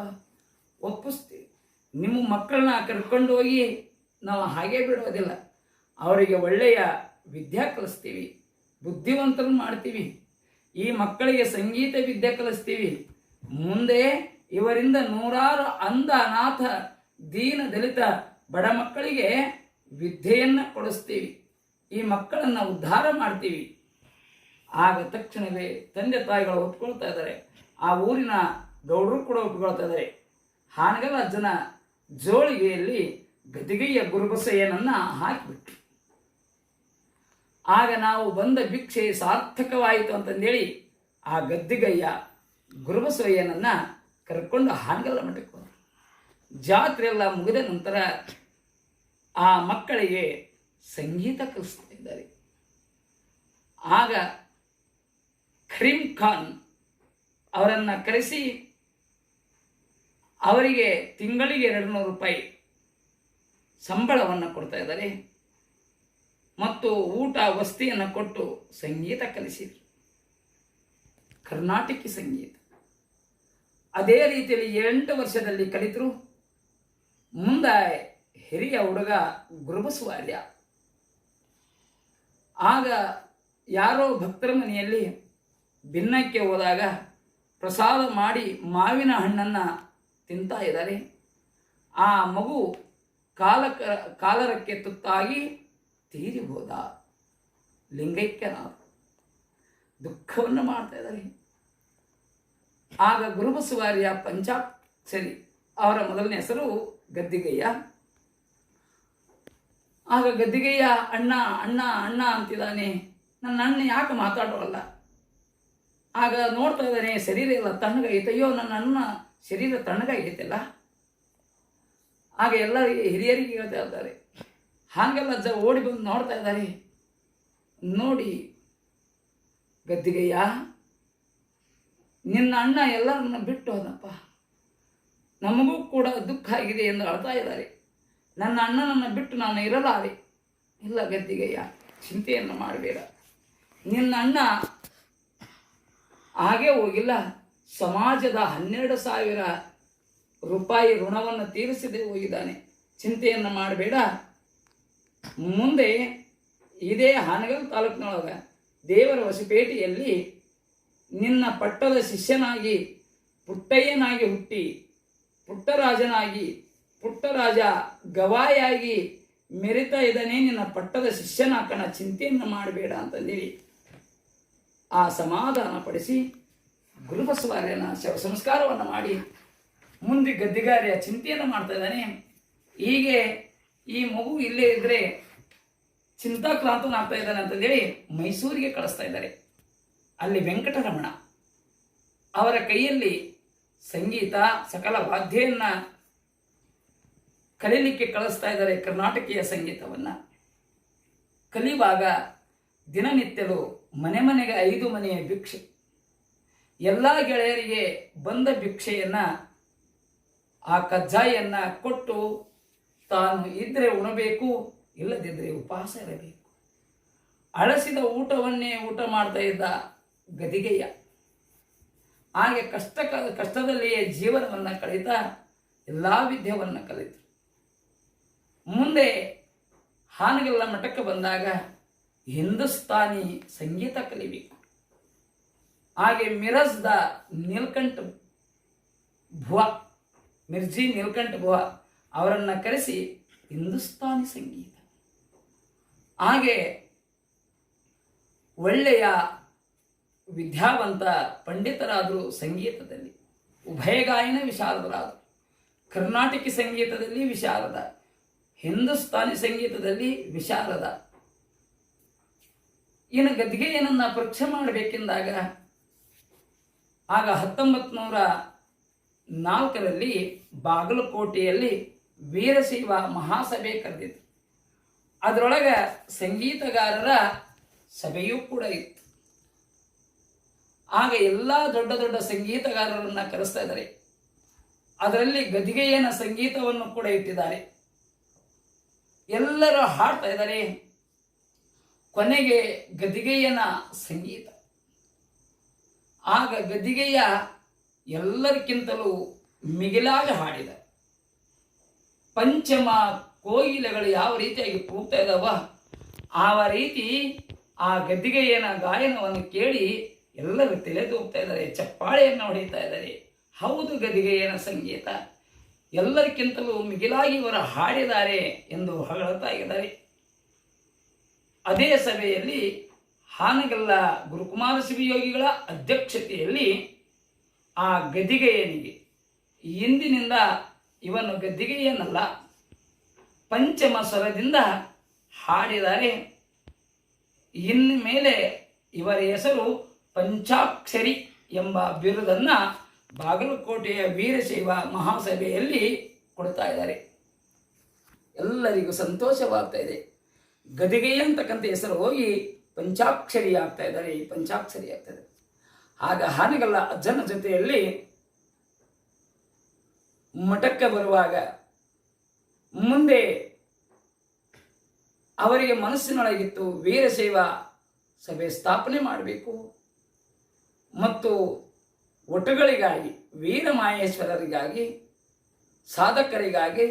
ಒಪ್ಪಿಸ್ತೀವಿ. ನಿಮ್ಮ ಮಕ್ಕಳನ್ನ ಕರ್ಕೊಂಡು ಹೋಗಿ ನಾವು ಹಾಗೆ ಬಿಡೋದಿಲ್ಲ, ಅವರಿಗೆ ಒಳ್ಳೆಯ ವಿದ್ಯೆ ಕಲಿಸ್ತೀವಿ, ಬುದ್ಧಿವಂತರನ್ನು ಮಾಡ್ತೀವಿ, ಈ ಮಕ್ಕಳಿಗೆ ಸಂಗೀತ ವಿದ್ಯೆ ಕಲಿಸ್ತೀವಿ. ಮುಂದೆ ಇವರಿಂದ 100 ಅಂಧ ಅನಾಥ ದೀನ ದಲಿತ ಬಡ ಮಕ್ಕಳಿಗೆ ವಿದ್ಯೆಯನ್ನು ಕೊಡಿಸ್ತೀವಿ, ಈ ಮಕ್ಕಳನ್ನು ಉದ್ಧಾರ ಮಾಡ್ತೀವಿ. ಆಗ ತಕ್ಷಣವೇ ತಂದೆ ತಾಯಿಗಳು ಒಪ್ಕೊಳ್ತಾ ಇದ್ದಾರೆ, ಆ ಊರಿನ ಗೌಡರು ಕೂಡ ಒಪ್ಕೊಳ್ತಾ ಇದ್ದಾರೆ. ಹಾನಗಲ್ ಅಜ್ಜನ ಜೋಳಿಗೆಯಲ್ಲಿ ಗದಿಗೆಯ ಗುರುಬಸಯ್ಯನನ್ನು ಹಾಕಿಬಿಟ್ರು. ಆಗ ನಾವು ಬಂದ ಭಿಕ್ಷೆ ಸಾರ್ಥಕವಾಯಿತು ಅಂತಂದೇಳಿ ಆ ಗದ್ದಿಗಯ್ಯ ಗುರುಬಸವಯ್ಯನನ್ನು ಕರ್ಕೊಂಡು ಹಾನಗಲ್ಲ ಮಠಕ್ಕೆ ಹೋದರು. ಜಾತ್ರೆ ಎಲ್ಲ ಮುಗಿದ ನಂತರ ಆ ಮಕ್ಕಳಿಗೆ ಸಂಗೀತ ಕಲಿಸ್ತಾ ಇದ್ದಾರೆ. ಆಗ ಕರೀಂ ಖಾನ್ ಅವರನ್ನು ಕರೆಸಿ ಅವರಿಗೆ ತಿಂಗಳಿಗೆ 200 ರೂಪಾಯಿ ಸಂಬಳವನ್ನು ಕೊಡ್ತಾ ಇದ್ದಾರೆ ಮತ್ತು ಊಟ ವಸತಿಯನ್ನು ಕೊಟ್ಟು ಸಂಗೀತ ಕಲಿಸಿದರು, ಕರ್ನಾಟಕಿ ಸಂಗೀತ. ಅದೇ ರೀತಿಯಲ್ಲಿ 8 ವರ್ಷದಲ್ಲಿ ಕಲಿತರು. ಮುಂದೆ ಹಿರಿಯ ಹುಡುಗ ಗುರುಬಸವಾರ್ಯ. ಆಗ ಯಾರೋ ಭಕ್ತರ ಮನೆಯಲ್ಲಿ ಭಿನ್ನಕ್ಕೆ ಹೋದಾಗ ಪ್ರಸಾದ ಮಾಡಿ ಮಾವಿನ ಹಣ್ಣನ್ನು ತಿಂತಾ ಇದ್ದಾರೆ. ಆ ಮಗು ಕಾಲರಕ್ಕೆ ತುತ್ತಾಗಿ ತೀರಿ ಹೋದ. ಲಿಂಗೈಕ್ಯನಾದ ದುಃಖವನ್ನು ಮಾಡ್ತಾ ಇದ್ದಾರೆ. ಆಗ ಗುರುಬಸವಾರ್ಯ ಪಂಚಾಕ್ಷರಿ, ಅವರ ಮೊದಲನೇ ಹೆಸರು ಗದ್ದಿಗಯ್ಯ. ಆಗ ಗದ್ದಿಗಯ್ಯ ಅಣ್ಣ ಅಣ್ಣ ಅಣ್ಣ ಅಂತಿದ್ದಾನೆ. ನನ್ನ ಅಣ್ಣ ಯಾಕೆ ಮಾತಾಡೋಲ್ಲ? ಆಗ ನೋಡ್ತಾ ಇದ್ದಾನೆ, ಶರೀರ ಎಲ್ಲ ತಣ್ಣಗಾಗೈತೆ. ಅಯ್ಯೋ, ನನ್ನ ಅಣ್ಣ ಶರೀರ ತಣ್ಣಗಾಗೈತಲ್ಲ. ಆಗ ಎಲ್ಲ ಹಿರಿಯರಿಗೆ ಹೇಳ್ತಾ ಇದ್ದಾರೆ. ಹಾಗೆಲ್ಲ ಅಜ್ಜ ಓಡಿ ಬಂದು ನೋಡ್ತಾ ಇದ್ದಾರೆ. ನೋಡಿ ಗದ್ದಿಗಯ್ಯ, ನಿನ್ನ ಅಣ್ಣ ಎಲ್ಲರನ್ನ ಬಿಟ್ಟು ಹೋದಪ್ಪ, ನಮಗೂ ಕೂಡ ದುಃಖ ಆಗಿದೆ ಎಂದು ಅಳ್ತಾ ಇದ್ದಾರೆ. ನನ್ನ ಅಣ್ಣನನ್ನು ಬಿಟ್ಟು ನಾನು ಇರಲಾರೆ. ಇಲ್ಲ ಗದ್ದಿಗಯ್ಯ, ಚಿಂತೆಯನ್ನು ಮಾಡಬೇಡ. ನಿನ್ನ ಅಣ್ಣ ಹಾಗೆ ಹೋಗಿಲ್ಲ, ಸಮಾಜದ 12,000 ರೂಪಾಯಿ ಋಣವನ್ನು ತೀರಿಸದೆ ಹೋಗಿದ್ದಾನೆ. ಚಿಂತೆಯನ್ನು ಮಾಡಬೇಡ. ಮುಂದೆ ಇದೇ ಹಾನಗಲ್ ತಾಲೂಕಿನೊಳಗೆ ದೇವರ ಹೊಸಪೇಟೆಯಲ್ಲಿ ನಿನ್ನ ಪಟ್ಟದ ಶಿಷ್ಯನಾಗಿ ಪುಟ್ಟಯ್ಯನಾಗಿ ಹುಟ್ಟಿ ಪುಟ್ಟರಾಜನಾಗಿ ಪುಟ್ಟರಾಜ ಗವಾಯಾಗಿ ಮೆರಿತಾ ಇದ್ದಾನೆ. ನಿನ್ನ ಪಟ್ಟದ ಶಿಷ್ಯನಾಕಣ, ಚಿಂತೆಯನ್ನು ಮಾಡಬೇಡ ಅಂತಂದೇಳಿ ಆ ಸಮಾಧಾನ ಪಡಿಸಿ ಗುರುಬಸವಾರ್ಯನ ಶವ ಸಂಸ್ಕಾರವನ್ನು ಮಾಡಿ ಮುಂದೆ ಗದ್ದಿಗಾರಿಯ ಚಿಂತೆಯನ್ನು ಮಾಡ್ತಾ ಇದ್ದಾನೆ. ಹೀಗೆ ಈ ಮಗು ಇಲ್ಲೇ ಇದ್ದರೆ ಚಿಂತಾಕ್ರಾಂತನಾಗ್ತಾ ಇದ್ದಾನೆ ಅಂತಂದೇಳಿ ಮೈಸೂರಿಗೆ ಕಳಿಸ್ತಾ ಇದ್ದಾರೆ. ಅಲ್ಲಿ ವೆಂಕಟರಮಣ ಅವರ ಕೈಯಲ್ಲಿ ಸಂಗೀತ ಸಕಲ ವಾದ್ಯವನ್ನು ಕಲೀಲಿಕ್ಕೆ ಕಳಿಸ್ತಾ ಇದ್ದಾರೆ. ಕರ್ನಾಟಕೀಯ ಸಂಗೀತವನ್ನು ಕಲಿಯುವಾಗ ದಿನನಿತ್ಯಲು ಮನೆ ಮನೆಗೆ 5 ಮನೆಯ ಭಿಕ್ಷೆ. ಎಲ್ಲ ಗೆಳೆಯರಿಗೆ ಬಂದ ಭಿಕ್ಷೆಯನ್ನು ಆ ಕಜ್ಜಾಯನ್ನು ಕೊಟ್ಟು ತಾನು ಇದ್ದರೆ ಉಣಬೇಕು, ಇಲ್ಲದಿದ್ದರೆ ಉಪವಾಸ ಇರಬೇಕು. ಅಳಸಿದ ಊಟವನ್ನೇ ಊಟ ಮಾಡ್ತಾ ಇದ್ದ ಗದಿಗೆಯ. ಹಾಗೆ ಕಷ್ಟದಲ್ಲಿಯೇ ಜೀವನವನ್ನು ಕಳೀತಾ ಎಲ್ಲ ವಿದ್ಯೆಯನ್ನು ಕಲಿತು. ಮುಂದೆ ಹಾನಗಲ್ಲ ಮಠಕ್ಕೆ ಬಂದಾಗ ಹಿಂದೂಸ್ತಾನಿ ಸಂಗೀತ ಕಲಿಬೇಕು. ಹಾಗೆ ಮಿರಜ್ದ ನೀಲಕಂಠ ಭುವಾ, ಮಿರ್ಜಿ ನೀಲಕಂಠ ಭುವಾ ಅವರನ್ನು ಕರೆಸಿ ಹಿಂದೂಸ್ತಾನಿ ಸಂಗೀತ. ಹಾಗೆ ಒಳ್ಳೆಯ ವಿದ್ಯಾವಂತ ಪಂಡಿತರಾದರು. ಸಂಗೀತದಲ್ಲಿ ಉಭಯಗಾಯನ ವಿಶಾರದರಾದರು. ಕರ್ನಾಟಕಿ ಸಂಗೀತದಲ್ಲಿ ವಿಶಾರದ, ಹಿಂದೂಸ್ತಾನಿ ಸಂಗೀತದಲ್ಲಿ ವಿಶಾರದ. ಇನ್ನು ಗದ್ದಿಗೆಯನನ್ನು ಪರೀಕ್ಷೆ ಮಾಡಬೇಕೆಂದಾಗ ಆಗ 1904ರಲ್ಲಿ ಬಾಗಲಕೋಟೆಯಲ್ಲಿ ವೀರಶೈವ ಮಹಾಸಭೆ ಕರೆದಿತ್ತು. ಅದರೊಳಗೆ ಸಂಗೀತಗಾರರ ಸಭೆಯೂ ಕೂಡ ಇತ್ತು. ಆಗ ಎಲ್ಲ ದೊಡ್ಡ ದೊಡ್ಡ ಸಂಗೀತಗಾರರನ್ನು ಕರೆಸ್ತಾ ಇದ್ದಾರೆ. ಅದರಲ್ಲಿ ಗದ್ದಿಗೆಯನ ಸಂಗೀತವನ್ನು ಕೂಡ ಇಟ್ಟಿದ್ದಾರೆ. ಎಲ್ಲರೂ ಹಾಡ್ತಾ ಇದ್ದಾರೆ. ಕೊನೆಗೆ ಗದ್ದಿಗೆಯನ ಸಂಗೀತ. ಆಗ ಗದ್ದಿಗೆಯ ಎಲ್ಲರಿಗಿಂತಲೂ ಮಿಗಿಲಾಗಿ ಹಾಡಿದ. ಪಂಚಮ ಕೋಗಿಲೆಗಳು ಯಾವ ರೀತಿಯಾಗಿ ಕೂಗ್ತಾ ಇದ್ದಾವ ಆ ರೀತಿ ಆ ಗದ್ದಿಗೆಯನ ಗಾಯನವನ್ನು ಕೇಳಿ ಎಲ್ಲರೂ ತಲೆದೂಗ್ತಾ ಇದ್ದಾರೆ, ಚಪ್ಪಾಳೆಯನ್ನು ಹೊಡಿತಾ ಇದ್ದಾರೆ. ಹೌದು, ಗದ್ದಿಗೆಯನ ಸಂಗೀತ ಎಲ್ಲರಿಗಿಂತಲೂ ಮಿಗಿಲಾಗಿ ಇವರು ಹಾಡಿದ್ದಾರೆ ಎಂದು ಹೊಗಳುತ್ತಾ ಇದ್ದಾರೆ. ಅದೇ ಸಭೆಯಲ್ಲಿ ಹಾನಗಲ್ಲ ಗುರುಕುಮಾರ ಶಿವಯೋಗಿಗಳ ಅಧ್ಯಕ್ಷತೆಯಲ್ಲಿ ಆ ಗದ್ದಿಗೆಯನಿಗೆ ಇಂದಿನಿಂದ ಇವನು ಗದ್ದಿಗೆಯನ್ನಲ್ಲ ಪಂಚಮ ಸ್ವರದಿಂದ ಹಾಡಿದ್ದಾರೆ. ಇನ್ನು ಮೇಲೆ ಇವರ ಹೆಸರು ಪಂಚಾಕ್ಷರಿ ಎಂಬ ಬಿರುದನ್ನು ಬಾಗಲಕೋಟೆಯ ವೀರಶೈವ ಮಹಾಸಭೆಯಲ್ಲಿ ಕೊಡ್ತಾ ಇದ್ದಾರೆ. ಎಲ್ಲರಿಗೂ ಸಂತೋಷವಾಗ್ತಾ ಇದೆ. ಗದಿಗೆ ಅಂತಕ್ಕಂಥ ಹೆಸರು ಹೋಗಿ ಪಂಚಾಕ್ಷರಿ ಆಗ್ತಾ ಇದ್ದಾರೆ. ಈ ಪಂಚಾಕ್ಷರಿ ಆಗ್ತದೆ. ಆಗ ಹಾನಗಲ್ಲ ಅಜ್ಜನ ಜೊತೆಯಲ್ಲಿ ಮಠಕ್ಕೆ ಬರುವಾಗ ಮುಂದೆ ಅವರಿಗೆ ಮನಸ್ಸಿನೊಳಗಿತ್ತು ವೀರಶೈವ ಸಭೆ ಸ್ಥಾಪನೆ ಮಾಡಬೇಕು ಮತ್ತು ಒಟುಗಳಿಗಾಗಿ, ವೀರಮಾಹೇಶ್ವರರಿಗಾಗಿ, ಸಾಧಕರಿಗಾಗಿ,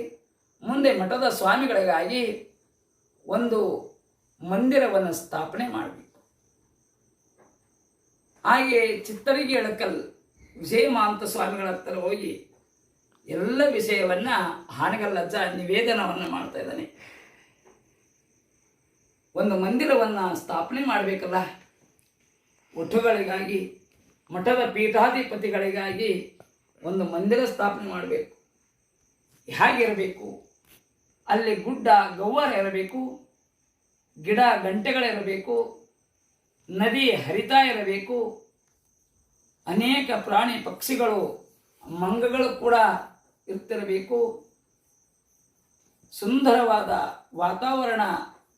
ಮುಂದೆ ಮಠದ ಸ್ವಾಮಿಗಳಿಗಾಗಿ ಒಂದು ಮಂದಿರವನ್ನು ಸ್ಥಾಪನೆ ಮಾಡಬೇಕು. ಹಾಗೆ ಚಿತ್ತರಿಗೆ ಎಳಕಲ್ ವಿಜಯಮಾಂತ ಸ್ವಾಮಿಗಳ ಹತ್ತಿರ ಹೋಗಿ ಎಲ್ಲ ವಿಷಯವನ್ನು ಹಾನಗಲ್ಲಜ್ಜ ನಿವೇದನವನ್ನು ಮಾಡ್ತಾ ಇದ್ದಾನೆ. ಒಂದು ಮಂದಿರವನ್ನು ಸ್ಥಾಪನೆ ಮಾಡಬೇಕಲ್ಲ, ಒಠುಗಳಿಗಾಗಿ, ಮಠದ ಪೀಠಾಧಿಪತಿಗಳಿಗಾಗಿ ಒಂದು ಮಂದಿರ ಸ್ಥಾಪನೆ ಮಾಡಬೇಕು. ಹೇಗಿರಬೇಕು? ಅಲ್ಲಿ ಗುಡ್ಡ ಗವ್ವರ ಇರಬೇಕು, ಗಿಡ ಗಂಟೆಗಳಿರಬೇಕು, ನದಿ ಹರಿತಾ ಇರಬೇಕು, ಅನೇಕ ಪ್ರಾಣಿ ಪಕ್ಷಿಗಳು ಮಂಗಗಳು ಕೂಡ ಇರ್ತಿರಬೇಕು, ಸುಂದರವಾದ ವಾತಾವರಣ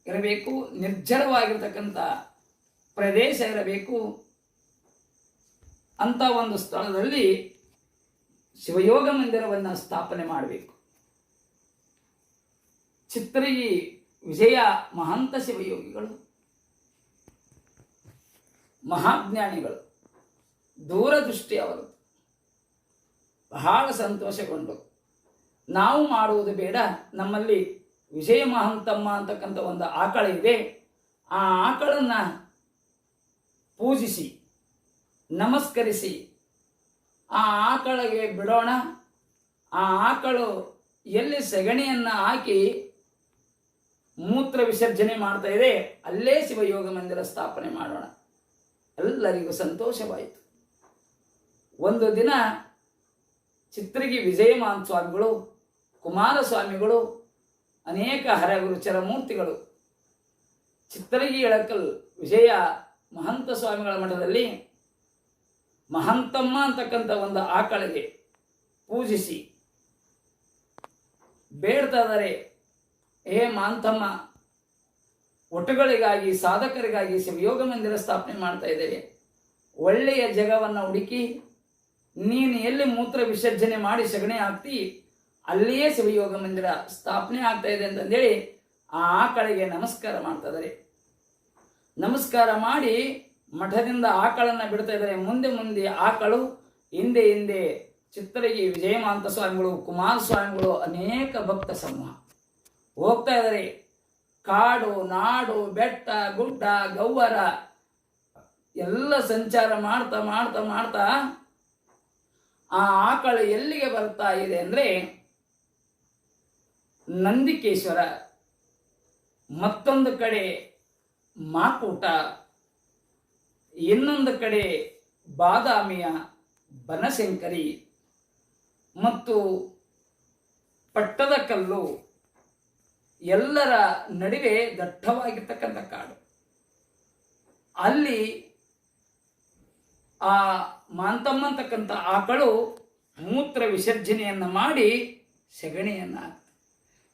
ಇರಬೇಕು, ನಿರ್ಜರವಾಗಿರ್ತಕ್ಕಂಥ ಪ್ರದೇಶ ಇರಬೇಕು. ಅಂತ ಒಂದು ಸ್ಥಳದಲ್ಲಿ ಶಿವಯೋಗ ಮಂದಿರವನ್ನು ಸ್ಥಾಪನೆ ಮಾಡಬೇಕು. ಚಿತ್ರಗಿ ವಿಜಯ ಮಹಂತ ಶಿವಯೋಗಿಗಳು ಮಹಾಜ್ಞಾನಿಗಳು, ದೂರದೃಷ್ಟಿ ಅವರು. ಬಹಳ ಸಂತೋಷಗೊಂಡು ನಾವು ಮಾಡುವುದು ಬೇಡ, ನಮ್ಮಲ್ಲಿ ವಿಜಯ ಮಹಂತಮ್ಮ ಅಂತಕ್ಕಂಥ ಒಂದು ಆಕಳ ಇದೆ, ಆ ಆಕಳನ್ನು ಪೂಜಿಸಿ ನಮಸ್ಕರಿಸಿ ಆ ಆಕಳಿಗೆ ಬಿಡೋಣ. ಆ ಆಕಳು ಎಲ್ಲಿ ಸಗಣಿಯನ್ನು ಹಾಕಿ ಮೂತ್ರ ವಿಸರ್ಜನೆ ಮಾಡ್ತಾ ಇದೆ ಅಲ್ಲೇ ಶಿವಯೋಗ ಮಂದಿರ ಸ್ಥಾಪನೆ ಮಾಡೋಣ. ಎಲ್ಲರಿಗೂ ಸಂತೋಷವಾಯಿತು. ಒಂದು ದಿನ ಚಿತ್ರಗಿ ವಿಜಯಮಾನ್ ಸ್ವಾಮಿಗಳು, ಕುಮಾರಸ್ವಾಮಿಗಳು, ಅನೇಕ ಹರಗುರುಚರ ಮೂರ್ತಿಗಳು ಚಿತ್ರಗಿ ಎಳಕಲ್ ವಿಜಯ ಮಹಂತ ಸ್ವಾಮಿಗಳ ಮಠದಲ್ಲಿ ಮಹಂತಮ್ಮ ಅಂತಕ್ಕಂಥ ಒಂದು ಆಕಳಿಗೆ ಪೂಜಿಸಿ ಬೇಡ್ತಾ ಇದ್ದಾರೆ, ಹೇ ಮಹಂತಮ್ಮ, ಒಟುಗಳಿಗಾಗಿ, ಸಾಧಕರಿಗಾಗಿ ಶಿವಯೋಗ ಮಂದಿರ ಸ್ಥಾಪನೆ ಮಾಡ್ತಾ ಇದ್ದೇವೆ. ಒಳ್ಳೆಯ ಜಗವನ್ನು ಹುಡುಕಿ ನೀನು ಎಲ್ಲಿ ಮೂತ್ರ ವಿಸರ್ಜನೆ ಮಾಡಿ ಸಗಣಿ ಹಾಕ್ತಿ ಅಲ್ಲಿಯೇ ಶಿವಯೋಗ ಮಂದಿರ ಸ್ಥಾಪನೆ ಆಗ್ತಾ ಇದೆ ಅಂತಂದೇಳಿ ಆ ಆಕಳಿಗೆ ನಮಸ್ಕಾರ ಮಾಡ್ತಾ ಇದ್ದಾರೆ. ನಮಸ್ಕಾರ ಮಾಡಿ ಮಠದಿಂದ ಆಕಳನ್ನು ಬಿಡ್ತಾ ಇದ್ದಾರೆ. ಮುಂದೆ ಮುಂದೆ ಆಕಳು, ಹಿಂದೆ ಹಿಂದೆ ಚಿತ್ರಗಿ ವಿಜಯಮಾಂತ ಸ್ವಾಮಿಗಳು, ಕುಮಾರಸ್ವಾಮಿಗಳು, ಅನೇಕ ಭಕ್ತ ಸಮೂಹ ಹೋಗ್ತಾ ಇದ್ದಾರೆ. ಕಾಡು, ನಾಡು, ಬೆಟ್ಟ, ಗುಡ್ಡ, ಗವ್ವರ ಎಲ್ಲ ಸಂಚಾರ ಮಾಡ್ತಾ ಮಾಡ್ತಾ ಮಾಡ್ತಾ ಆ ಆಕಳು ಎಲ್ಲಿಗೆ ಬರ್ತಾ ಇದೆ ಅಂದರೆ ನಂದಿಕೇಶ್ವರ, ಮತ್ತೊಂದು ಕಡೆ ಮಾಕೂಟ, ಇನ್ನೊಂದು ಕಡೆ ಬಾದಾಮಿಯ ಬನಶಂಕರಿ ಮತ್ತು ಪಟ್ಟದಕಲ್ಲು ಎಲ್ಲರ ನಡುವೆ ದಟ್ಟವಾಗಿರ್ತಕ್ಕಂಥ ಕಾಡು. ಅಲ್ಲಿ ಆ ಮಾಂತಮ್ಮ ಅಂತಕ್ಕಂಥ ಆಕಳು ಮೂತ್ರ ವಿಸರ್ಜನೆಯನ್ನು ಮಾಡಿ ಸಗಣಿಯನ್ನು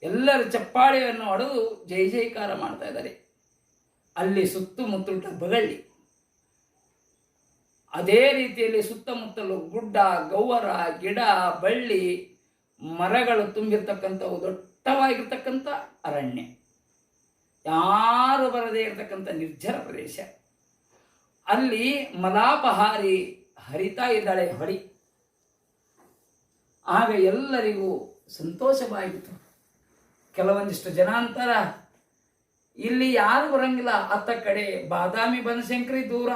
ಎಲ್ಲರ ಚಪ್ಪಾಳೆಯನ್ನು ಹೊಡೆದು ಜೈ ಜೈಕಾರ ಮಾಡ್ತಾ ಇದ್ದಾರೆ. ಅಲ್ಲಿ ಸುತ್ತಮುತ್ತಲ ಬಗಳ್ಳಿ, ಅದೇ ರೀತಿಯಲ್ಲಿ ಸುತ್ತಮುತ್ತಲು ಗುಡ್ಡ, ಗವ್ವರ, ಗಿಡ, ಬಳ್ಳಿ, ಮರಗಳು ತುಂಬಿರ್ತಕ್ಕಂಥವು ದೊಡ್ಡವಾಗಿರ್ತಕ್ಕಂಥ ಅರಣ್ಯ, ಯಾರು ಬರದೇ ಇರತಕ್ಕಂಥ ನಿರ್ಜರ ಪ್ರದೇಶ. ಅಲ್ಲಿ ಮಲಾಪಹಾರಿ ಹರಿತಾ ಇದ್ದಾಳೆ ಹೊಡಿ. ಆಗ ಎಲ್ಲರಿಗೂ ಸಂತೋಷವಾಯಿತು. ಕೆಲವೊಂದಿಷ್ಟು ಜನ ಅಂತಾರ, ಇಲ್ಲಿ ಯಾರು ಬರಂಗಿಲ್ಲ, ಅತ್ತ ಕಡೆ ಬಾದಾಮಿ ಬನಶಂಕರಿ ದೂರ,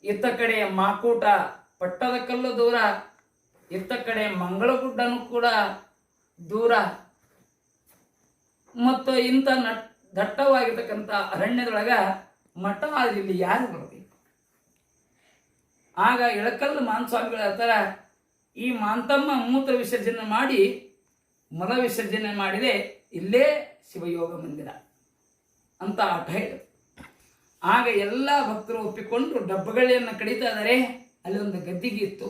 ಇತ್ತ ಕಡೆ ಮಾಕೂಟ ಪಟ್ಟದಕಲ್ಲು ದೂರ, ಇತ್ತ ಕಡೆ ಮಂಗಳಗುಡ್ಡನೂ ಕೂಡ ದೂರ. ಮತ್ತು ಇಂಥ ದಟ್ಟವಾಗಿರ್ತಕ್ಕಂಥ ಅರಣ್ಯದೊಳಗ ಮಠ ಆದ್ರೆ ಇಲ್ಲಿ ಯಾರು ಬರಬೇಕು? ಆಗ ಇಳಕಲ್ಲು ಮಾನಸ್ವಾಮಿಗಳು ಹೇಳ್ತಾರ, ಈ ಮಾಂತಮ್ಮ ಮೂತ್ರ ವಿಸರ್ಜನೆ ಮಾಡಿ ಮಲ ವಿಸರ್ಜನೆ ಮಾಡಿದೆ, ಇಲ್ಲೇ ಶಿವಯೋಗ ಮಂದಿರ ಅಂತ ಹಠ ಹೇಳಿದ್ರು. ಆಗ ಎಲ್ಲ ಭಕ್ತರು ಒಪ್ಪಿಕೊಂಡು ಡಬ್ಬಗಳಿಯನ್ನು ಕಡಿತಾ ಇದ್ದಾರೆ. ಅಲ್ಲಿ ಒಂದು ಗದ್ದಿಗೆ ಇತ್ತು.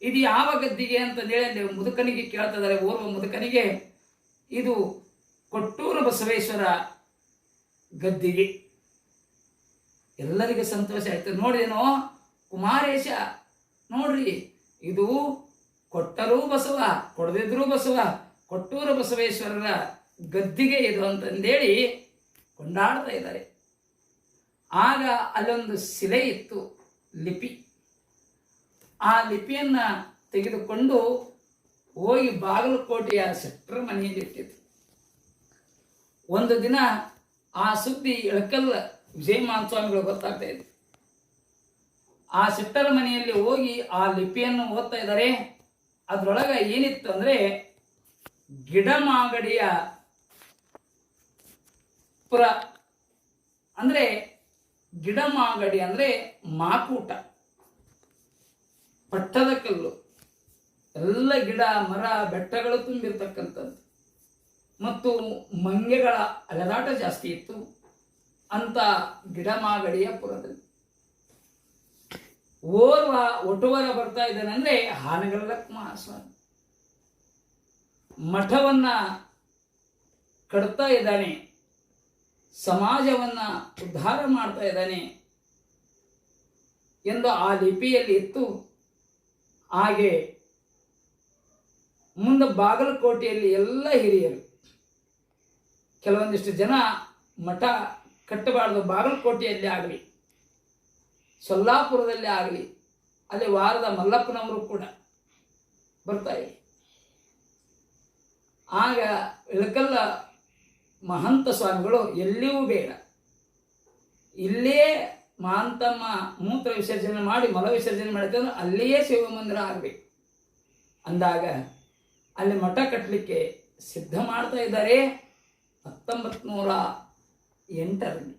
ಇದು ಯಾವ ಗದ್ದಿಗೆ ಅಂತಂದೇಳಿ ಅಲ್ಲಿ ಮುದುಕನಿಗೆ ಕೇಳ್ತಾ ಇದ್ದಾರೆ. ಓರ್ವ ಮುದುಕನಿಗೆ ಇದು ಕೊಟ್ಟೂರು ಬಸವೇಶ್ವರ ಗದ್ದಿಗೆ. ಎಲ್ಲರಿಗೆ ಸಂತೋಷ ಆಯ್ತು. ನೋಡ್ರೇನೋ ಕುಮಾರೇಶ, ನೋಡ್ರಿ ಇದು ಕೊಟ್ಟರೂ ಬಸವ ಕೊಡದಿದ್ರೂ ಬಸವ, ಕೊಟ್ಟೂರು ಬಸವೇಶ್ವರರ ಗದ್ದಿಗೆ ಇದು ಅಂತಂದೇಳಿ ಕೊಂಡಾಡ್ತಾ ಇದ್ದಾರೆ. ಆಗ ಅಲ್ಲೊಂದು ಶಿಲೆ ಇತ್ತು, ಲಿಪಿ. ಆ ಲಿಪಿಯನ್ನ ತೆಗೆದುಕೊಂಡು ಹೋಗಿ ಬಾಗಲಕೋಟೆಯ ಶೆಟ್ರ ಮನೆಯಲ್ಲಿ ಇಟ್ಟಿತ್ತು. ಒಂದು ದಿನ ಆ ಸುದ್ದಿ ಇಳಕಲ್ ವಿಜಯ ಮಾನಸ್ವಾಮಿಗಳು ಗೊತ್ತಾಗ್ತಾ ಇದೆ. ಆ ಶೆಟ್ಟರ ಮನೆಯಲ್ಲಿ ಹೋಗಿ ಆ ಲಿಪಿಯನ್ನು ಓದ್ತಾ ಇದ್ದಾರೆ. ಅದ್ರೊಳಗೆ ಏನಿತ್ತು ಅಂದ್ರೆ ಗಿಡಮಾಗಡಿಯ ಪುರ ಅಂದ್ರೆ ಗಿಡಮಾಗಡಿ ಅಂದ್ರೆ ಮಾಕೂಟ, ಪಟ್ಟದ ಕಲ್ಲು, ಎಲ್ಲ ಗಿಡ ಮರ ಬೆಟ್ಟಗಳು ತುಂಬಿರ್ತಕ್ಕಂಥದ್ದು ಮತ್ತು ಮಂಗೆಗಳ ಅಲೆದಾಟ ಜಾಸ್ತಿ ಇತ್ತು ಅಂತ ಗಿಡಮಾಗಡಿಯ ಪುರದಲ್ಲಿ. ಓರ್ವ ಒಟುವರ ಬರ್ತಾ ಇದ್ದಾನೆ ಅಂದ್ರೆ ಹಾನಗಲ್ಲ ಮಹಾಸ್ವಾಮಿ. ಮಠವನ್ನ ಕಟ್ತಾ ಇದ್ದಾನೆ, ಸಮಾಜವನ್ನ ಉದ್ಧಾರ ಮಾಡ್ತಾ ಇದ್ದಾನೆ ಎಂದು ಆ ಲಿಪಿಯಲ್ಲಿ ಇತ್ತು. ಹಾಗೆ ಮುಂದೆ ಬಾಗಲಕೋಟೆಯಲ್ಲಿ ಎಲ್ಲ ಹಿರಿಯರು, ಕೆಲವೊಂದಿಷ್ಟು ಜನ ಮಠ ಕಟ್ಟಬಾರ್ದು ಬಾಗಲಕೋಟೆಯಲ್ಲಿ ಆಗಲಿ ಸೊಲ್ಲಾಪುರದಲ್ಲಿ ಆಗಲಿ, ಅಲ್ಲಿ ವಾರದ ಮಲ್ಲಪ್ಪನವರು ಕೂಡ ಬರ್ತಾರೆ. ಆಗ ಇಳಕಲ್ಲ ಮಹಂತ ಸ್ವಾಮಿಗಳು ಎಲ್ಲಿಯೂ ಬೇಡ, ಇಲ್ಲೇ ಮಹಾಂತಮ್ಮ ಮೂತ್ರ ವಿಸರ್ಜನೆ ಮಾಡಿ ಮಲ ವಿಸರ್ಜನೆ ಮಾಡಿದ್ರೆ ಅಲ್ಲಿಯೇ ಶಿವ ಮಂದಿರ ಆಗಬೇಕು ಅಂದಾಗ ಅಲ್ಲಿ ಮಠ ಕಟ್ಟಲಿಕ್ಕೆ ಸಿದ್ಧ ಮಾಡ್ತಾ ಇದ್ದಾರೆ. 1908ರಲ್ಲಿ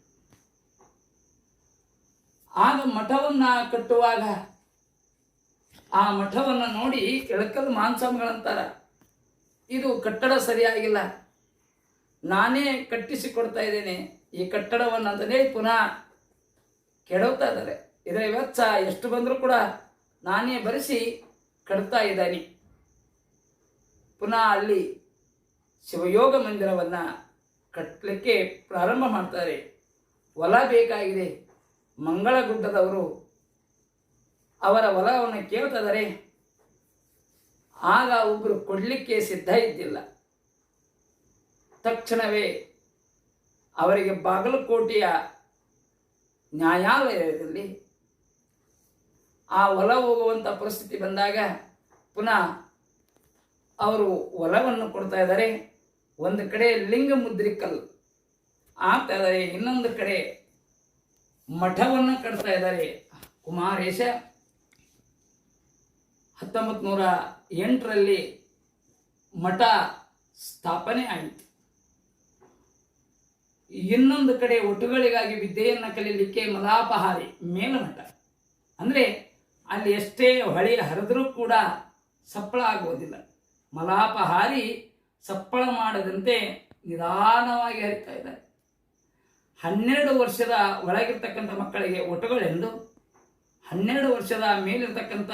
ಆಗ ಮಠವನ್ನ ಕಟ್ಟುವಾಗ ಆ ಮಠವನ್ನ ನೋಡಿ ಇಳಕಲ್ ಮಾನಸ್ವಾಮಿಗಳಂತಾರ, ಇದು ಕಟ್ಟಡ ಸರಿಯಾಗಿಲ್ಲ, ನಾನೇ ಕಟ್ಟಿಸಿಕೊಡ್ತಾ ಇದ್ದೇನೆ ಈ ಕಟ್ಟಡವನ್ನು ಅಂತಲೇ ಪುನಃ ಕೆಡವ್ತಾ ಇದ್ದಾರೆ. ಇದರ ವೆಚ್ಚ ಎಷ್ಟು ಬಂದರೂ ಕೂಡ ನಾನೇ ಭರಿಸಿ ಕಟ್ತಾ ಇದ್ದಾನೆ. ಪುನಃ ಅಲ್ಲಿ ಶಿವಯೋಗ ಮಂದಿರವನ್ನ ಕಟ್ಟಲಿಕ್ಕೆ ಪ್ರಾರಂಭ ಮಾಡ್ತಾರೆ. ಹೊಲ ಬೇಕಾಗಿದೆ. ಮಂಗಳಗುಡ್ಡದವರು ಅವರ ಹೊಲವನ್ನು ಕೇಳ್ತಾ ಇದ್ದಾರೆ. ಆಗ ಒಬ್ಬರು ಕೊಡಲಿಕ್ಕೆ ಸಿದ್ಧ ಇದ್ದಿಲ್ಲ. ತಕ್ಷಣವೇ ಅವರಿಗೆ ಬಾಗಲಕೋಟೆಯ ನ್ಯಾಯಾಲಯದಲ್ಲಿ ಆ ಹೊಲ ಹೋಗುವಂಥ ಪರಿಸ್ಥಿತಿ ಬಂದಾಗ ಪುನಃ ಅವರು ಹೊಲವನ್ನು ಕೊಡ್ತಾ ಇದ್ದಾರೆ. ಒಂದು ಕಡೆ ಲಿಂಗ ಮುದ್ರಿಕಲ್ ಆಗ್ತಾ ಇದ್ದಾರೆ, ಇನ್ನೊಂದು ಕಡೆ ಮಠವನ್ನು ಕಟ್ತಾ ಇದ್ದಾರೆ. ಕುಮಾರೇಶ 1908ರಲ್ಲಿ ಮಠ ಸ್ಥಾಪನೆ ಆಯಿತು. ಇನ್ನೊಂದು ಕಡೆ ಒಟುಗಳಿಗಾಗಿ ವಿದ್ಯೆಯನ್ನು ಕಲೀಲಿಕ್ಕೆ ಮಲಾಪಹಾರಿ ಮೇಲಮಠ, ಅಂದರೆ ಅಲ್ಲಿ ಎಷ್ಟೇ ಹೊಳೆ ಹರಿದರೂ ಕೂಡ ಸಪ್ಪಳ ಆಗುವುದಿಲ್ಲ. ಮಲಾಪಹಾರಿ ಸಪ್ಪಳ ಮಾಡದಂತೆ ನಿಧಾನವಾಗಿ ಹರಿತಾ ಇದ್ದಾರೆ. 12 ವರ್ಷದ ಒಳಗಿರ್ತಕ್ಕಂಥ ಮಕ್ಕಳಿಗೆ ಒಟುಗಳೆಂದು, 12 ವರ್ಷದ ಮೇಲಿರ್ತಕ್ಕಂಥ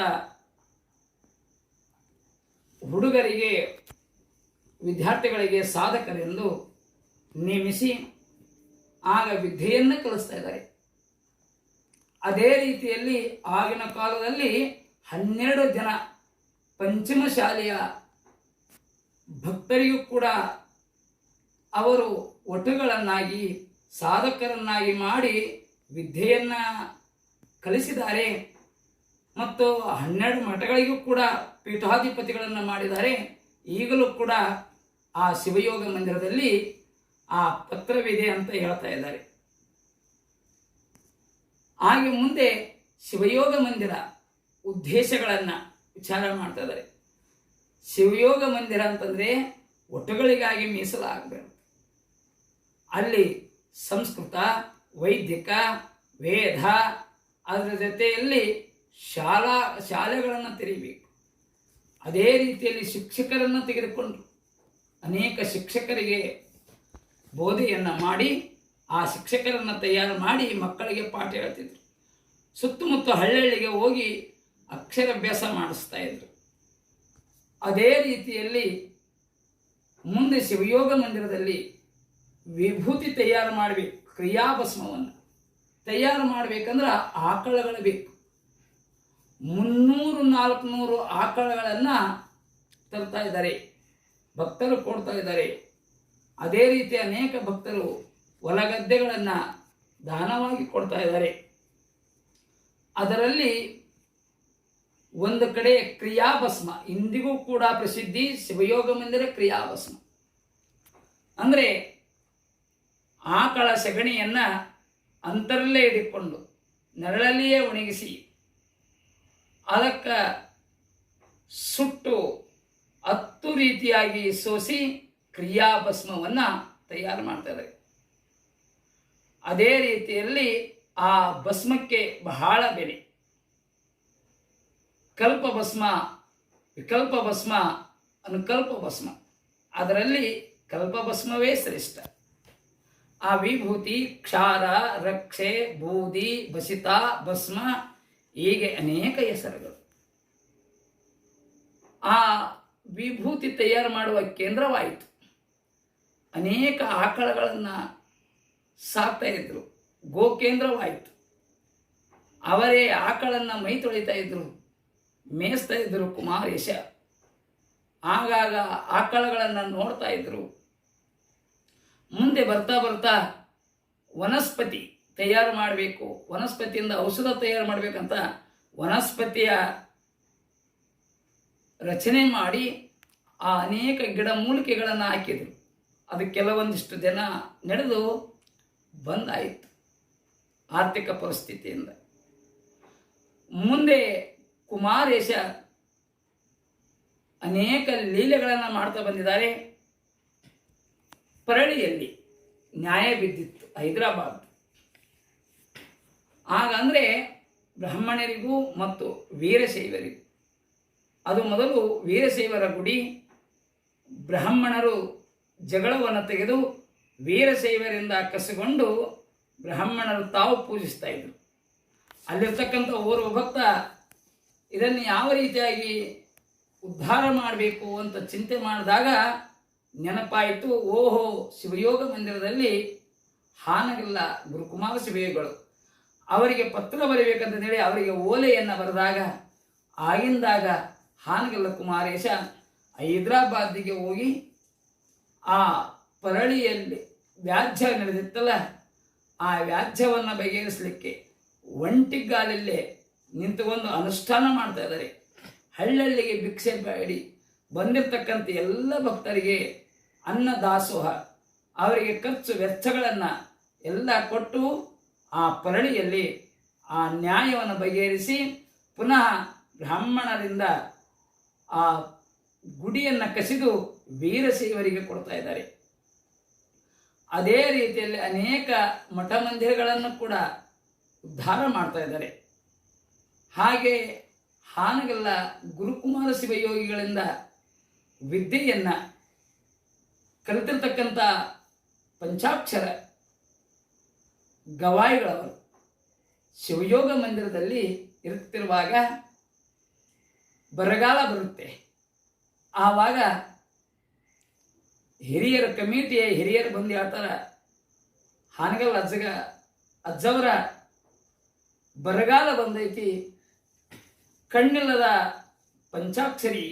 ಹುಡುಗರಿಗೆ ವಿದ್ಯಾರ್ಥಿಗಳಿಗೆ ಸಾಧಕರೆಂದು ನೇಮಿಸಿ ಆಗ ವಿದ್ಯೆಯನ್ನು ಕಲಿಸ್ತಾ ಇದ್ದಾರೆ. ಅದೇ ರೀತಿಯಲ್ಲಿ ಆಗಿನ ಕಾಲದಲ್ಲಿ 12 ಜನ ಪಂಚಮ ಶಾಲೆಯ ಭಕ್ತರಿಗೂ ಕೂಡ ಅವರು ಒಟುಗಳನ್ನಾಗಿ ಸಾಧಕರನ್ನಾಗಿ ಮಾಡಿ ವಿದ್ಯೆಯನ್ನ ಕಲಿಸಿದ್ದಾರೆ. ಮತ್ತು 12 ಮಠಗಳಿಗೂ ಕೂಡ ಪೀಠಾಧಿಪತಿಗಳನ್ನು ಮಾಡಿದ್ದಾರೆ. ಈಗಲೂ ಕೂಡ ಆ ಶಿವಯೋಗ ಮಂದಿರದಲ್ಲಿ ಆ ಪತ್ರವಿದೆ ಅಂತ ಹೇಳ್ತಾ ಇದ್ದಾರೆ. ಹಾಗೆ ಮುಂದೆ ಶಿವಯೋಗ ಮಂದಿರ ಉದ್ದೇಶಗಳನ್ನು ವಿಚಾರ ಮಾಡ್ತಾ ಇದ್ದಾರೆ. ಶಿವಯೋಗ ಮಂದಿರ ಅಂತಂದರೆ ಒಟ್ಟುಗಳಿಗಾಗಿ ಮೀಸಲಾಗಬೇಕು. ಅಲ್ಲಿ ಸಂಸ್ಕೃತ, ವೈದಿಕ, ವೇದ, ಅದರ ಜೊತೆಯಲ್ಲಿ ಶಾಲೆಗಳನ್ನು ತೆರೀಬೇಕು. ಅದೇ ರೀತಿಯಲ್ಲಿ ಶಿಕ್ಷಕರನ್ನು ತೆಗೆದುಕೊಂಡು ಅನೇಕ ಶಿಕ್ಷಕರಿಗೆ ಬೋಧೆಯನ್ನು ಮಾಡಿ ಆ ಶಿಕ್ಷಕರನ್ನು ತಯಾರು ಮಾಡಿ ಮಕ್ಕಳಿಗೆ ಪಾಠ ಹೇಳ್ತಿದ್ರು. ಸುತ್ತಮುತ್ತ ಹಳ್ಳಿಗೆ ಹೋಗಿ ಅಕ್ಷರಾಭ್ಯಾಸ ಮಾಡಿಸ್ತಾ ಇದ್ರು. ಅದೇ ರೀತಿಯಲ್ಲಿ ಮುಂದೆ ಶಿವಯೋಗ ಮಂದಿರದಲ್ಲಿ ವಿಭೂತಿ ತಯಾರು ಮಾಡಬೇಕು. ಕ್ರಿಯಾಭಸ್ಮವನ್ನು ತಯಾರು ಮಾಡಬೇಕಂದ್ರೆ ಆಕಳಗಳು ಬೇಕು. 300-400 ಆಕಳಗಳನ್ನು ತರ್ತಾ ಇದ್ದಾರೆ, ಭಕ್ತರು ಕೊಡ್ತಾ ಇದ್ದಾರೆ. ಅದೇ ರೀತಿ ಅನೇಕ ಭಕ್ತರು ಹೊಲಗದ್ದೆಗಳನ್ನು ದಾನವಾಗಿ ಕೊಡ್ತಾ ಇದ್ದಾರೆ. ಅದರಲ್ಲಿ ಒಂದು ಕಡೆ ಕ್ರಿಯಾಭಸ್ಮ, ಇಂದಿಗೂ ಕೂಡ ಪ್ರಸಿದ್ಧಿ ಶಿವಯೋಗ ಮಂದಿರ ಕ್ರಿಯಾಭಸ್ಮ. ಅಂದರೆ ಆಕಳ ಸಗಣಿಯನ್ನು ಅಂತರಲ್ಲೇ ಹಿಡಿಕೊಂಡು ನೆರಳಲ್ಲಿಯೇ ಒಣಗಿಸಿ ಅದಕ್ಕೆ ಸುಟ್ಟು 10 ರೀತಿಯಾಗಿ ಸೋಸಿ ಕ್ರಿಯಾಭಸ್ಮವನ್ನು ತಯಾರು ಮಾಡ್ತಾರೆ. ಅದೇ ರೀತಿಯಲ್ಲಿ ಆ ಭಸ್ಮಕ್ಕೆ ಬಹಳ ಬೆಲೆ. ಕಲ್ಪಭಸ್ಮ, ವಿಕಲ್ಪ ಭಸ್ಮ, ಅನುಕಲ್ಪ ಭಸ್ಮ. ಅದರಲ್ಲಿ ಕಲ್ಪಭಸ್ಮವೇ ಶ್ರೇಷ್ಠ. ಆ ವಿಭೂತಿ, ಕ್ಷಾರ, ರಕ್ಷೆ, ಬೂದಿ, ಬಸಿತ, ಭಸ್ಮ, ಹೀಗೆ ಅನೇಕ ಹೆಸರುಗಳು. ಆ ವಿಭೂತಿ ತಯಾರು ಮಾಡುವ ಕೇಂದ್ರವಾಯಿತು. ಅನೇಕ ಆಕಳಗಳನ್ನು ಸಾಕ್ತಾ ಇದ್ರು, ಗೋಕೇಂದ್ರವಾಯಿತು. ಅವರೇ ಆಕಳನ್ನು ಮೈ ತೊಳಿತಾ ಇದ್ರು, ಮೇಯಿಸ್ತಾ ಇದ್ರು ಕುಮಾರೇಶ. ಆಗಾಗ ಆಕಳಗಳನ್ನು ನೋಡ್ತಾ ಇದ್ರು. ಮುಂದೆ ಬರ್ತಾ ಬರ್ತಾ ವನಸ್ಪತಿ ತಯಾರು ಮಾಡಬೇಕು, ವನಸ್ಪತಿಯಿಂದ ಔಷಧ ತಯಾರು ಮಾಡಬೇಕಂತ ವನಸ್ಪತಿಯ ರಚನೆ ಮಾಡಿ ಆ ಅನೇಕ ಗಿಡಮೂಲಿಕೆಗಳನ್ನು ಹಾಕಿದರು. ಅದು ಕೆಲವೊಂದಿಷ್ಟು ಜನ ನಡೆದು ಬಂದಾಯಿತು ಆರ್ಥಿಕ ಪರಿಸ್ಥಿತಿಯಿಂದ. ಮುಂದೆ ಕುಮಾರೇಶ ಅನೇಕ ಲೀಲೆಗಳನ್ನು ಮಾಡ್ತಾ ಬಂದಿದ್ದಾರೆ. ಪರಳಿಯಲ್ಲಿ ನ್ಯಾಯ ಬಿದ್ದಿತ್ತು ಹೈದರಾಬಾದ್. ಆಗ ಅಂದರೆ ಬ್ರಾಹ್ಮಣರಿಗೂ ಮತ್ತು ವೀರಶೈವರಿಗೂ. ಅದು ಮೊದಲು ವೀರಶೈವರ ಗುಡಿ. ಬ್ರಾಹ್ಮಣರು ಜಗಳವನ್ನು ತೆಗೆದು ವೀರಶೈವರಿಂದ ಕಸಿಕೊಂಡು ಬ್ರಾಹ್ಮಣರು ತಾವು ಪೂಜಿಸ್ತಾ ಇದ್ರು. ಅಲ್ಲಿರ್ತಕ್ಕಂಥ ಓರ್ವ ಭಕ್ತ ಇದನ್ನು ಯಾವ ರೀತಿಯಾಗಿ ಉದ್ಧಾರ ಮಾಡಬೇಕು ಅಂತ ಚಿಂತೆ ಮಾಡಿದಾಗ ನೆನಪಾಯಿತು, ಓಹೋ, ಶಿವಯೋಗ ಮಂದಿರದಲ್ಲಿ ಹಾನಗಲ್ಲ ಗುರುಕುಮಾರ ಶಿವಯೋಗಿಗಳು ಅವರಿಗೆ ಪತ್ರ ಬರೀಬೇಕಂತೇಳಿ ಅವರಿಗೆ ಓಲೆಯನ್ನು ಬರೆದಾಗ ಆಗಿಂದಾಗ ಹಾನಗಲ್ಲ ಕುಮಾರೇಶ ಹೈದರಾಬಾದಿಗೆ ಹೋಗಿ ಆ ಪರಳಿಯಲ್ಲಿ ವ್ಯಾಜ್ಯ ನಡೆದಿತ್ತಲ್ಲ, ಆ ವ್ಯಾಜ್ಯವನ್ನು ಬಗೆಹರಿಸಲಿಕ್ಕೆ ಒಂಟಿಗಾಲಲ್ಲೇ ನಿಂತುಕೊಂಡು ಅನುಷ್ಠಾನ ಮಾಡ್ತಾ ಇದ್ದಾರೆ. ಹಳ್ಳಿಗೆ ಭಿಕ್ಷೆ ಬೇಡಿ ಬಂದಿರತಕ್ಕಂಥ ಎಲ್ಲ ಭಕ್ತರಿಗೆ ಅನ್ನ ದಾಸೋಹ, ಅವರಿಗೆ ಖರ್ಚು ವೆಚ್ಚಗಳನ್ನು ಎಲ್ಲ ಕೊಟ್ಟು ಆ ಪರಳಿಯಲ್ಲಿ ಆ ನ್ಯಾಯವನ್ನು ಬಗೆಹರಿಸಿ ಪುನಃ ಬ್ರಾಹ್ಮಣರಿಂದ ಆ ಗುಡಿಯನ್ನು ಕಸಿದು ವೀರಶೈವರಿಗೆ ಕೊಡ್ತಾ ಇದ್ದಾರೆ. ಅದೇ ರೀತಿಯಲ್ಲಿ ಅನೇಕ ಮಠ ಮಂದಿರಗಳನ್ನು ಕೂಡ ಉದ್ಧಾರ ಮಾಡ್ತಾ ಇದ್ದಾರೆ. ಹಾಗೆ ಹಾನಗಲ್ಲ ಗುರುಕುಮಾರ ಶಿವಯೋಗಿಗಳಿಂದ ವಿದ್ಯೆಯನ್ನು ಕಲಿತಿರ್ತಕ್ಕಂಥ ಪಂಚಾಕ್ಷರ ಗವಾಯಿಗಳವರು ಶಿವಯೋಗ ಮಂದಿರದಲ್ಲಿ ಇರುತ್ತಿರುವಾಗ ಬರಗಾಲ ಬರುತ್ತೆ. ಆವಾಗ ಹಿರಿಯರ ಕಮಿಟಿಯ ಹಿರಿಯರು ಬಂದು ಹೇಳ್ತಾರೆ, ಹಾನಗಲ್ ಅಜ್ಜವರ ಬರಗಾಲ ಬಂದೈತಿ, ಕಣ್ಣಿಲ್ಲದ ಪಂಚಾಕ್ಷರಿ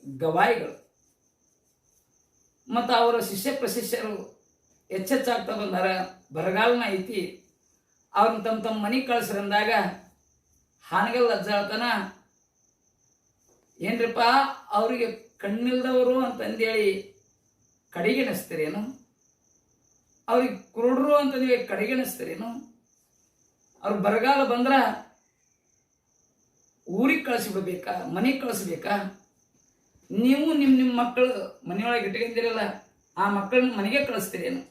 ಗವಾಯಿಗಳು ಮತ್ತು ಅವರ ಶಿಷ್ಯ ಪ್ರಶಿಷ್ಯರು ಹೆಚ್ಚೆಚ್ಚಾಗ್ತಾ ಬಂದಾರ, ಬರಗಾಲನ ಐತಿ, ಅವ್ರನ್ನ ತಮ್ಮ ಮನೆಗೆ ಕಳಿಸ್ರಂದಾಗ ಹಾನಗಲ್ ಅಜ್ಜ ಹೇಳ್ತಾನ, ಏನ್ರಿಪ್ಪ ಅವರಿಗೆ ಕಣ್ಣಿಲ್ದವರು ಅಂತಂದೇಳಿ ಕಡೆಗೆಣಿಸ್ತೀರೇನು? ಅವ್ರಿಗೆ ಕುರುಡ್ರು ಅಂತಂದೇಳಿ ಕಡೆಗೆಣಿಸ್ತೀರೇನು? ಅವ್ರ ಬರಗಾಲ ಬಂದ್ರ ಊರಿಗೆ ಕಳಿಸಿಬಿಡ್ಬೇಕಾ, ಮನೆಗೆ ಕಳಿಸ್ಬೇಕಾ? ನೀವು ನಿಮ್ಮ ಮಕ್ಕಳು ಮನೆಯೊಳಗೆ ಇಟ್ಕೊಂಡಿರಲ್ಲ, ಆ ಮಕ್ಕಳನ್ನ ಮನೆಗೆ ಕಳಿಸ್ತೀರೇನು,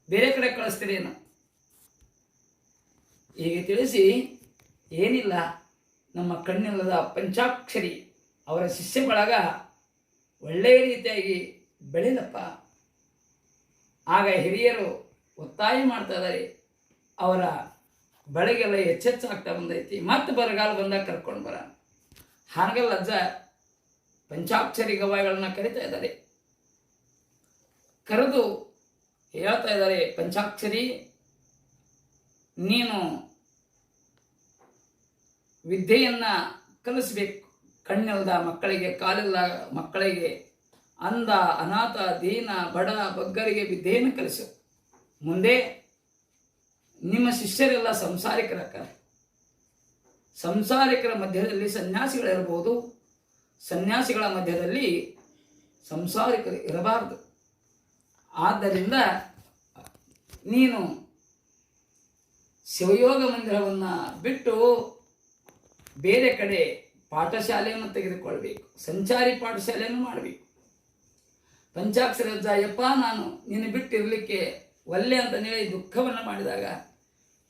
ಬೇರೆ ಕಡೆ ಕಳಿಸ್ತೀರೇನು? ಹೀಗೆ ತಿಳಿಸಿ, ಏನಿಲ್ಲ, ನಮ್ಮ ಕಣ್ಣಿಲ್ಲದ ಪಂಚಾಕ್ಷರಿ ಅವರ ಶಿಷ್ಯ ಬಳಗ ಒಳ್ಳೆಯ ರೀತಿಯಾಗಿ ಬೆಳೆಯಲಪ್ಪ. ಆಗ ಹಿರಿಯರು ಒತ್ತಾಯ ಮಾಡ್ತಾ ಇದ್ದಾರೆ. ಅವರ ಬೆಳಗೆಲ್ಲ ಹೆಚ್ಚೆಚ್ಚಾಗ್ತಾ ಬಂದೈತಿ. ಮತ್ತೆ ಬರಗಾಲ ಬಂದಾಗ ಕರ್ಕೊಂಡು ಬರ. ಹಾನಗಲ್ ಅಜ್ಜ ಪಂಚಾಕ್ಷರಿ ಗವಾಯಿಗಳನ್ನ ಕರಿತಾ ಇದ್ದಾರೆ. ಕರೆದು ಹೇಳ್ತಾ ಇದ್ದಾರೆ, ಪಂಚಾಕ್ಷರಿ, ನೀನು ವಿದ್ಯೆಯನ್ನ ಕಲಿಸ್ಬೇಕು. ಕಣ್ಣಿಲ್ಲದ ಮಕ್ಕಳಿಗೆ, ಕಾಲಿಲ್ಲ ಮಕ್ಕಳಿಗೆ, ಅಂಧ, ಅನಾಥ, ದೀನ, ಬಡ, ಬಗ್ಗರಿಗೆ ವಿದ್ಯೆಯನ್ನು ಕಲಿಸು. ಮುಂದೆ ನಿಮ್ಮ ಶಿಷ್ಯರೆಲ್ಲ ಸಂಸಾರಿಕರಾಗ್ತಾರೆ. ಸಂಸಾರಿಕರ ಮಧ್ಯದಲ್ಲಿ ಸನ್ಯಾಸಿಗಳಿರಬಹುದು, ಸನ್ಯಾಸಿಗಳ ಮಧ್ಯದಲ್ಲಿ ಸಂಸಾರಿಕರು ಇರಬಾರದು. ಆದ್ದರಿಂದ ನೀನು ಶಿವಯೋಗ ಮಂದಿರವನ್ನು ಬಿಟ್ಟು ಬೇರೆ ಕಡೆ ಪಾಠಶಾಲೆಯನ್ನು ತೆಗೆದುಕೊಳ್ಬೇಕು, ಸಂಚಾರಿ ಪಾಠಶಾಲೆಯನ್ನು ಮಾಡಬೇಕು. ಪಂಚಾಕ್ಷರ ಅಜ್ಜ, ಯಪ್ಪ ನಾನು ನಿನ್ನ ಬಿಟ್ಟಿರಲಿಕ್ಕೆ ಒಲ್ಲೆ ಅಂತ ಹೇಳಿ ದುಃಖವನ್ನು ಮಾಡಿದಾಗ,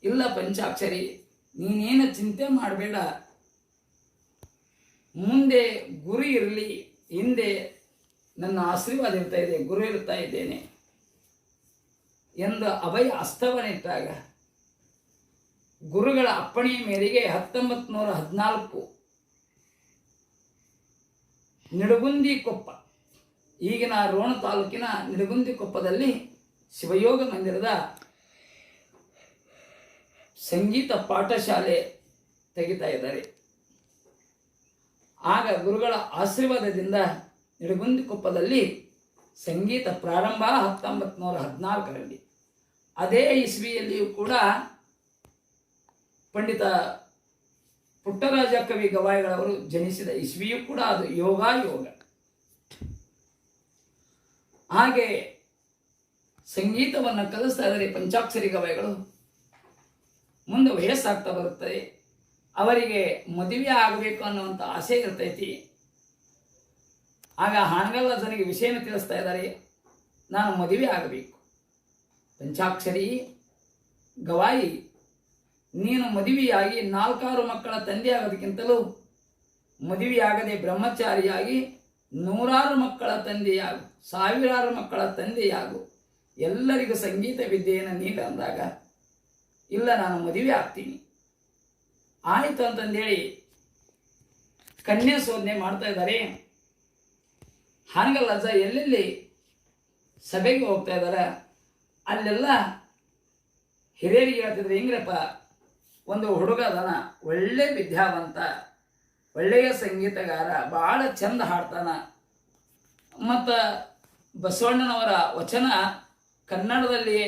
ಇಲ್ಲ ಪಂಚಾಕ್ಷರಿ, ನೀನೇನು ಚಿಂತೆ ಮಾಡಬೇಡ, ಮುಂದೆ ಗುರು ಇರಲಿ, ಹಿಂದೆ ನನ್ನ ಆಶೀರ್ವಾದ ಇರ್ತಾ ಇದೆ, ಗುರು ಇರ್ತಾ ಇದ್ದೇನೆ ಎಂದು ಅಭಯ ಹಸ್ತವನ್ನಿಟ್ಟಾಗ ಗುರುಗಳ ಅಪ್ಪಣೆಯ ಮೇರೆಗೆ 1914 ನಿಡಗುಂದಿ ಕೊಪ್ಪ, ಈಗಿನ ರೋಣ ತಾಲೂಕಿನ ನಿಡಗುಂದಿ ಕೊಪ್ಪದಲ್ಲಿ ಶಿವಯೋಗ ಮಂದಿರದ ಸಂಗೀತ ಪಾಠಶಾಲೆ ತೆಗಿತಾ ಇದ್ದಾರೆ. ಆಗ ಗುರುಗಳ ಆಶೀರ್ವಾದದಿಂದ ನಿಡಗುಂದಿ ಕೊಪ್ಪದಲ್ಲಿ ಸಂಗೀತ ಪ್ರಾರಂಭ 1914ರಲ್ಲಿ. ಅದೇ ಇಸ್ವಿಯಲ್ಲಿಯೂ ಕೂಡ ಪಂಡಿತ ಪುಟ್ಟರಾಜ ಕವಿ ಗವಾಯಿಗಳವರು ಜನಿಸಿದ ಇಸ್ವಿಯೂ ಕೂಡ ಅದು ಯೋಗ. ಹಾಗೆ ಸಂಗೀತವನ್ನು ಕಲಿಸ್ತಾ ಇದ್ದಾರೆ ಪಂಚಾಕ್ಷರಿ ಗವಾಯಿಗಳು. ಮುಂದೆ ವಯಸ್ಸಾಗ್ತಾ ಬರುತ್ತದೆ, ಅವರಿಗೆ ಮದುವೆ ಆಗಬೇಕು ಅನ್ನುವಂಥ ಆಸೆ ಇರ್ತೈತಿ. ಆಗ ಹಾನಗಲ್ ಅಜ್ಜನಿಗೆ ವಿಷಯನ ತಿಳಿಸ್ತಾ ಇದ್ದಾರೆ, ನಾನು ಮದುವೆ ಆಗಬೇಕು. ಪಂಚಾಕ್ಷರಿ ಗವಾಯಿ, ನೀನು ಮದುವೆಯಾಗಿ 4 ಮಕ್ಕಳ ತಂದೆ ಆಗೋದಕ್ಕಿಂತಲೂ ಮದುವೆಯಾಗದೆ ಬ್ರಹ್ಮಚಾರಿಯಾಗಿ 100 ಮಕ್ಕಳ ತಂದೆಯಾಗು, 1000 ಮಕ್ಕಳ ತಂದೆಯಾಗು, ಎಲ್ಲರಿಗೂ ಸಂಗೀತ ವಿದ್ಯೆಯನ್ನು ನೀಡು ಅಂದಾಗ, ಇಲ್ಲ ನಾನು ಮದುವೆ ಆಗ್ತೀನಿ. ಆಯಿತು ಅಂತಂದೇಳಿ ಕನ್ಯಾ ಶೋಧನೆ ಮಾಡ್ತಾ ಇದ್ದಾರೆ. ಹಾನಗಲ್ ಅಜ್ಜ ಎಲ್ಲೆಲ್ಲಿ ಸಭೆಗೆ ಹೋಗ್ತಾ ಇದ್ದಾರೆ ಅಲ್ಲೆಲ್ಲ ಹಿರಿಯರಿಗೆ ಹೇಳ್ತಿದ್ರು, ಹೆಂಗ್ರಪ್ಪ, ಒಂದು ಹುಡುಗ ಅದನ, ಒಳ್ಳೆ ವಿದ್ಯಾವಂತ, ಒಳ್ಳೆಯ ಸಂಗೀತಗಾರ, ಭಾಳ ಚಂದ ಹಾಡ್ತಾನ, ಮತ್ತು ಬಸವಣ್ಣನವರ ವಚನ ಕನ್ನಡದಲ್ಲಿ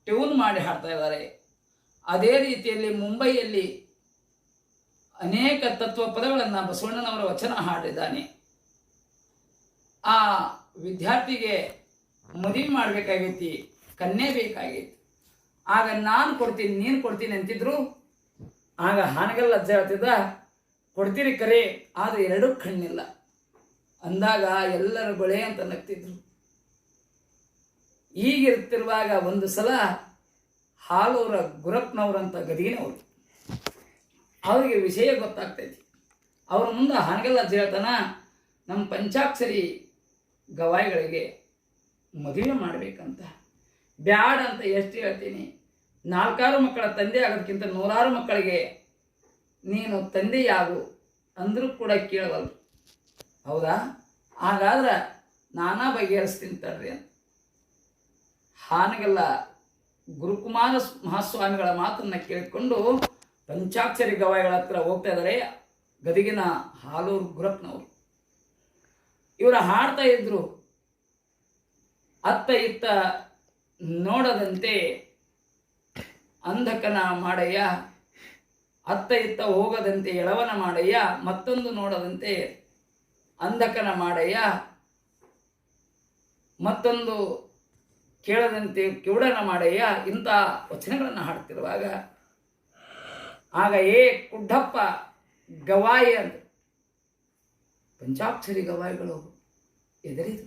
ಟ್ಯೂನ್ ಮಾಡಿ ಹಾಡ್ತಾ ಇದ್ದಾರೆ. ಅದೇ ರೀತಿಯಲ್ಲಿ ಮುಂಬೈಯಲ್ಲಿ ಅನೇಕ ತತ್ವ ಪದಗಳನ್ನು ಬಸವಣ್ಣನವರ ವಚನ ಹಾಡಿದ್ದಾನೆ. ಆ ವಿದ್ಯಾರ್ಥಿಗೆ ಮದುವೆ ಮಾಡಬೇಕಾಗೈತಿ, ಕನ್ಯೆ ಬೇಕಾಗೈತಿ. ಆಗ ನಾನು ಕೊಡ್ತೀನಿ, ನೀನು ಕೊಡ್ತೀನಿ ಅಂತಿದ್ರು. ಆಗ ಹಾನಗಲ್ ಅಜ್ಜ ಹೇಳ್ತಿದ್ದ, ಕೊಡ್ತೀರಿ ಕರೆ, ಆದರೆ 2 ಕಣ್ಣಿಲ್ಲ ಅಂದಾಗ ಎಲ್ಲರೂ ಗೊಳೆ ಅಂತ ನಗ್ತಿದ್ರು. ಈಗಿರ್ತಿರುವಾಗ ಒಂದು ಸಲ ಹಾಲೂರ ಗುರಪ್ಪನವ್ರಂತ ಗದಗಿನವರು, ಅವರಿಗೆ ವಿಷಯ ಗೊತ್ತಾಗ್ತೈತಿ. ಅವ್ರ ಮುಂದೆ ಹಾನಗಲ್ ಅಜ್ಜ ಹೇಳ್ತಾನ, ನಮ್ಮ ಪಂಚಾಕ್ಷರಿ ಗವಾಯಿಗಳಿಗೆ ಮದುವೆ ಮಾಡಬೇಕಂತ. ಬ್ಯಾಡ ಅಂತ ಎಷ್ಟು ಹೇಳ್ತೀನಿ, 4 ಮಕ್ಕಳ ತಂದೆ ಆಗೋದಕ್ಕಿಂತ 100 ಮಕ್ಕಳಿಗೆ ನೀನು ತಂದೆಯಾಗು ಅಂದರೂ ಕೂಡ ಕೇಳವಲ್ರು. ಹೌದಾ, ಹಾಗಾದ್ರೆ ನಾನಾ ಬಗೆಹರಿಸ್ತೀನಿ ತಡ್ರಿ ಅಂತ ಹಾನಗಲ್ಲ ಗುರುಕುಮಾರ ಮಹಾಸ್ವಾಮಿಗಳ ಮಾತನ್ನು ಕೇಳಿಕೊಂಡು ಪಂಚಾಕ್ಷರಿ ಗವಾಯಿಗಳ ಹತ್ರ ಹೋಗ್ತಾ ಇದ್ದಾರೆ. ಗದಗಿನ ಹಾಲೂರು ಗುರಪ್ಪನವರು ಇವರ ಹಾಡ್ತಾ ಇದ್ರು. ಅತ್ತ ಇತ್ತ ನೋಡದಂತೆ ಅಂಧಕನ ಮಾಡಯ್ಯ, ಅತ್ತ ಇತ್ತ ಹೋಗದಂತೆ ಎಳವನ ಮಾಡಯ್ಯ, ಮತ್ತೊಂದು ನೋಡದಂತೆ ಅಂಧಕನ ಮಾಡಯ್ಯ, ಮತ್ತೊಂದು ಕೇಳದಂತೆ ಕಿವುಡನ ಮಾಡಯ್ಯ, ಇಂಥ ವಚನಗಳನ್ನು ಹಾಡ್ತಿರುವಾಗ ಆಗ ಏ ಕುಡ್ಡಪ್ಪ ಗವಾಯಿ ಅಂತ ಪಂಚಾಕ್ಷರಿ ಗವಾಯಿಗಳು ಎದರಿದು.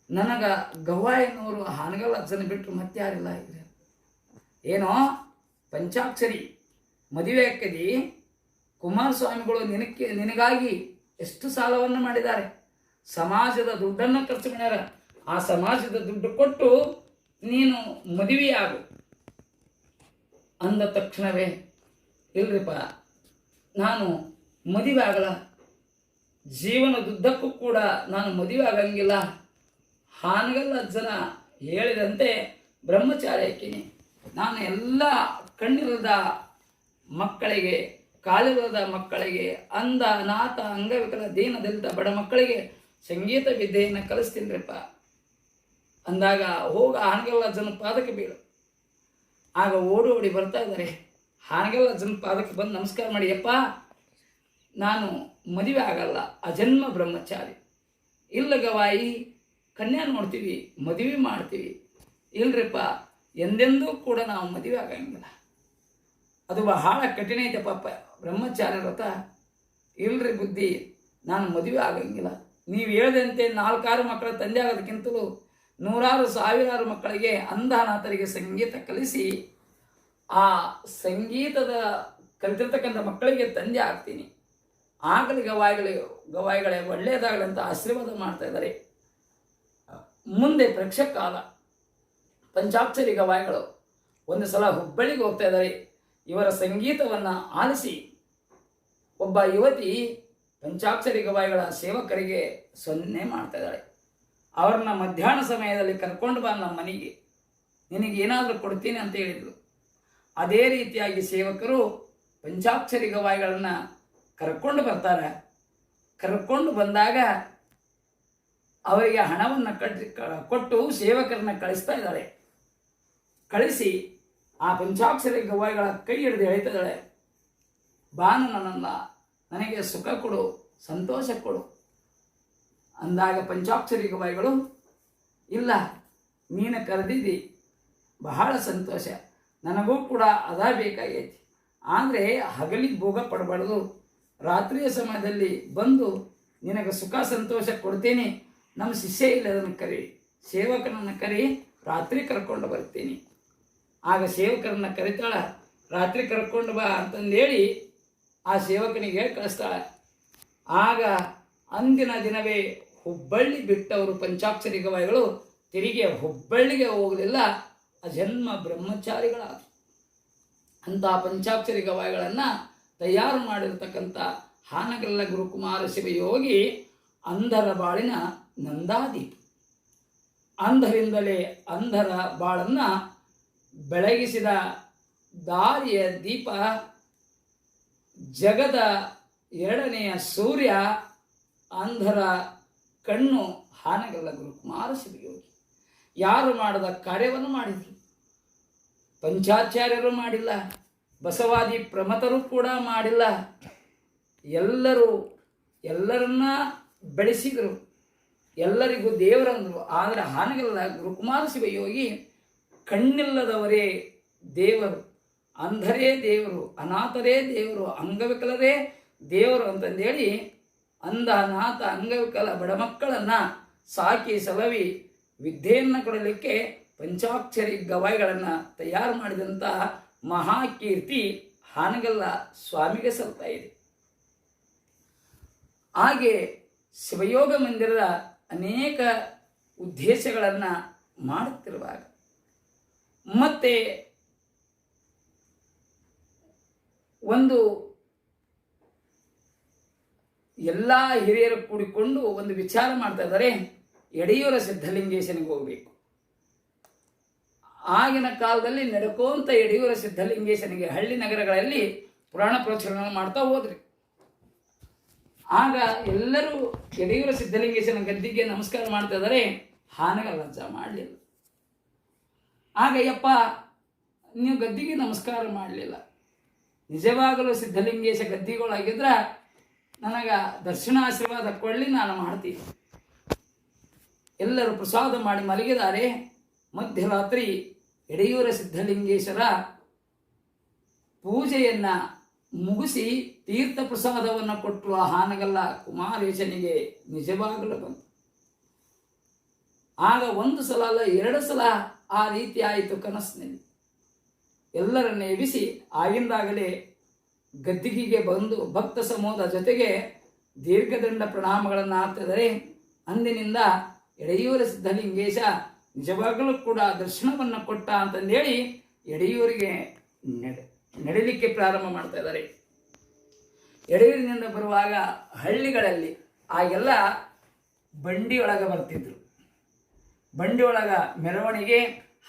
ನನಗೆ ಗವಾಯಿನವರು ಹಾನಗಲ್ ಅಜ್ಜನ ಬಿಟ್ಟರು ಮತ್ತೆ ಯಾರಿಲ್ಲ ಇದ್ರೆ ಏನೋ ಪಂಚಾಕ್ಷರಿ ಮದುವೆ ಅಕ್ಕದಿ ಕುಮಾರಸ್ವಾಮಿಗಳು ನಿನಗಾಗಿ ಎಷ್ಟು ಸಾಲವನ್ನು ಮಾಡಿದ್ದಾರೆ, ಸಮಾಜದ ದುಡ್ಡನ್ನು ಖರ್ಚು ಮಾಡ್ಯಾರ. ಆ ಸಮಾಜದ ದುಡ್ಡು ಕೊಟ್ಟು ನೀನು ಮದುವೆಯಾಗು ಅಂದ ತಕ್ಷಣವೇ ಇಲ್ರಿಪ್ಪ ನಾನು ಮದುವೆ ಆಗಲ್ಲ, ಜೀವನದುದ್ದಕ್ಕೂ ಕೂಡ ನಾನು ಮದುವೆ ಆಗಂಗಿಲ್ಲ. ಹಾನಗಲ್ ಅಜ್ಜನ ಹೇಳಿದಂತೆ ಬ್ರಹ್ಮಚಾರಿ ಹಾಕಿನಿ. ನಾನು ಎಲ್ಲ ಕಣ್ಣಿಲ್ಲದ ಮಕ್ಕಳಿಗೆ, ಕಾಲಿಲ್ಲದ ಮಕ್ಕಳಿಗೆ, ಅಂಧ ಅನಾಥ ಅಂಗವಿಕಲ ದೀನದಲಿತ ಬಡ ಮಕ್ಕಳಿಗೆ ಸಂಗೀತ ವಿದ್ಯೆಯನ್ನು ಕಲಿಸ್ತೀನಿರಪ್ಪ ಅಂದಾಗ ಹೋಗ ಹಾನಗಲ್ ಅಜ್ಜನ ಪಾದಕ್ಕೆ ಬೀಳು. ಆಗ ಓಡಿ ಓಡಿ ಬರ್ತಾ ಇದ್ದಾರೆ. ಹಾನಗಲ್ ಅಜ್ಜನ ಪಾದಕ್ಕೆ ಬಂದು ನಮಸ್ಕಾರ ಮಾಡಿ, ಯಪ್ಪ ನಾನು ಮದುವೆ ಆಗಲ್ಲ, ಅಜನ್ಮ ಬ್ರಹ್ಮಚಾರಿ. ಇಲ್ಲ ಗವಾಯಿ, ಕನ್ಯಾ ನೋಡ್ತೀವಿ, ಮದುವೆ ಮಾಡ್ತೀವಿ. ಇಲ್ರಿಪ್ಪ ಎಂದೆಂದೂ ಕೂಡ ನಾವು ಮದುವೆ ಆಗಂಗಿಲ್ಲ, ಅದು ಬಹಳ ಕಠಿಣ ಐತೆ ಪಾಪ ಬ್ರಹ್ಮಚಾರಿ ವ್ರತ. ಇಲ್ರಿ ಬುದ್ಧಿ, ನಾನು ಮದುವೆ ಆಗಂಗಿಲ್ಲ. ನೀವು ಹೇಳ್ದಂತೆ 4-6 ಮಕ್ಕಳ ತಂದೆ ಆಗೋದಕ್ಕಿಂತಲೂ 100,000 ಮಕ್ಕಳಿಗೆ ಅಂಧನಾಥರಿಗೆ ಸಂಗೀತ ಕಲಿಸಿ ಆ ಸಂಗೀತದ ಕಲಿತಿರ್ತಕ್ಕಂಥ ಮಕ್ಕಳಿಗೆ ತಂದೆ ಆಗ್ತೀನಿ. ಆಗಲಿ ಗವಾಯಿಗಳೇ ಒಳ್ಳೆಯದಾಗಲಂತ ಆಶೀರ್ವಾದ ಮಾಡ್ತಾ ಇದ್ದಾರೆ. ಮುಂದೆ ಪರೀಕ್ಷಾ ಕಾಲ. ಪಂಚಾಕ್ಷರಿ ಗವಾಯಿಗಳು ಒಂದು ಸಲ ಹುಬ್ಬಳ್ಳಿಗೆ ಹೋಗ್ತಾ ಇದ್ದಾರೆ. ಇವರ ಸಂಗೀತವನ್ನು ಆಲಿಸಿ ಒಬ್ಬ ಯುವತಿ ಪಂಚಾಕ್ಷರಿ ಗವಾಯಿಗಳ ಸೇವಕರಿಗೆ ಸೊನ್ನೆ ಮಾಡ್ತಾ ಇದ್ದಾಳೆ. ಅವ್ರನ್ನ ಮಧ್ಯಾಹ್ನ ಸಮಯದಲ್ಲಿ ಕರ್ಕೊಂಡು ಬಾ ನಮ್ಮ ಮನೆಗೆ, ನಿನಗೆ ಏನಾದರೂ ಕೊಡ್ತೀನಿ ಅಂತ ಹೇಳಿದರು. ಅದೇ ರೀತಿಯಾಗಿ ಸೇವಕರು ಪಂಚಾಕ್ಷರಿ ಗವಾಯಿಗಳನ್ನು ಕರ್ಕೊಂಡು ಬರ್ತಾರೆ. ಕರ್ಕೊಂಡು ಬಂದಾಗ ಅವರಿಗೆ ಹಣವನ್ನು ಕೊಟ್ಟು ಸೇವಕರನ್ನ ಕಳಿಸ್ತಾ ಇದ್ದಾಳೆ. ಕಳಿಸಿ ಆ ಪಂಚಾಕ್ಷರಿ ಗವಾಯಿಗಳ ಕೈ ಹಿಡಿದು ಹೇಳ್ತಿದ್ದಾಳೆ, ಬಾನು ನನ್ನಲ್ಲ, ನನಗೆ ಸುಖ ಕೊಡು, ಸಂತೋಷ ಕೊಡು ಅಂದಾಗ ಪಂಚಾಕ್ಷರಿ ಗವಾಯಿಗಳು, ಇಲ್ಲ ನೀನು ಕರೆದಿದ್ದಿ ಬಹಳ ಸಂತೋಷ, ನನಗೂ ಕೂಡ ಅದ ಬೇಕಾಗೈತಿ. ಆದರೆ ಹಗಲಿಗೆ ಭೋಗ ಪಡಬಾರ್ದು, ರಾತ್ರಿಯ ಸಮಯದಲ್ಲಿ ಬಂದು ನಿನಗೆ ಸುಖ ಸಂತೋಷ ಕೊಡ್ತೀನಿ. ನಮ್ಮ ಶಿಷ್ಯ ಇಲ್ಲ, ಅದನ್ನು ಕರಿ, ಸೇವಕನನ್ನು ಕರಿ, ರಾತ್ರಿ ಕರ್ಕೊಂಡು ಬರ್ತೀನಿ. ಆಗ ಸೇವಕರನ್ನು ಕರಿತಾಳೆ. ರಾತ್ರಿ ಕರ್ಕೊಂಡು ಬಾ ಅಂತಂದೇಳಿ ಆ ಸೇವಕನಿಗೆ ಕಳಿಸ್ತಾಳೆ. ಆಗ ಅಂದಿನ ದಿನವೇ ಹುಬ್ಬಳ್ಳಿ ಬಿಟ್ಟವರು ಪಂಚಾಕ್ಷರಿ ಗವಾಯಿಗಳು ತಿರುಗಿ ಹುಬ್ಬಳ್ಳಿಗೆ ಹೋಗಲಿಲ್ಲ, ಅಜನ್ಮ ಬ್ರಹ್ಮಚಾರಿಗಳಾದ ಅಂಥ ಪಂಚಾಕ್ಷರಿ ಗವಾಯಿಗಳನ್ನು ತಯಾರು ಮಾಡಿರ್ತಕ್ಕಂಥ ಹಾನಗಲ್ಲ ಗುರುಕುಮಾರ ಶಿವಯೋಗಿ ಅಂಧರ ಬಾಳಿನ ನಂದಾದೀಪ. ಅಂಧರಿಂದಲೇ ಅಂಧರ ಬಾಳನ್ನು ಬೆಳಗಿಸಿದ ದಾರಿಯ ದೀಪ, ಜಗದ 2ನೆಯ ಸೂರ್ಯ, ಅಂಧರ ಕಣ್ಣು ಹಾನಗಲ್ಲ ಗುರುಕುಮಾರ ಶಿವಯೋಗಿ. ಯಾರು ಮಾಡದ ಕಾರ್ಯವನ್ನು ಮಾಡಿದರು, ಪಂಚಾಚಾರ್ಯರು ಮಾಡಿಲ್ಲ, ಬಸವಾದಿ ಪ್ರಮತರು ಕೂಡ ಮಾಡಿಲ್ಲ. ಎಲ್ಲರನ್ನ ಬೆಳೆಸಿದರು, ಎಲ್ಲರಿಗೂ ದೇವರಂದರು. ಆದರೆ ಹಾನಗಲ್ಲ ಗುರುಕುಮಾರ ಶಿವಯೋಗಿ ಕಣ್ಣಿಲ್ಲದವರೇ ದೇವರು, ಅಂಧರೇ ದೇವರು, ಅನಾಥರೇ ದೇವರು, ಅಂಗವಿಕಲರೇ ದೇವರು ಅಂತಂದೇಳಿ ಅಂಧ ಅನಾಥ ಅಂಗವಿಕಲ ಬಡ ಮಕ್ಕಳನ್ನು ಸಾಕಿ ಸಲವಿ ವಿದ್ಯೆಯನ್ನು ಕೊಡಲಿಕ್ಕೆ ಪಂಚಾಕ್ಷರಿ ಗವಾಯಿಗಳನ್ನು ತಯಾರು ಮಾಡಿದಂತಹ ಮಹಾಕೀರ್ತಿ ಹಾನಗಲ್ಲ ಸ್ವಾಮಿಗೆ ಸಲ್ತಾ ಇದೆ. ಹಾಗೆ ಶಿವಯೋಗ ಮಂದಿರದ ಅನೇಕ ಉದ್ದೇಶಗಳನ್ನು ಮಾಡುತ್ತಿರುವಾಗ ಮತ್ತೆ ಒಂದು ಎಲ್ಲ ಹಿರಿಯರು ಕೂಡಿಕೊಂಡು ಒಂದು ವಿಚಾರ ಮಾಡ್ತಾ ಇದ್ದಾರೆ, ಯಡಿಯೂರ ಸಿದ್ಧಲಿಂಗೇಶನಿಗೆ ಹೋಗಬೇಕು. ಆಗಿನ ಕಾಲದಲ್ಲಿ ನಡ್ಕೋಂತ ಯಡಿಯೂರ ಸಿದ್ಧಲಿಂಗೇಶನಿಗೆ ಹಳ್ಳಿ ನಗರಗಳಲ್ಲಿ ಪುರಾಣ ಪ್ರವಚನ ಮಾಡ್ತಾ ಹೋದ್ರಿ. ಆಗ ಎಲ್ಲರೂ ಯಡಿಯೂರ ಸಿದ್ಧಲಿಂಗೇಶನ ಗದ್ದಿಗೆ ನಮಸ್ಕಾರ ಮಾಡ್ತಾ ಇದ್ದಾರೆ. ಹಾನಗಲ್ಲ ಅಜ್ಜ ಮಾಡಲಿಲ್ಲ. ಆಗ ಯಪ್ಪ ನೀವು ಗದ್ದಿಗೆ ನಮಸ್ಕಾರ ಮಾಡಲಿಲ್ಲ, ನಿಜವಾಗಲೂ ಸಿದ್ಧಲಿಂಗೇಶ ಗದ್ದಿಗಳಾಗಿದ್ರೆ ನನಗೆ ದರ್ಶನ ಆಶೀರ್ವಾದ ಕೊಳ್ಳಿ, ನಾನು ಮಾಡ್ತೀನಿ. ಎಲ್ಲರೂ ಪ್ರಸಾದ ಮಾಡಿ ಮಲಗಿದ್ದಾರೆ. ಮಧ್ಯರಾತ್ರಿ ಯಡಿಯೂರ ಸಿದ್ಧಲಿಂಗೇಶ್ವರ ಪೂಜೆಯನ್ನು ಮುಗಿಸಿ ತೀರ್ಥ ಪ್ರಸಾದವನ್ನು ಕೊಟ್ಟು ಆ ಹಾನಗಲ್ಲ ಕುಮಾರೇಶನಿಗೆ ನಿಜವಾಗಲು ಬಂತು. ಆಗ ಒಂದು ಸಲ ಅಲ್ಲ 2 ಸಲ ಆ ರೀತಿ ಆಯಿತು ಕನಸಿನಲ್ಲಿ. ಎಲ್ಲರನ್ನೇ ಎಬ್ಬಿಸಿ ಆಗಿಂದಾಗಲೇ ಗದ್ದಿಗೆಗೆ ಬಂದು ಭಕ್ತ ಸಮೂಹದ ಜೊತೆಗೆ ದೀರ್ಘದಂಡ ಪ್ರಣಾಮಗಳನ್ನು ಹಾಕ್ತಿದ್ದಾರೆ. ಅಂದಿನಿಂದ ಎಡೆಯೂರ ಸಿದ್ಧಲಿಂಗೇಶ ನಿಜವಾಗಲೂ ಕೂಡ ದರ್ಶನವನ್ನು ಕೊಟ್ಟ ಅಂತಂದೇಳಿ ಎಡೆಯೂರಿಗೆ ನಡಿಲಿಕ್ಕೆ ಪ್ರಾರಂಭ ಮಾಡ್ತಾ ಇದ್ದಾರೆ. ಎಡೆಯೂರಿನಿಂದ ಬರುವಾಗ ಹಳ್ಳಿಗಳಲ್ಲಿ ಆಗೆಲ್ಲ ಬಂಡಿಯೊಳಗೆ ಬರ್ತಿದ್ರು. ಬಂಡಿಯೊಳಗ ಮೆರವಣಿಗೆ,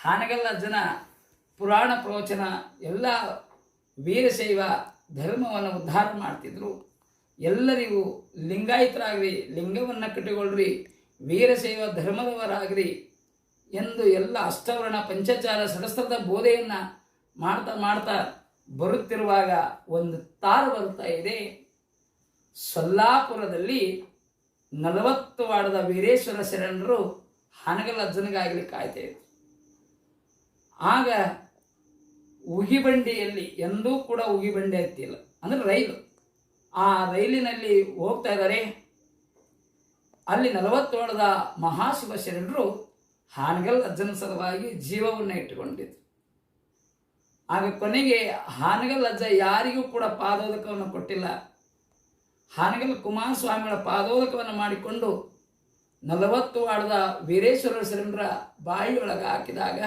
ಹಾನಗಲ್ಲ ಜನ ಪುರಾಣ ಪ್ರವಚನ ಎಲ್ಲ ವೀರಶೈವ ಧರ್ಮವನ್ನು ಉದ್ಧಾರ ಮಾಡ್ತಿದ್ರು. ಎಲ್ಲರಿಗೂ ಲಿಂಗಾಯತರಾಗ್ರಿ, ಲಿಂಗವನ್ನು ಕಟ್ಟಿಕೊಳ್ಳ್ರಿ, ವೀರಶೈವ ಧರ್ಮದವರಾಗ್ರಿ ಎಂದು ಎಲ್ಲ ಅಷ್ಟವರ್ಣ ಪಂಚಚಾರ ಸಡಸ್ತ್ರದ ಬೋಧೆಯನ್ನು ಮಾಡ್ತಾ ಮಾಡ್ತಾ ಬರುತ್ತಿರುವಾಗ ಒಂದು ತಾರು ಬರ್ತಾ ಇದೆ. ಸೊಲ್ಲಾಪುರದಲ್ಲಿ 40 ವಾಡದ ವೀರೇಶ್ವರ ಶರಣರು ಹಾನಗಲ್ಲ ಅಜ್ಜನಿಗಾಗಲಿ ಕಾಯ್ತಾ ಇದ್ರು. ಆಗ ಉಗಿಬಂಡಿಯಲ್ಲಿ ಎಂದೂ ಕೂಡ ಉಗಿಬಂಡಿ ಹತ್ತಿಲ್ಲ, ಅಂದರೆ ರೈಲು. ಆ ರೈಲಿನಲ್ಲಿ ಹೋಗ್ತಾ ಇದ್ದಾರೆ. ಅಲ್ಲಿ 40 ವಾಡದ ಮಹಾಶಿವ ಶರಣರು ಹಾನಗಲ್ ಅಜ್ಜನ ಸಲುವಾಗಿ ಜೀವವನ್ನು ಇಟ್ಟುಕೊಂಡಿದ್ರು. ಆಗ ಕೊನೆಗೆ ಹಾನಗಲ್ ಅಜ್ಜ ಯಾರಿಗೂ ಕೂಡ ಪಾದೋದಕವನ್ನು ಕೊಟ್ಟಿಲ್ಲ. ಹಾನಗಲ್ ಕುಮಾರಸ್ವಾಮಿಗಳ ಪಾದೋದಕವನ್ನು ಮಾಡಿಕೊಂಡು 40 ವಾಡದ ವೀರೇಶ್ವರ ಶರಣರ ಬಾಯಿಯೊಳಗೆ ಹಾಕಿದಾಗ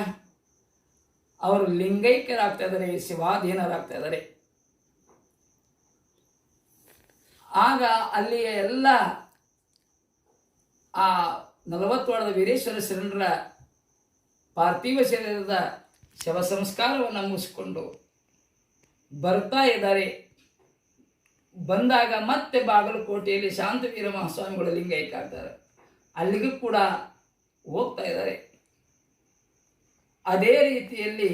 ಅವರು ಲಿಂಗೈಕ್ಯರಾಗ್ತಾ ಇದ್ದಾರೆ, ಶಿವಾಧೀನರಾಗ್ತಾ ಇದ್ದಾರೆ. ಆಗ ಅಲ್ಲಿಯ ಎಲ್ಲ ಆ 40 ವಾಡದ ವೀರೇಶ್ವರ ಶರಣರ ಪಾರ್ಥಿವ ಶರೀರದ ಶವ ಸಂಸ್ಕಾರವನ್ನು ಮುಗಿಸಿಕೊಂಡು ಬರ್ತಾ ಇದ್ದಾರೆ. ಬಂದಾಗ ಮತ್ತೆ ಬಾಗಲಕೋಟೆಯಲ್ಲಿ ಶಾಂತವೀರ ಮಹಾಸ್ವಾಮಿಗಳು ಲಿಂಗೈಕ್ಯ ಆಗ್ತಾರೆ. ಅಲ್ಲಿಗೂ ಕೂಡ ಹೋಗ್ತಾ ಇದ್ದಾರೆ. ಅದೇ ರೀತಿಯಲ್ಲಿ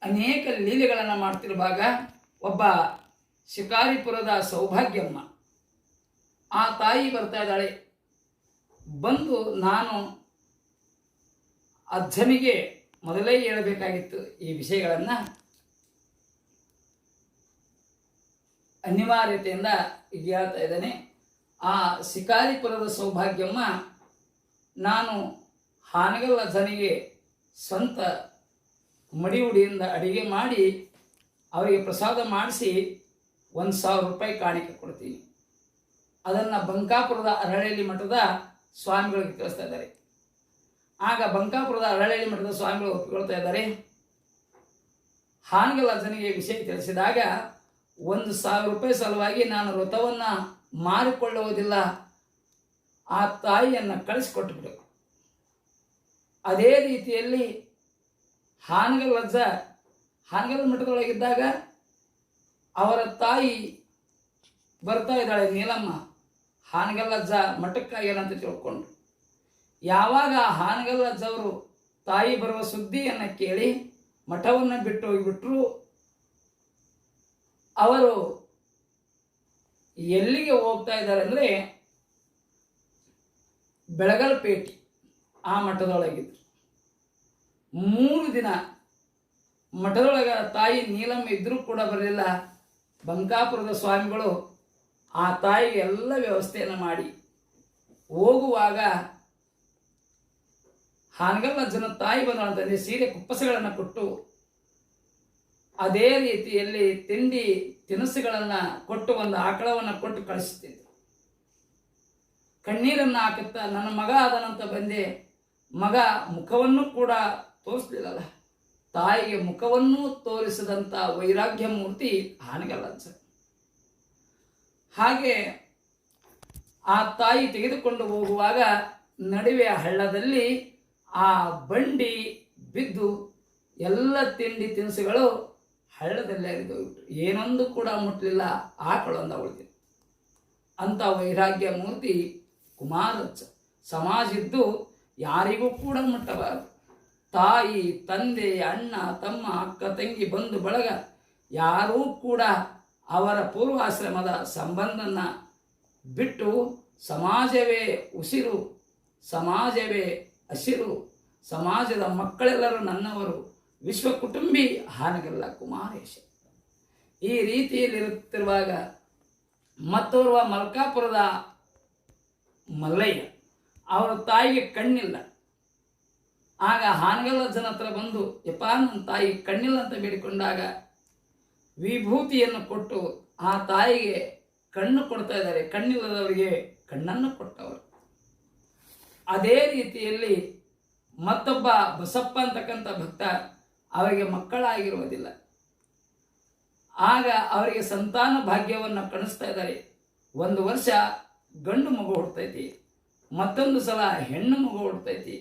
ಅನೇಕ ಲೀಲೆಗಳನ್ನು ಮಾಡ್ತಿರುವಾಗ ಒಬ್ಬ ಶಿಕಾರಿಪುರದ ಸೌಭಾಗ್ಯಮ್ಮ ಆ ತಾಯಿ ಬರ್ತಾ ಇದ್ದಾಳೆ. ಬಂದು ನಾನು ಅಜ್ಜನಿಗೆ ಮೊದಲೇ ಹೇಳಬೇಕಾಗಿತ್ತು ಈ ವಿಷಯಗಳನ್ನು, ಅನಿವಾರ್ಯತೆಯಿಂದ ಈಗ ಹೇಳ್ತಾ ಇದ್ದೇನೆ. ಆ ಶಿಕಾರಿಪುರದ ಸೌಭಾಗ್ಯಮ್ಮ ನಾನು ಹಾನಗಲ್ ಅಜ್ಜನಿಗೆ ಸ್ವಂತ ಮಡಿಹುಡಿಯಿಂದ ಅಡಿಗೆ ಮಾಡಿ ಅವರಿಗೆ ಪ್ರಸಾದ ಮಾಡಿಸಿ 1,000 ರೂಪಾಯಿ ಕಾಣಿಕೆ ಕೊಡ್ತೀನಿ. ಅದನ್ನು ಬಂಕಾಪುರದ ಅರಳಳ್ಳಿ ಮಠದ ಸ್ವಾಮಿಗಳಿಗೆ ತಿಳಿಸ್ತಾ ಇದ್ದಾರೆ. ಆಗ ಬಂಕಾಪುರದ ಅರಳಳ್ಳಿ ಮಠದ ಸ್ವಾಮಿಗಳು ಒಪ್ಪಿಕೊಳ್ತಾ ಇದ್ದಾರೆ. ಹಾನಗಲ್ ಅಜ್ಜನಿಗೆ ವಿಷಯ ತಿಳಿಸಿದಾಗ 1,000 ರೂಪಾಯಿ ಸಲುವಾಗಿ ನಾನು ವ್ರತವನ್ನು ಮಾರಿಕೊಳ್ಳುವುದಿಲ್ಲ, ಆ ತಾಯಿಯನ್ನು ಕಳಿಸಿಕೊಟ್ಟುಬಿಡು. ಅದೇ ರೀತಿಯಲ್ಲಿ ಹಾನಗಲ್ ಅಜ್ಜ ಹಾನಗಲ್ ಮಠದೊಳಗಿದ್ದಾಗ ಅವರ ತಾಯಿ ಬರ್ತಾ ಇದ್ದಾಳೆ ನೀಲಮ್ಮ. ಹಾನಗಲ್ ಅಜ್ಜ ಮಠಕ್ಕಾಗ್ಯಾನಂತ ತಿಳ್ಕೊಂಡು ಯಾವಾಗ ಹಾನಗಲ್ ಅಜ್ಜ ಅವರು ತಾಯಿ ಬರುವ ಸುದ್ದಿಯನ್ನು ಕೇಳಿ ಮಠವನ್ನು ಬಿಟ್ಟು ಹೋಗಿಬಿಟ್ರು. ಅವರು ಎಲ್ಲಿಗೆ ಹೋಗ್ತಾ ಇದ್ದಾರೆ ಅಂದರೆ ಬೆಳಗಲ್ಪೇಟೆ ಆ ಮಠದೊಳಗಿದ್ರು. 3 ದಿನ ಮಠದೊಳಗ ತಾಯಿ ನೀಲಮ್ಮ ಇದ್ರೂ ಕೂಡ ಬರಲಿಲ್ಲ. ಬಂಕಾಪುರದ ಸ್ವಾಮಿಗಳು ಆ ತಾಯಿಗೆ ಎಲ್ಲ ವ್ಯವಸ್ಥೆಯನ್ನು ಮಾಡಿ ಹೋಗುವಾಗ ಹಾನಗಲ್ ಅಜ್ಜನ ತಾಯಿ ಬಂದಂತಂದರೆ ಸೀರೆ ಕುಪ್ಪಸಗಳನ್ನು ಕೊಟ್ಟು ಅದೇ ರೀತಿಯಲ್ಲಿ ತಿಂಡಿ ತಿನಿಸುಗಳನ್ನು ಕೊಟ್ಟು ಒಂದು ಆಕಳವನ್ನು ಕೊಟ್ಟು ಕಳಿಸ್ತಿದ್ರು. ಕಣ್ಣೀರನ್ನು ಹಾಕುತ್ತಾ ನನ್ನ ಮಗ ಆದನಂತ ಬಂದೆ, ಮಗ ಮುಖವನ್ನು ಕೂಡ ತೋರಿಸ್ಲಿಲ್ಲಲ್ಲ, ತಾಯಿಗೆ ಮುಖವನ್ನೂ ತೋರಿಸಿದಂಥ ವೈರಾಗ್ಯ ಮೂರ್ತಿ ಹಾನಗಲ್ ಅಜ್ಜ. ಹಾಗೆ ಆ ತಾಯಿ ತೆಗೆದುಕೊಂಡು ಹೋಗುವಾಗ ನಡುವೆ ಹಳ್ಳದಲ್ಲಿ ಆ ಬಂಡಿ ಬಿದ್ದು ಎಲ್ಲ ತಿಂಡಿ ತಿನಿಸುಗಳು ಹಳ್ಳದಲ್ಲೇ ಹರಿದೋಗ್ಬಿಟ್ರು. ಏನೊಂದು ಕೂಡ ಮುಟ್ಟಲಿಲ್ಲ, ಆಕಳೊಂದ ಉಳಿದಿತ್ತು. ಅಂಥ ವೈರಾಗ್ಯ ಮೂರ್ತಿ ಕುಮಾರಜ್ಜ. ಸಮಾಜ ಇದ್ದು ಯಾರಿಗೂ ಕೂಡ ಮುಟ್ಟಬಾರದು. ತಾಯಿ, ತಂದೆ, ಅಣ್ಣ, ತಮ್ಮ, ಅಕ್ಕ, ತಂಗಿ, ಬಂಧು ಬಳಗ ಯಾರೂ ಕೂಡ ಅವರ ಪೂರ್ವಾಶ್ರಮದ ಸಂಬಂಧನ ಬಿಟ್ಟು ಸಮಾಜವೇ ಉಸಿರು, ಸಮಾಜವೇ ಹಸಿರು, ಸಮಾಜದ ಮಕ್ಕಳೆಲ್ಲರೂ ನನ್ನವರು, ವಿಶ್ವ ಕುಟುಂಬಿ ಹಾನಗಲ್ಲ ಕುಮಾರೇಶ. ಈ ರೀತಿಯಲ್ಲಿರುತ್ತಿರುವಾಗ ಮತ್ತೋರ್ವ ಮಲ್ಕಾಪುರದ ಮಲ್ಲಯ್ಯ, ಅವರ ತಾಯಿಗೆ ಕಣ್ಣಿಲ್ಲ. ಆಗ ಹಾನಗಲ್ಲಜ್ಜನ ಹತ್ರ ಬಂದು, ಯಪ್ಪ ನನ್ನ ತಾಯಿ ಕಣ್ಣಿಲ್ಲ ಅಂತ ಬೇಡಿಕೊಂಡಾಗ ವಿಭೂತಿಯನ್ನು ಕೊಟ್ಟು ಆ ತಾಯಿಗೆ ಕಣ್ಣು ಕೊಡ್ತಾ ಇದ್ದಾರೆ. ಕಣ್ಣಿಲ್ಲದವರಿಗೆ ಕಣ್ಣನ್ನು ಕೊಟ್ಟವರು. ಅದೇ ರೀತಿಯಲ್ಲಿ ಮತ್ತೊಬ್ಬ ಬಸಪ್ಪ ಅಂತಕ್ಕಂಥ ಭಕ್ತ, ಅವರಿಗೆ ಮಕ್ಕಳಾಗಿರುವುದಿಲ್ಲ. ಆಗ ಅವರಿಗೆ ಸಂತಾನ ಭಾಗ್ಯವನ್ನು ಕಣಿಸ್ತಾ ಇದ್ದಾರೆ. ಒಂದು ವರ್ಷ ಗಂಡು ಮಗು ಹುಡ್ತೈತಿ, ಮತ್ತೊಂದು ಸಲ ಹೆಣ್ಣು ಮಗು ಹುಡ್ತೈತಿ.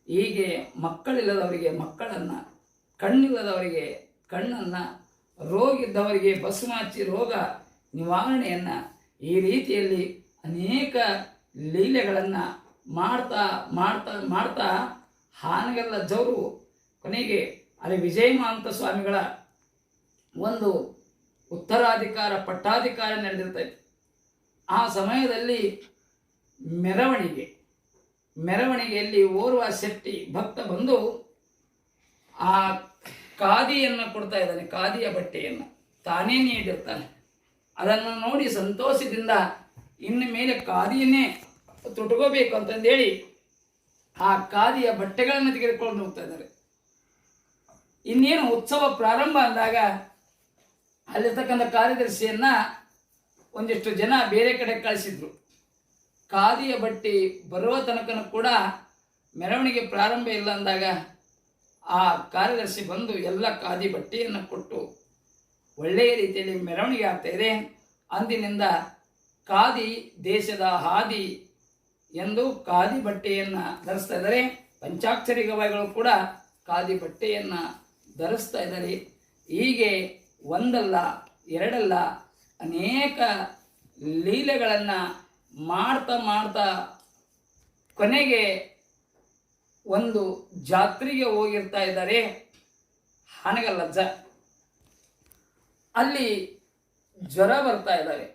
ಹೀಗೆ ಮಕ್ಕಳಿಲ್ಲದವರಿಗೆ ಮಕ್ಕಳನ್ನು, ಕಣ್ಣಿಲ್ಲದವರಿಗೆ ಕಣ್ಣನ್ನು, ರೋಗಿದ್ದವರಿಗೆ ಭಸ್ಮಾಚಿ ರೋಗ ನಿವಾರಣೆಯನ್ನು, ಈ ರೀತಿಯಲ್ಲಿ ಅನೇಕ ಲೀಲೆಗಳನ್ನು ಮಾಡ್ತಾ ಮಾಡ್ತಾ ಮಾಡ್ತಾ ಹಾನಗಲ್ಲಜ್ಜವರು ಕೊನೆಗೆ ಅಲ್ಲಿ ವಿಜಯಮಾಂತ ಸ್ವಾಮಿಗಳ ಒಂದು ಉತ್ತರಾಧಿಕಾರ ಪಟ್ಟಾಧಿಕಾರ ನಡೆದಿರ್ತೈತೆ. ಆ ಸಮಯದಲ್ಲಿ ಮೆರವಣಿಗೆಯಲ್ಲಿ ಓರ್ವ ಶೆಟ್ಟಿ ಭಕ್ತ ಬಂದು ಆ ಖಾದಿಯನ್ನು ಕೊಡ್ತಾ ಇದ್ದಾನೆ. ಖಾದಿಯ ಬಟ್ಟೆಯನ್ನು ತಾನೇ ನೀಡಿರ್ತಾನೆ. ಅದನ್ನು ನೋಡಿ ಸಂತೋಷದಿಂದ ಇನ್ನು ಮೇಲೆ ಖಾದಿಯನ್ನೇ ತೊಟ್ಕೋಬೇಕು ಅಂತಂದೇಳಿ ಆ ಖಾದಿಯ ಬಟ್ಟೆಗಳನ್ನು ತೆಗೆದುಕೊಂಡು ಹೋಗ್ತಾ ಇದ್ದಾರೆ. ಇನ್ನೇನು ಉತ್ಸವ ಪ್ರಾರಂಭ ಅಂದಾಗ ಅಲ್ಲಿರ್ತಕ್ಕಂಥ ಕಾರ್ಯದರ್ಶಿಯನ್ನ ಒಂದಿಷ್ಟು ಜನ ಬೇರೆ ಕಡೆ ಕಳಿಸಿದ್ರು. ಖಾದಿಯ ಬಟ್ಟೆ ಬರುವ ತನಕನೂ ಕೂಡ ಮೆರವಣಿಗೆ ಪ್ರಾರಂಭ ಇಲ್ಲ ಅಂದಾಗ ಆ ಕಾರ್ಯದರ್ಶಿ ಬಂದು ಎಲ್ಲ ಖಾದಿ ಬಟ್ಟೆಯನ್ನು ಕೊಟ್ಟು ಒಳ್ಳೆಯ ರೀತಿಯಲ್ಲಿ ಮೆರವಣಿಗೆ ಆಗ್ತಾ ಇದೆ. ಅಂದಿನಿಂದ ಖಾದಿ ದೇಶದ ಹಾದಿ ಎಂದು ಖಾದಿ ಬಟ್ಟೆಯನ್ನು ಧರಿಸ್ತಾ ಇದ್ದಾರೆ. ಪಂಚಾಕ್ಷರಿ ಗವಾಯಿಗಳು ಕೂಡ ಖಾದಿ ಬಟ್ಟೆಯನ್ನು ಧರಿಸ್ತಾ ಇದ್ದಾರೆ. ಹೀಗೆ ಒಂದಲ್ಲ ಎರಡಲ್ಲ ಅನೇಕ ಲೀಲೆಗಳನ್ನು ಮಾಡ್ತಾ ಮಾಡ್ತಾ ಕೊನೆಗೆ ಒಂದು ಜಾತ್ರೆಗೆ ಹೋಗಿರ್ತಾ ಇದ್ದಾರೆ ಹಾನಗಲ್ಲಜ್ಜ. ಅಲ್ಲಿ ಜ್ವರ ಬರ್ತಾ ಇದ್ದಾರೆ.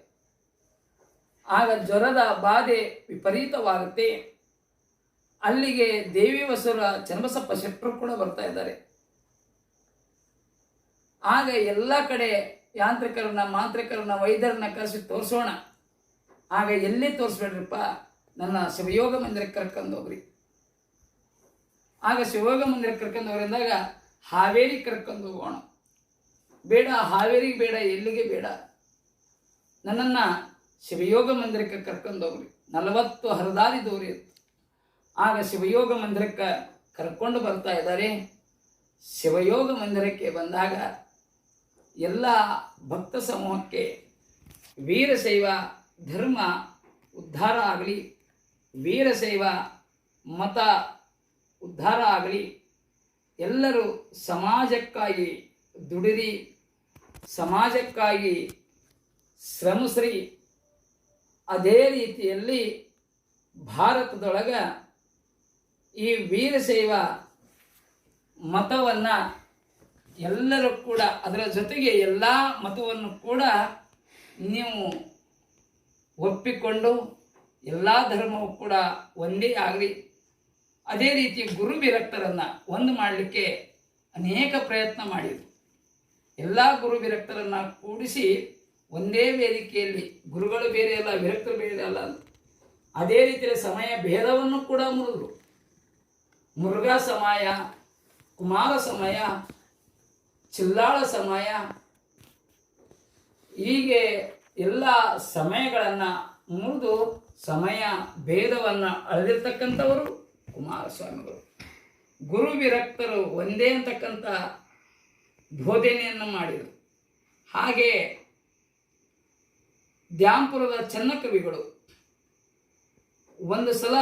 ಆಗ ಜ್ವರದ ಬಾಧೆ ವಿಪರೀತವಾಗುತ್ತೆ. ಅಲ್ಲಿಗೆ ದೇವಿ ವಸೂರ ಚನ್ನಬಸಪ್ಪ ಶೆಟ್ಟರು ಕೂಡ ಬರ್ತಾ ಇದ್ದಾರೆ. ಆಗ ಎಲ್ಲ ಕಡೆ ಯಾಂತ್ರಿಕರನ್ನ, ಮಾಂತ್ರಿಕರನ್ನ, ವೈದ್ಯರನ್ನ ಕರೆಸಿ ತೋರಿಸೋಣ. ಆಗ ಎಲ್ಲಿ ತೋರಿಸ್ಬೇಡ್ರಿಪ್ಪ, ನನ್ನ ಶಿವಯೋಗ ಮಂದಿರಕ್ಕೆ ಕರ್ಕೊಂಡು ಹೋಗ್ರಿ. ಆಗ ಶಿವಯೋಗ ಮಂದಿರಕ್ಕೆ ಕರ್ಕೊಂಡು ಹೋಗ್ರಿಂದಾಗ ಹಾವೇರಿ ಕರ್ಕೊಂಡು ಹೋಗೋಣ. ಬೇಡ, ಹಾವೇರಿಗೆ ಬೇಡ, ಎಲ್ಲಿಗೆ ಬೇಡ, ನನ್ನನ್ನು ಶಿವಯೋಗ ಮಂದಿರಕ್ಕೆ ಕರ್ಕೊಂಡು ಹೋಗ್ರಿ. 40 ಹರದಾರಿ ದೂರ ಇತ್ತು. ಆಗ ಶಿವಯೋಗ ಮಂದಿರಕ್ಕೆ ಕರ್ಕೊಂಡು ಬರ್ತಾ ಇದ್ದಾರೆ. ಶಿವಯೋಗ ಮಂದಿರಕ್ಕೆ ಬಂದಾಗ ಎಲ್ಲ ಭಕ್ತ ಸಮೂಹಕ್ಕೆ ವೀರಶೈವ ಧರ್ಮ ಉದ್ಧಾರ ಆಗಲಿ, ವೀರಶೈವ ಮತ ಉದ್ಧಾರ ಆಗಲಿ, ಎಲ್ಲರೂ ಸಮಾಜಕ್ಕಾಗಿ ದುಡಿರಿ, ಸಮಾಜಕ್ಕಾಗಿ ಶ್ರಮಿಸ್ರಿ. ಅದೇ ರೀತಿಯಲ್ಲಿ ಭಾರತದೊಳಗ ಈ ವೀರಶೈವ ಮತವನ್ನು ಎಲ್ಲರೂ ಕೂಡ, ಅದರ ಜೊತೆಗೆ ಎಲ್ಲ ಮತವನ್ನು ಕೂಡ ನೀವು ಒಪ್ಪಿಕೊಂಡು ಎಲ್ಲ ಧರ್ಮವೂ ಕೂಡ ಒಂದೇ ಆಗಲಿ. ಅದೇ ರೀತಿ ಗುರು ವಿರಕ್ತರನ್ನು ಒಂದು ಮಾಡಲಿಕ್ಕೆ ಅನೇಕ ಪ್ರಯತ್ನ ಮಾಡಿದರು. ಎಲ್ಲ ಗುರು ವಿರಕ್ತರನ್ನು ಕೂಡಿಸಿ ಒಂದೇ ವೇದಿಕೆಯಲ್ಲಿ, ಗುರುಗಳು ಬೇರೆ ಅಲ್ಲ, ವಿರಕ್ತರು ಬೇರೆ ಅಲ್ಲ, ಅದೇ ರೀತಿಯಲ್ಲಿ ಸಮಯ ಭೇದವನ್ನು ಕೂಡ ಮುರಿದ್ರು. ಮುರುಘಾ ಸಮಯ, ಕುಮಾರ ಸಮಯ, ಚಿಲ್ಲಾಳ ಸಮಯ, ಹೀಗೆ ಎಲ್ಲ ಸಮಯಗಳನ್ನು ಮುರಿದು ಸಮಯ ಭೇದವನ್ನು ಅಳೆದಿರ್ತಕ್ಕಂಥವರು ಕುಮಾರಸ್ವಾಮಿಗಳು. ಗುರು ವಿರಕ್ತರು ಒಂದೇ ಅಂತಕ್ಕಂಥ ಬೋಧನೆಯನ್ನು ಮಾಡಿದರು. ಹಾಗೆ ದ್ಯಾಂಪುರದ ಚನ್ನಕವಿಗಳು ಒಂದು ಸಲ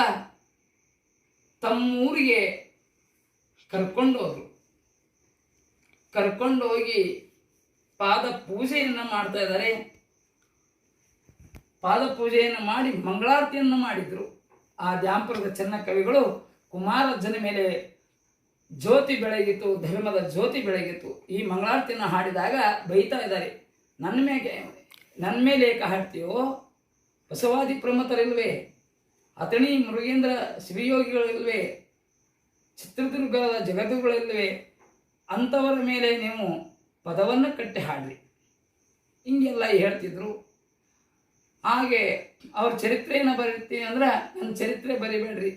ತಮ್ಮೂರಿಗೆ ಕರ್ಕೊಂಡು ಹೋದರು. ಕರ್ಕೊಂಡು ಹೋಗಿ ಪಾದ ಪೂಜೆಯನ್ನು ಮಾಡ್ತಾ ಇದ್ದಾರೆ. ಪಾದ ಪೂಜೆಯನ್ನು ಮಾಡಿ ಮಂಗಳಾರತಿಯನ್ನು ಮಾಡಿದರು. ಆ ದ್ಯಾಂಪುರದ ಚನ್ನಕವಿಗಳು ಕುಮಾರಜ್ಜನ ಮೇಲೆ ಜ್ಯೋತಿ ಬೆಳಗಿತು, ಧರ್ಮದ ಜ್ಯೋತಿ ಬೆಳಗಿತು. ಈ ಮಂಗಳಾರತಿಯನ್ನು ಹಾಡಿದಾಗ ಬೈತಾ ಇದ್ದಾರೆ, ನನ್ನ ಮೇಲೆ ಏಕ ಹಾಡ್ತೀಯೋ, ಬಸವಾದಿ ಪ್ರಮತರಿಲ್ವೇ, ಅಥಣಿ ಮುರುಗೇಂದ್ರ ಶಿವಯೋಗಿಗಳಿಲ್ವೇ, ಚಿತ್ರದುರ್ಗದ ಜಗದ್ಗುರುಗಳಿಲ್ವೇ, ಅಂಥವರ ಮೇಲೆ ನೀವು ಪದವನ್ನು ಕಟ್ಟಿ ಹಾಡ್ರಿ. ಹಿಂಗೆಲ್ಲ ಹೇಳ್ತಿದ್ರು. ಹಾಗೆ ಅವ್ರ ಚರಿತ್ರೆಯನ್ನು ಬರೀತೀನಿ ಅಂದ್ರೆ ನನ್ನ ಚರಿತ್ರೆ ಬರಿಬೇಡ್ರಿ,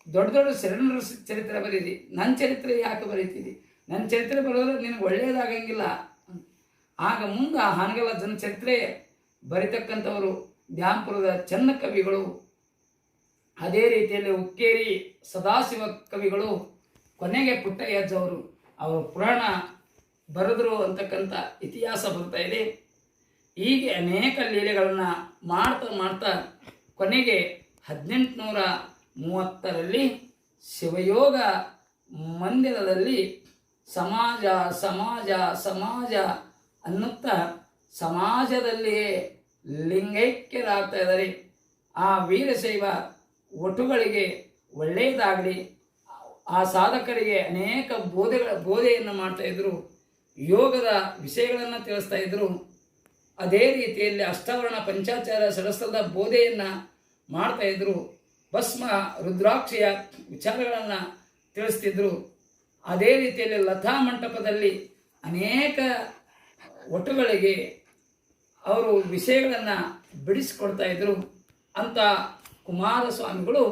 ದೊಡ್ಡ ದೊಡ್ಡ ಶರಣರ ಚರಿತ್ರೆ ಬರೀರಿ, ನನ್ನ ಚರಿತ್ರೆ ಯಾಕೆ ಬರೀತೀರಿ, ನನ್ನ ಚರಿತ್ರೆ ಬರೋದ್ರೆ ನಿನಗೆ ಒಳ್ಳೆಯದಾಗಂಗಿಲ್ಲ. ಆಗ ಮುಂದೆ ಹಾನಗಲ್ಲ ಜನ ಚರಿತ್ರೆ ಬರಿತಕ್ಕಂಥವರು ದ್ಯಾಂಪುರದ ಚೆನ್ನ ಕವಿಗಳು, ಅದೇ ರೀತಿಯಲ್ಲಿ ಉಕ್ಕೇರಿ ಸದಾಶಿವ ಕವಿಗಳು, ಕೊನೆಗೆ ಪುಟ್ಟಯ್ಯಜ್ಜವರು ಅವರು ಪುರಾಣ ಬರೆದರು ಅಂತಕ್ಕಂಥ ಇತಿಹಾಸ ಬರ್ತಾ ಇದೆ. ಹೀಗೆ ಅನೇಕ ಲೀಲೆಗಳನ್ನು ಮಾಡ್ತಾ ಮಾಡ್ತಾ ಕೊನೆಗೆ 1830ರಲ್ಲಿ ಶಿವಯೋಗ ಮಂದಿರದಲ್ಲಿ ಸಮಾಜ ಸಮಾಜ ಸಮಾಜ ಅನ್ನುತ್ತಾ ಸಮಾಜದಲ್ಲಿಯೇ ಲಿಂಗೈಕ್ಯರಾಗ್ತಾ ಇದ್ದಾರೆ. ಆ ವೀರಶೈವ ಒಟುಗಳಿಗೆ ಒಳ್ಳೆಯದಾಗಲಿ, ಆ ಸಾಧಕರಿಗೆ ಅನೇಕ ಬೋಧೆಯನ್ನು ಮಾಡ್ತಾಯಿದ್ರು, ಯೋಗದ ವಿಷಯಗಳನ್ನು ತಿಳಿಸ್ತಾ ಇದ್ದರು. ಅದೇ ರೀತಿಯಲ್ಲಿ ಅಷ್ಟಾವರಣ ಪಂಚಾಚಾರ ಸಡಸ್ಥಲದ ಬೋಧೆಯನ್ನು ಮಾಡ್ತಾಯಿದ್ರು. ಭಸ್ಮ ರುದ್ರಾಕ್ಷಿಯ ವಿಚಾರಗಳನ್ನು ತಿಳಿಸ್ತಿದ್ರು. ಅದೇ ರೀತಿಯಲ್ಲಿ ಲತಾ ಮಂಟಪದಲ್ಲಿ ಅನೇಕ ಒಟುಗಳಿಗೆ ಅವರು ವಿಷಯಗಳನ್ನು ಬಿಡಿಸಿಕೊಡ್ತಾ ಇದ್ದರು. ಅಂತ ಕುಮಾರಸ್ವಾಮಿಗಳು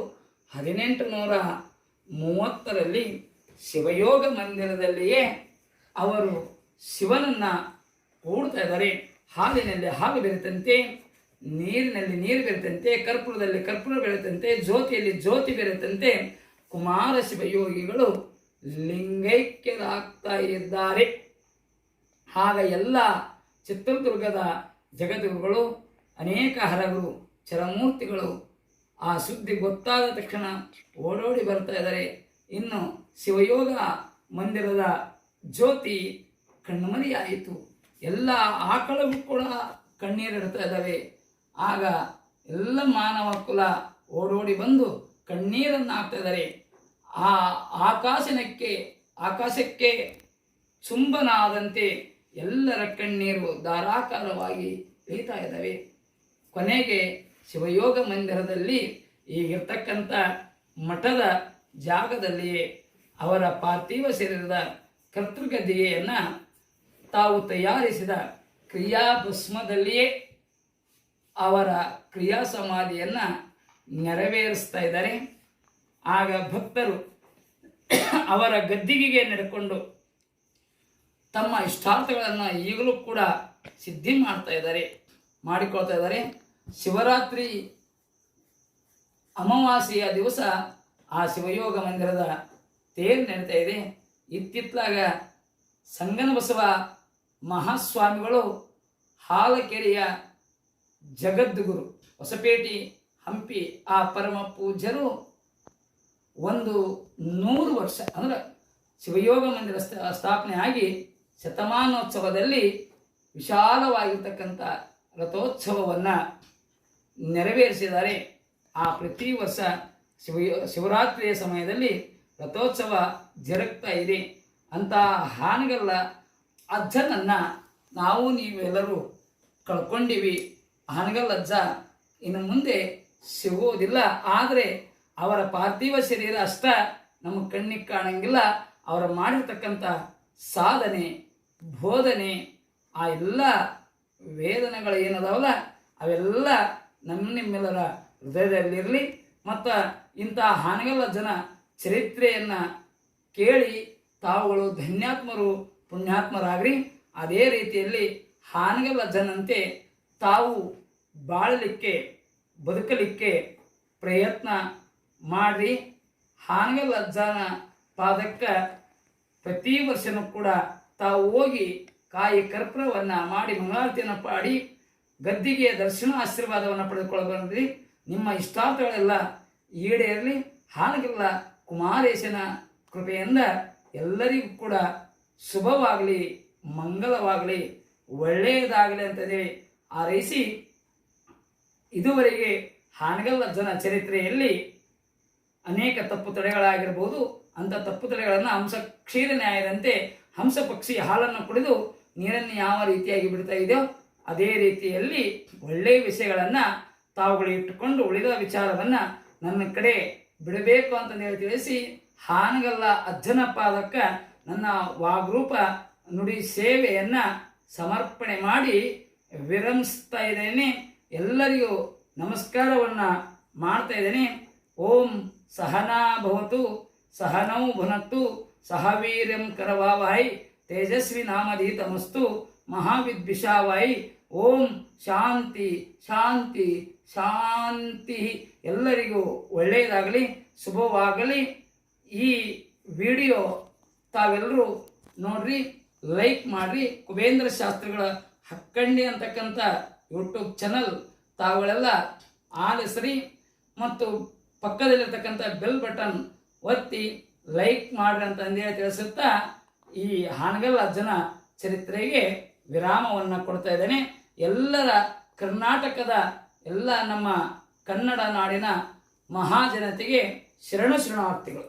1830ರಲ್ಲಿ ಶಿವಯೋಗ ಮಂದಿರದಲ್ಲಿಯೇ ಅವರು ಶಿವನನ್ನು ಕೂಡ್ತಾ ಇದ್ದಾರೆ. ಹಾಲಿನಲ್ಲಿ ಹಾಲು ಬೆರೆತಂತೆ, ನೀರಿನಲ್ಲಿ ನೀರು ಬೆರೆತಂತೆ, ಕರ್ಪೂರದಲ್ಲಿ ಕರ್ಪೂರ ಬೆರೆತಂತೆ, ಜ್ಯೋತಿಯಲ್ಲಿ ಜ್ಯೋತಿ ಬೆರೆತಂತೆ ಕುಮಾರ ಶಿವಯೋಗಿಗಳು ಲಿಂಗೈಕ್ಯರಾಗ್ತಾ ಇದ್ದಾರೆ. ಆಗ ಎಲ್ಲ ಚಿತ್ರದುರ್ಗದ ಜಗದ್ಗುರುಗಳು, ಅನೇಕ ಹರಗರು, ಚರಮೂರ್ತಿಗಳು ಆ ಸುದ್ದಿ ಗೊತ್ತಾದ ತಕ್ಷಣ ಓಡೋಡಿ ಬರ್ತಾ ಇದ್ದಾರೆ. ಇನ್ನು ಶಿವಯೋಗ ಮಂದಿರದ ಜ್ಯೋತಿ ಕಣ್ಮರೆಯಾಯಿತು. ಎಲ್ಲ ಆಕಳಗಳು ಕೂಡ ಕಣ್ಣೀರಿಡ್ತಾ ಇದ್ದಾವೆ. ಆಗ ಎಲ್ಲ ಮಾನವ ಕುಲ ಓಡೋಡಿ ಬಂದು ಕಣ್ಣೀರನ್ನು ಹಾಕ್ತಾ ಇದ್ದಾರೆ. ಆ ಆಕಾಶಕ್ಕೆ ಚುಂಬನಾದಂತೆ ಎಲ್ಲರ ಕಣ್ಣೀರು ಧಾರಾಕಾರವಾಗಿ ಇಳಿತಾ ಇದ್ದಾವೆ. ಕೊನೆಗೆ ಶಿವಯೋಗ ಮಂದಿರದಲ್ಲಿ ಈಗಿರ್ತಕ್ಕಂಥ ಮಠದ ಜಾಗದಲ್ಲಿಯೇ ಅವರ ಪಾರ್ಥಿವ ಶರೀರದ ಕರ್ತೃಗದ್ದಿಗೆಯನ್ನು ತಾವು ತಯಾರಿಸಿದ ಕ್ರಿಯಾ ಭಸ್ಮದಲ್ಲಿಯೇ ಅವರ ಕ್ರಿಯಾ ಸಮಾಧಿಯನ್ನು ನೆರವೇರಿಸ್ತಾ ಇದ್ದಾರೆ. ಆಗ ಭಕ್ತರು ಅವರ ಗದ್ದಿಗೆಗೆ ನಡ್ಕೊಂಡು ತಮ್ಮ ಇಷ್ಟಾರ್ಥಗಳನ್ನು ಈಗಲೂ ಕೂಡ ಸಿದ್ಧಿ ಮಾಡಿಕೊಳ್ತಾ ಇದ್ದಾರೆ. ಶಿವರಾತ್ರಿ ಅಮಾವಾಸ್ಯೆಯ ದಿವಸ ಆ ಶಿವಯೋಗ ಮಂದಿರದ ತೇರು ನಡೀತಾ ಇದೆ. ಇತ್ತಿತ್ತಲಾಗ ಸಂಗನಬಸವ ಮಹಾಸ್ವಾಮಿಗಳು ಹಾಲಕೆರೆಯ ಜಗದ್ಗುರು ಹೊಸಪೇಟೆ ಹಂಪಿ ಆ ಪರಮ ಪೂಜ್ಯರು 100 ವರ್ಷ ಅಂದ್ರೆ ಶಿವಯೋಗ ಮಂದಿರ ಸ್ಥಾಪನೆ ಆಗಿ ಶತಮಾನೋತ್ಸವದಲ್ಲಿ ವಿಶಾಲವಾಗಿರ್ತಕ್ಕಂಥ ರಥೋತ್ಸವವನ್ನು ನೆರವೇರಿಸಿದ್ದಾರೆ. ಆ ಪ್ರತಿ ವರ್ಷ ಶಿವರಾತ್ರಿಯ ಸಮಯದಲ್ಲಿ ರಥೋತ್ಸವ ಜರುಗ್ತಾ ಇದೆ. ಅಂತ ಹಾನಗಲ್ಲ ಅಜ್ಜನನ್ನು ನಾವು ನೀವೆಲ್ಲರೂ ಕಳ್ಕೊಂಡಿವಿ. ಹಾನಗಲ್ ಅಜ್ಜ ಇನ್ನು ಮುಂದೆ ಸಿಗೋದಿಲ್ಲ. ಆದರೆ ಅವರ ಪಾರ್ಥಿವ ಶರೀರ ಅಷ್ಟ ನಮ್ಮ ಕಣ್ಣಿಗೆ ಕಾಣಂಗಿಲ್ಲ. ಅವರು ಮಾಡಿರ್ತಕ್ಕಂಥ ಸಾಧನೆ ಬೋಧನೆ ಆ ಎಲ್ಲ ವೇದನೆಗಳು ಏನದಾವಲ್ಲ ಅವೆಲ್ಲ ನಿಮ್ಮೆಲ್ಲರ ಹೃದಯದಲ್ಲಿರಲಿ. ಮತ್ತು ಇಂಥ ಹಾನಗಲ್ಲ ಜನ ಚರಿತ್ರೆಯನ್ನು ಕೇಳಿ ತಾವುಗಳು ಧನ್ಯಾತ್ಮರು ಪುಣ್ಯಾತ್ಮರಾಗ್ರಿ. ಅದೇ ರೀತಿಯಲ್ಲಿ ಹಾನಗಲ್ಲ ಜನಂತೆ ತಾವು ಬಾಳಲಿಕ್ಕೆ ಬದುಕಲಿಕ್ಕೆ ಪ್ರಯತ್ನ ಮಾಡಿರಿ. ಹಾನಗಲ್ಲ ಅಜ್ಜನ ಪಾದಕ್ಕೆ ಪ್ರತಿ ವರ್ಷನೂ ಕೂಡ ತಾವು ಹೋಗಿ ಕಾಯಿ ಕರ್ಪೂರವನ್ನು ಮಾಡಿ ಮಂಗಳಾರತಿಯನ್ನು ಪಾಡಿ ಗದ್ದಿಗೆಯ ದರ್ಶನ ಆಶೀರ್ವಾದವನ್ನು ಪಡೆದುಕೊಳ್ಳಬಂದ್ರಿ. ನಿಮ್ಮ ಇಷ್ಟಾರ್ಥಗಳೆಲ್ಲ ಈಡೇರಲಿ. ಹಾನಗಲ್ಲ ಕುಮಾರೇಶನ ಕೃಪೆಯಿಂದ ಎಲ್ಲರಿಗೂ ಕೂಡ ಶುಭವಾಗಲಿ, ಮಂಗಲವಾಗಲಿ, ಒಳ್ಳೆಯದಾಗಲಿ ಅಂತೇಳಿ ಹಾರೈಸಿ ಇದುವರೆಗೆ ಹಾನಗಲ್ಲ ಜನ ಚರಿತ್ರೆಯಲ್ಲಿ ಅನೇಕ ತಪ್ಪು ತಡೆಗಳಾಗಿರ್ಬೋದು. ಅಂಥ ತಪ್ಪು ತಡೆಗಳನ್ನು ಹಂಸ ಕ್ಷೀರ ನ್ಯಾಯದಂತೆ ಹಂಸ ಪಕ್ಷಿ ಹಾಲನ್ನು ಕುಡಿದು ನೀರನ್ನು ಯಾವ ರೀತಿಯಾಗಿ ಬಿಡ್ತಾ ಇದೆಯೋ ಅದೇ ರೀತಿಯಲ್ಲಿ ಒಳ್ಳೆಯ ವಿಷಯಗಳನ್ನು ತಾವುಗಳು ಇಟ್ಟುಕೊಂಡು ಉಳಿದ ವಿಚಾರವನ್ನು ನನ್ನ ಕಡೆ ಬಿಡಬೇಕು ಅಂತ ತಿಳಿಸಿ ಹಾನಗಲ್ಲ ಅಜ್ಜನ ಪಾದಕ್ಕೆ ನನ್ನ ವಾಗ್ರೂಪ ನುಡಿ ಸೇವೆಯನ್ನು ಸಮರ್ಪಣೆ ಮಾಡಿ ವಿರಮಿಸ್ತಾ ಇದ್ದೇನೆ. ಎಲ್ಲರಿಗೂ ನಮಸ್ಕಾರವನ್ನು ಮಾಡ್ತಾ ಇದ್ದೇನೆ. ಓಂ ಸಹನಾ ಭವತು ಸಹನೌ ಭುನಕ್ತು ಸಹ ವೀರ್ಯಂ ಕರವಾವಹೈ ತೇಜಸ್ವಿ ನಾಮಧೀತಮಸ್ತು ಮಹಾವಿದ್ವಿಷಾವಹೈ. ಓಂ ಶಾಂತಿ ಶಾಂತಿ ಶಾಂತಿ. ಎಲ್ಲರಿಗೂ ಒಳ್ಳೆಯದಾಗಲಿ, ಶುಭವಾಗಲಿ. ಈ ವಿಡಿಯೋ ತಾವೆಲ್ಲರೂ ನೋಡ್ರಿ, ಲೈಕ್ ಮಾಡಿರಿ. ಕುಬೇಂದ್ರ ಶಾಸ್ತ್ರಿಗಳ ಹಕ್ಕಂಡಿ ಅಂತಕ್ಕಂಥ ಯೂಟ್ಯೂಬ್ ಚಾನಲ್ ತಾವುಗಳೆಲ್ಲ ಆಲಿಸ್ರಿ ಮತ್ತು ಪಕ್ಕದಲ್ಲಿರ್ತಕ್ಕಂಥ ಬೆಲ್ ಬಟನ್ ಒತ್ತಿ ಲೈಕ್ ಮಾಡ್ರಿ ಅಂತ ಅಂದೇಳಿ ತಿಳಿಸುತ್ತಾ ಈ ಹಾನಗಲ್ ಅಜ್ಜನ ಚರಿತ್ರೆಗೆ ವಿರಾಮವನ್ನು ಕೊಡ್ತಾ ಇದ್ದೇನೆ. ಎಲ್ಲರ ಕರ್ನಾಟಕದ ಎಲ್ಲ ನಮ್ಮ ಕನ್ನಡ ನಾಡಿನ ಮಹಾಜನತೆಗೆ ಶರಣಾರ್ಥಿಗಳು.